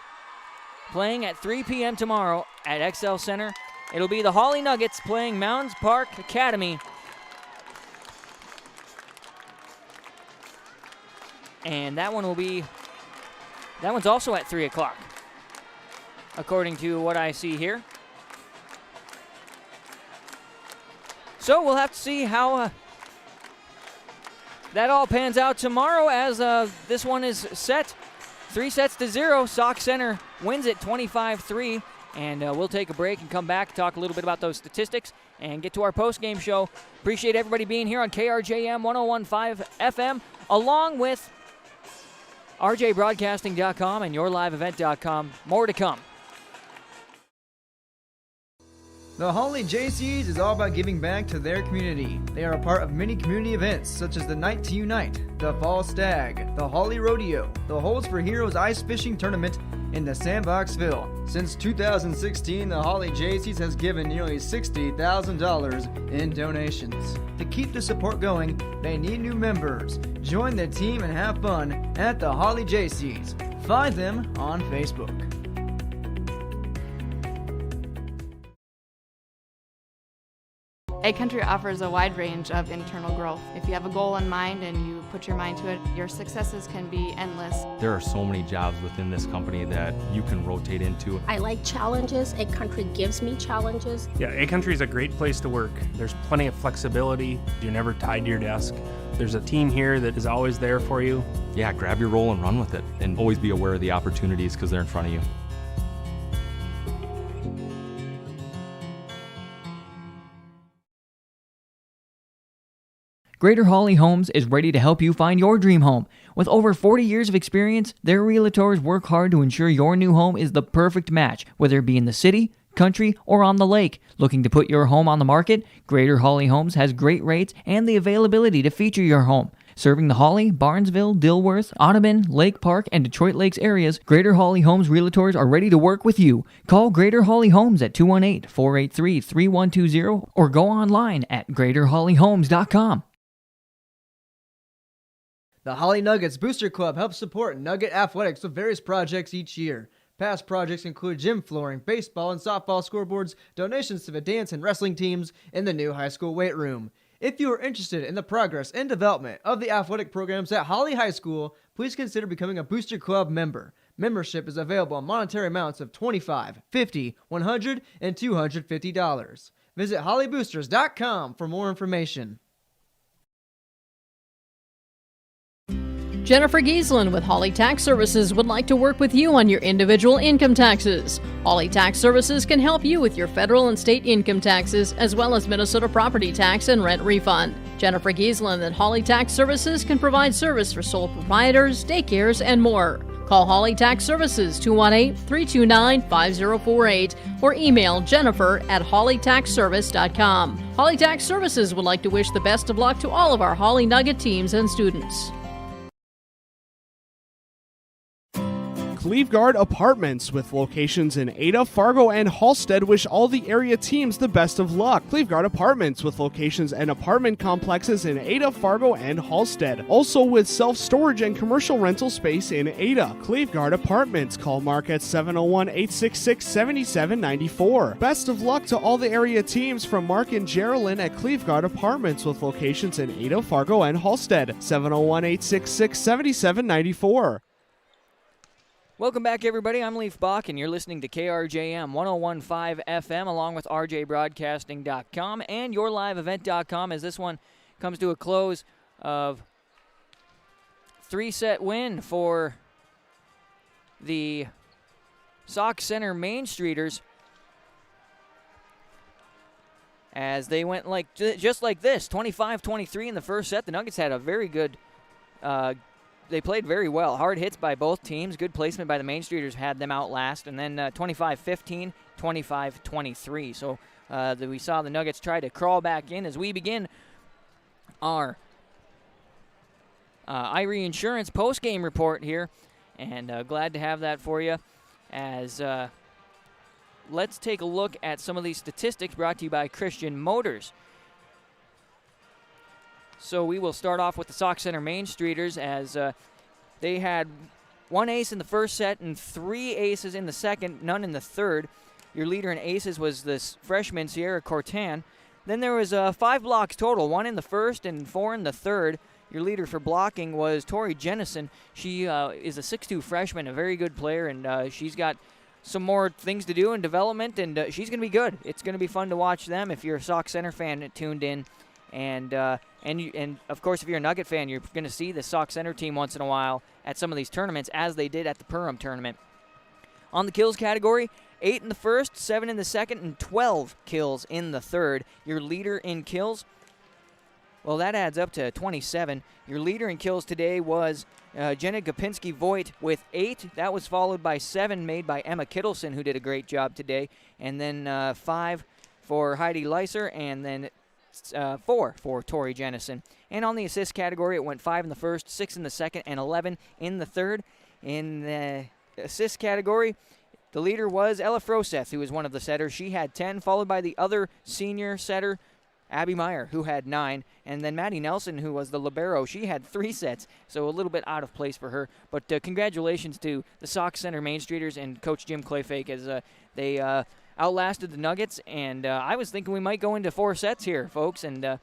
playing at 3 p.m. tomorrow at XL Center. It'll be the Hawley Nuggets playing Mounds Park Academy. And that one's also at 3 o'clock, according to what I see here. So we'll have to see how that all pans out tomorrow, as this one is set 3-0. Sauk Centre wins it 25-3. And we'll take a break and come back, talk a little bit about those statistics, and get to our post-game show. Appreciate everybody being here on KRJM 101.5 FM, along with rjbroadcasting.com and yourliveevent.com. More to come. The Hawley JCs is all about giving back to their community. They are a part of many community events such as the Night to Unite, the Fall Stag, the Hawley Rodeo, the Holds for Heroes Ice Fishing Tournament, and the Sandboxville. Since 2016, the Hawley JCs has given nearly $60,000 in donations. To keep the support going, they need new members. Join the team and have fun at the Hawley JCs. Find them on Facebook. Egg Country offers a wide range of internal growth. If you have a goal in mind and you put your mind to it, your successes can be endless. There are so many jobs within this company that you can rotate into. I like challenges. Egg Country gives me challenges. Yeah, Egg Country is a great place to work. There's plenty of flexibility. You're never tied to your desk. There's a team here that is always there for you. Yeah, grab your role and run with it. And always be aware of the opportunities because they're in front of you. Greater Hawley Homes is ready to help you find your dream home. With over 40 years of experience, their realtors work hard to ensure your new home is the perfect match, whether it be in the city, country, or on the lake. Looking to put your home on the market? Greater Hawley Homes has great rates and the availability to feature your home. Serving the Hawley, Barnesville, Dilworth, Audubon, Lake Park, and Detroit Lakes areas, Greater Hawley Homes realtors are ready to work with you. Call Greater Hawley Homes at 218-483-3120 or go online at greaterhawleyhomes.com. The Hawley Nuggets Booster Club helps support Nugget athletics with various projects each year. Past projects include gym flooring, baseball and softball scoreboards, donations to the dance and wrestling teams, and the new high school weight room. If you are interested in the progress and development of the athletic programs at Hawley High School, please consider becoming a Booster Club member. Membership is available in monetary amounts of $25, $50, $100, and $250. Visit HawleyBoosters.com for more information. Jennifer Giesland with Hawley Tax Services would like to work with you on your individual income taxes. Hawley Tax Services can help you with your federal and state income taxes, as well as Minnesota property tax and rent refund. Jennifer Giesland at Hawley Tax Services can provide service for sole proprietors, daycares, and more. Call Hawley Tax Services 218-329-5048 or email jennifer@hawleytaxservice.com. Hawley Tax Services would like to wish the best of luck to all of our Hawley Nugget teams and students. Cleveguard Apartments, with locations in Ada, Fargo, and Halstead, wish all the area teams the best of luck. Cleveguard Apartments, with locations and apartment complexes in Ada, Fargo, and Halstead. Also with self-storage and commercial rental space in Ada. Cleveguard Apartments. Call Mark at 701-866-7794. Best of luck to all the area teams from Mark and Geraldine at Cleveguard Apartments, with locations in Ada, Fargo, and Halstead. 701-866-7794. Welcome back, everybody. I'm Leaf Bach, and you're listening to KRJM 101.5 FM, along with RJBroadcasting.com and YourLiveEvent.com, as this one comes to a close of 3-set win for the Sauk Centre Main Streeters, as they went just like this, 25-23 in the first set. The Nuggets had a very good they played very well. Hard hits by both teams. Good placement by the Main Streeters had them out last. And then 25-15, 25-23. So we saw the Nuggets try to crawl back in as we begin our Irie Insurance post-game report here. And glad to have that for you. As let's take a look at some of these statistics brought to you by Christian Motors. So we will start off with the Sauk Centre Main Streeters, as they had 1 ace in the first set and 3 aces in the second, none in the third. Your leader in aces was this freshman, Sierra Cortan. Then there was 5 blocks total, 1 in the first and 4 in the third. Your leader for blocking was Tori Jennison. She is a 6'2 freshman, a very good player, and she's got some more things to do in development, and she's going to be good. It's going to be fun to watch them if you're a Sauk Centre fan tuned in. And of course, if you're a Nugget fan, you're going to see the Sauk Centre team once in a while at some of these tournaments, as they did at the Perham tournament. On the kills category, 8 in the first, 7 in the second, and 12 kills in the third. Your leader in kills, well, that adds up to 27. Your leader in kills today was Jenna Gopinski-Voigt with 8. That was followed by 7 made by Emma Kittleson, who did a great job today. And then 5 for Heidi Leiser, and then 4 for Tori Jennison. And on the assist category, it went 5 in the first, 6 in the second, and 11 in the third. In the assist category, the leader was Ella Froseth, who was one of the setters. She had 10, followed by the other senior setter, Abby Meyer, who had 9. And then Maddie Nelson, who was the libero, she had 3 sets, so a little bit out of place for her. But congratulations to the Sauk Centre Main Streeters and Coach Jim Clayfake, as they outlasted the Nuggets, and I was thinking we might go into 4 sets here, folks, and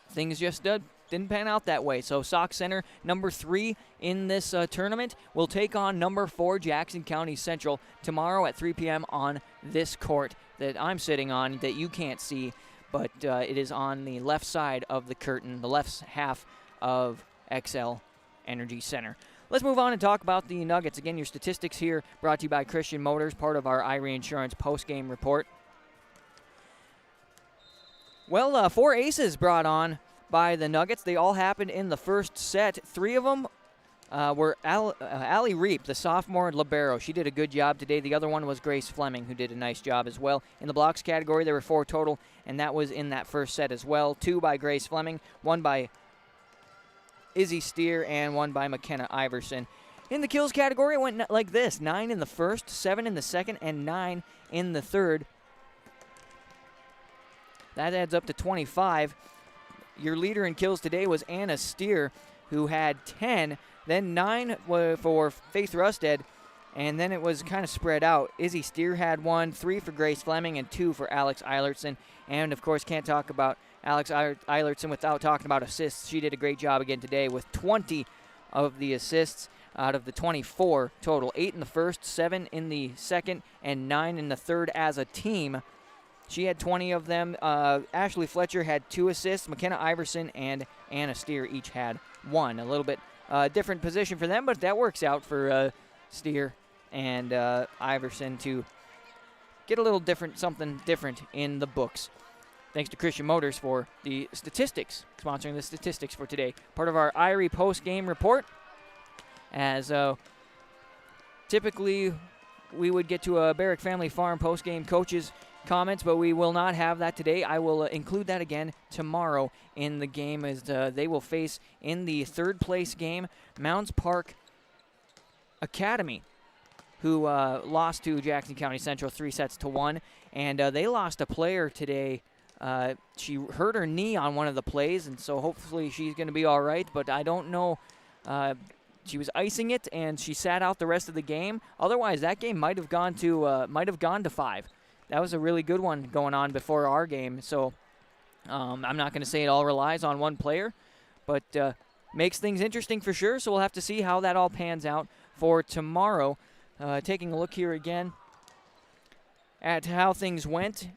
things just didn't pan out that way. So Sauk Centre, number 3 in this tournament, will take on number 4 Jackson County Central tomorrow at 3 p.m. on this court that I'm sitting on that you can't see, but it is on the left side of the curtain, the left half of XL Energy Center. Let's move on and talk about the Nuggets. Again, your statistics here brought to you by Christian Motors, part of our Irie Insurance post-game report. Well, 4 aces brought on by the Nuggets. They all happened in the first set. 3 of them were Allie Reap, the sophomore libero. She did a good job today. The other one was Grace Fleming, who did a nice job as well. In the blocks category, there were 4 total, and that was in that first set as well. 2 by Grace Fleming, 1 by Izzy Steer, and 1 by McKenna Iverson. In the kills category, it went like this: 9 in the first, 7 in the second, and 9 in the third. That adds up to 25. Your leader in kills today was Anna Steer, who had 10. Then 9 for Faith Rusted, and then it was kind of spread out. Izzy Steer had 1, 3 for Grace Fleming, and 2 for Alex Eilertson. And, of course, can't talk about Alex Eilertson without talking about assists. She did a great job again today with 20 of the assists out of the 24 total. 8 in the first, 7 in the second, and 9 in the third as a team. She had 20 of them. Ashley Fletcher had 2 assists. McKenna Iverson and Anna Steer each had 1. A little bit different position for them, but that works out for Steer and Iverson to get a little different, something different in the books. Thanks to Christian Motors for the statistics, sponsoring the statistics for today. Part of our Irie post-game report, as Typically, we would get to a Barrick Family Farm postgame coaches comments, but we will not have that today. I will include that again tomorrow in the game as they will face in the third place game Mounds Park Academy, who lost to Jackson County Central 3-1, and they lost a player today. She hurt her knee on one of the plays, and so hopefully she's going to be all right, but I don't know. She was icing it, and she sat out the rest of the game. Otherwise, that game might have gone to 5. That was a really good one going on before our game. So I'm not going to say it all relies on one player, but makes things interesting for sure. So we'll have to see how that all pans out for tomorrow. Taking a look here again at how things went.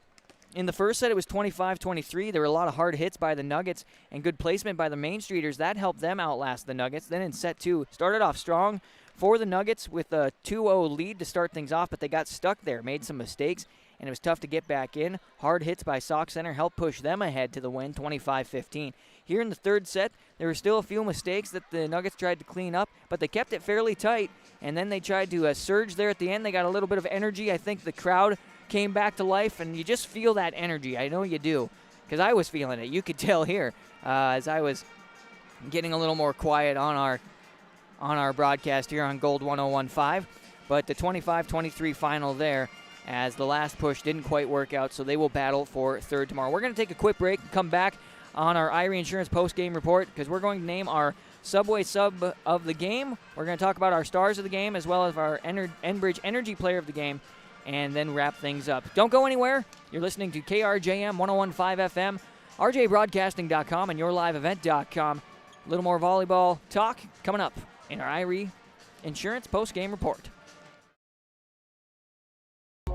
In the first set, it was 25-23. There were a lot of hard hits by the Nuggets and good placement by the Main Streeters. That helped them outlast the Nuggets. Then in set 2, started off strong for the Nuggets with a 2-0 lead to start things off, but they got stuck there, made some mistakes, and it was tough to get back in. Hard hits by Sauk Centre helped push them ahead to the win, 25-15. Here in the third set, there were still a few mistakes that the Nuggets tried to clean up, but they kept it fairly tight, and then they tried to surge there at the end. They got a little bit of energy. I think the crowd came back to life, and you just feel that energy. I know you do, because I was feeling it. You could tell here as I was getting a little more quiet on our broadcast here on Gold 101.5. But the 25-23 final there, as the last push didn't quite work out, so they will battle for third tomorrow. We're going to take a quick break and come back on our Irie Insurance post-game report, because we're going to name our Subway sub of the game. We're going to talk about our stars of the game as well as our Enbridge Energy player of the game, and then wrap things up. Don't go anywhere. You're listening to KRJM 101.5 FM, rjbroadcasting.com, and yourliveevent.com. A little more volleyball talk coming up in our Irie Insurance post-game report.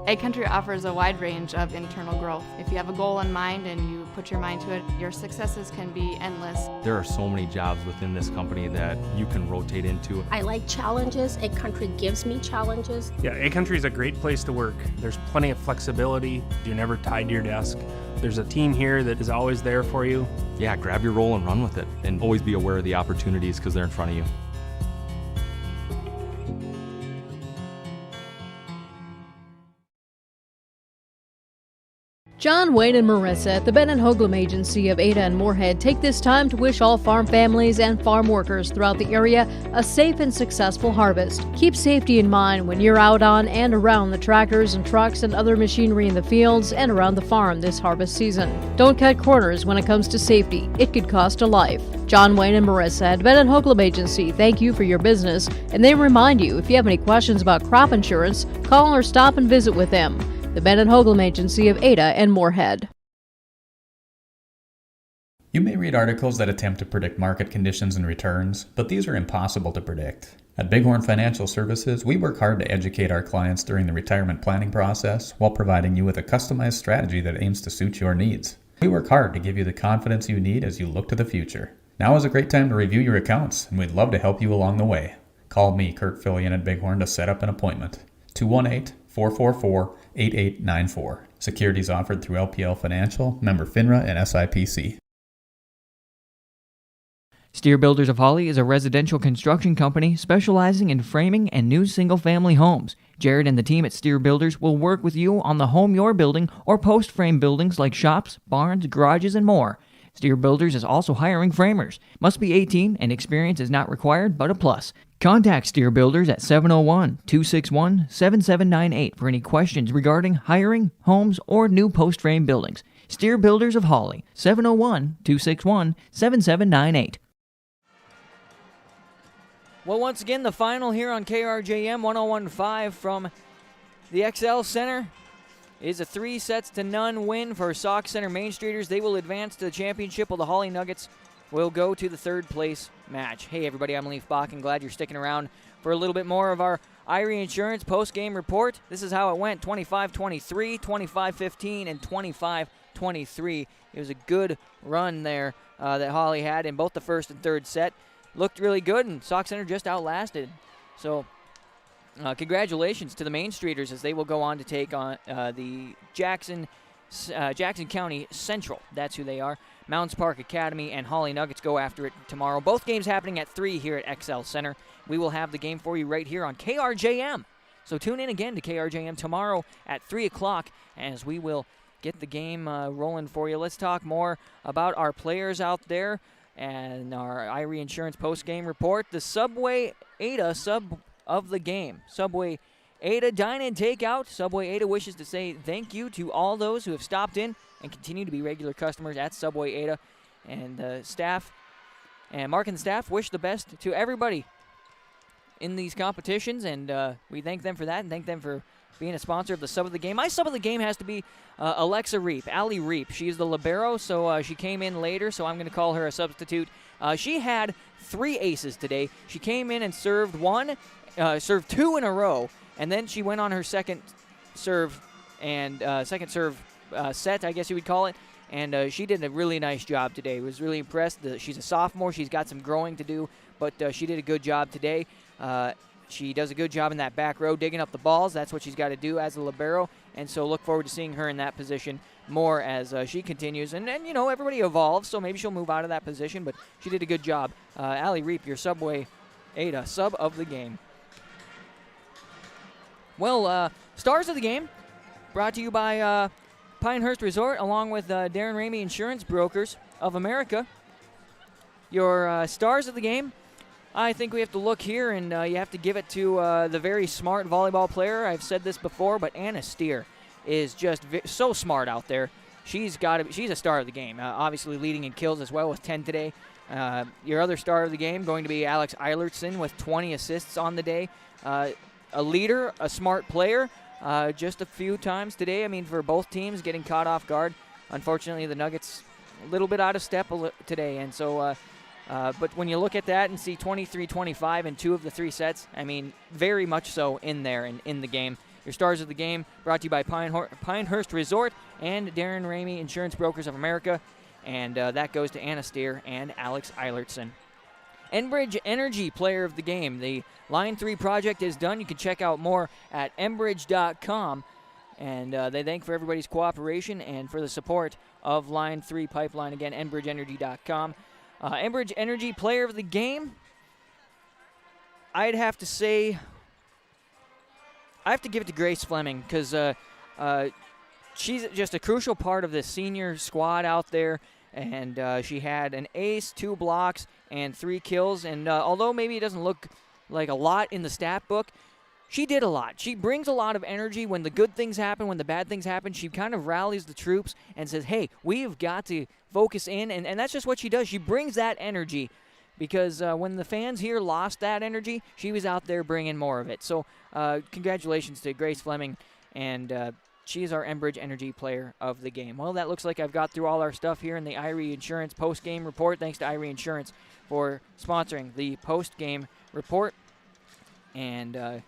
Ag Country offers a wide range of internal growth. If you have a goal in mind and you put your mind to it, your successes can be endless. There are so many jobs within this company that you can rotate into. I like challenges. Ag Country gives me challenges. Yeah, Ag Country is a great place to work. There's plenty of flexibility. You're never tied to your desk. There's a team here that is always there for you. Yeah, grab your role and run with it. And always be aware of the opportunities because they're in front of you. John, Wayne, and Marissa at the Ben & Hoagland Agency of Ada and Moorhead take this time to wish all farm families and farm workers throughout the area a safe and successful harvest. Keep safety in mind when you're out on and around the tractors and trucks and other machinery in the fields and around the farm this harvest season. Don't cut corners when it comes to safety. It could cost a life. John, Wayne, and Marissa at Ben & Hoagland Agency thank you for your business, and they remind you if you have any questions about crop insurance, call or stop and visit with them. The Ben & Hoagland Agency of Ada and Moorhead. You may read articles that attempt to predict market conditions and returns, but these are impossible to predict. At Bighorn Financial Services, we work hard to educate our clients during the retirement planning process while providing you with a customized strategy that aims to suit your needs. We work hard to give you the confidence you need as you look to the future. Now is a great time to review your accounts, and we'd love to help you along the way. Call me, Kurt Fillion at Bighorn, to set up an appointment. 218-444-8894. Securities offered through LPL Financial, member FINRA and SIPC. Steer Builders of Hawley is a residential construction company specializing in framing and new single-family homes. Jared and the team at Steer Builders will work with you on the home you're building or post-frame buildings like shops, barns, garages, and more. Steer Builders is also hiring framers. Must be 18 and experience is not required but a plus. Contact Steer Builders at 701-261-7798 for any questions regarding hiring, homes, or new post-frame buildings. Steer Builders of Hawley, 701-261-7798. Well, once again, the final here on KRJM 101.5 from the XL Center is a 3-0 win for Sauk Centre Main Streeters. They will advance to the championship, while the Hawley Nuggets will go to the third place match. Hey, everybody, I'm Leif Bach, and glad you're sticking around for a little bit more of our Irie Insurance post-game report. This is how it went: 25-23, 25-15, and 25-23. It was a good run there that Hawley had in both the first and third set. Looked really good, and Sauk Centre just outlasted. So congratulations to the Main Streeters as they will go on to take on the Jackson Jackson County Central. That's who they are. Mounds Park Academy and Hawley Nuggets go after it tomorrow. Both games happening at 3 here at XL Center. We will have the game for you right here on KRJM. So tune in again to KRJM tomorrow at 3 o'clock as we will get the game rolling for you. Let's talk more about our players out there and our Irie Insurance post-game report. The Subway Ada sub of the game. Subway Ada Dine-In Takeout. Subway Ada wishes to say thank you to all those who have stopped in and continue to be regular customers at Subway Ada. And the staff and Mark and the staff wish the best to everybody in these competitions, and we thank them for that and thank them for being a sponsor of the sub of the game. My sub of the game has to be Alexa Reap, Allie Reap. She's the libero, so she came in later, so I'm going to call her a substitute. She had 3 aces today. She came in and served served 2 in a row, and then she went on her second serve set, I guess you would call it, and she did a really nice job today. Was really impressed. She's a sophomore. She's got some growing to do, but she did a good job today. She does a good job in that back row, digging up the balls. That's what she's got to do as a libero, and so look forward to seeing her in that position more as she continues. And then, everybody evolves, so maybe she'll move out of that position, but she did a good job. Allie Reap, your Subway Ada sub of the game. Well, stars of the game brought to you by Pinehurst Resort along with Darren Ramey Insurance Brokers of America. Your stars of the game, I think we have to look here, and you have to give it to the very smart volleyball player. I've said this before, but Anna Steer is just so smart out there. She's a star of the game, obviously leading in kills as well with 10 today. Your other star of the game going to be Alex Eilertson with 20 assists on the day. A leader, a smart player, just a few times today. I mean, for both teams getting caught off guard. Unfortunately, the Nuggets a little bit out of step today, and so but when you look at that and see 23-25 in 2 of the 3 sets, I mean, very much so in there and in the game. Your stars of the game brought to you by Pinehurst Resort and Darren Ramey Insurance Brokers of America, and that goes to Anna Steer and Alex Eilertson. Enbridge Energy Player of the Game. The Line 3 project is done. You can check out more at enbridge.com. And they thank for everybody's cooperation and for the support of Line 3 Pipeline. Again, enbridgeenergy.com. Enbridge Energy Player of the Game. I'd have to say, I have to give it to Grace Fleming because she's just a crucial part of the senior squad out there. And she had an ace, 2 blocks, and 3 kills. And although maybe it doesn't look like a lot in the stat book, she did a lot. She brings a lot of energy when the good things happen, when the bad things happen. She kind of rallies the troops and says, hey, we've got to focus in. And that's just what she does. She brings that energy because when the fans here lost that energy, she was out there bringing more of it. So congratulations to Grace Fleming, and she is our Enbridge Energy Player of the Game. Well, that looks like I've got through all our stuff here in the Irie Insurance post-game report. Thanks to Irie Insurance for sponsoring the post-game report. And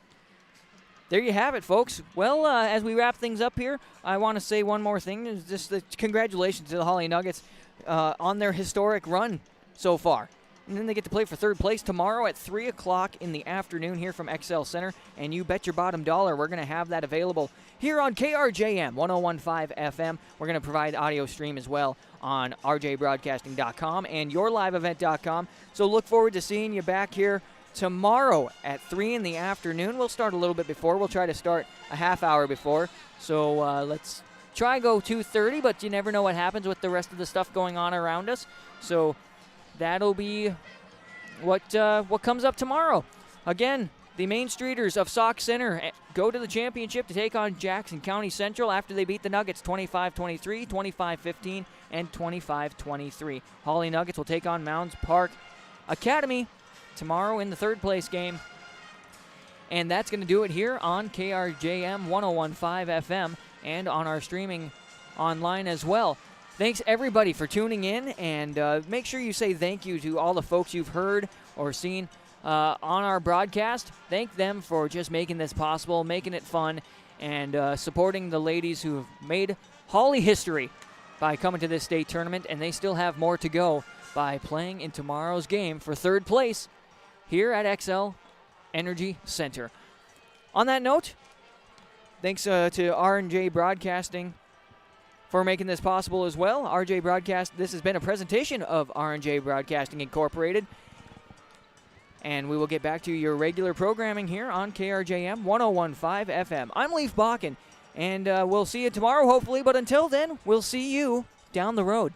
there you have it, folks. Well, as we wrap things up here, I want to say one more thing. It's just congratulations to the Hawley Nuggets on their historic run so far. And then they get to play for 3rd place tomorrow at 3 o'clock in the afternoon here from XL Center. And you bet your bottom dollar we're going to have that available here on KRJM 101.5 FM. We're going to provide audio stream as well on rjbroadcasting.com and yourliveevent.com. So look forward to seeing you back here tomorrow at 3 in the afternoon. We'll start a little bit before. We'll try to start a half hour before. So let's try go 2:30, but you never know what happens with the rest of the stuff going on around us. So that'll be what comes up tomorrow. Again, the Main Streeters of Sauk Centre go to the championship to take on Jackson County Central after they beat the Nuggets 25-23, 25-15, and 25-23. Hawley Nuggets will take on Mounds Park Academy tomorrow in the 3rd place game. And that's going to do it here on KRJM 101.5 FM and on our streaming online as well. Thanks, everybody, for tuning in, and make sure you say thank you to all the folks you've heard or seen on our broadcast. Thank them for just making this possible, making it fun, and supporting the ladies who have made Hawley history by coming to this state tournament, and they still have more to go by playing in tomorrow's game for 3rd place here at XL Energy Center. On that note, thanks to R&J Broadcasting for making this possible as well. RJ Broadcast, this has been a presentation of R&J Broadcasting Incorporated. And we will get back to your regular programming here on KRJM 101.5 FM. I'm Leaf Bakken, and we'll see you tomorrow, hopefully. But until then, we'll see you down the road.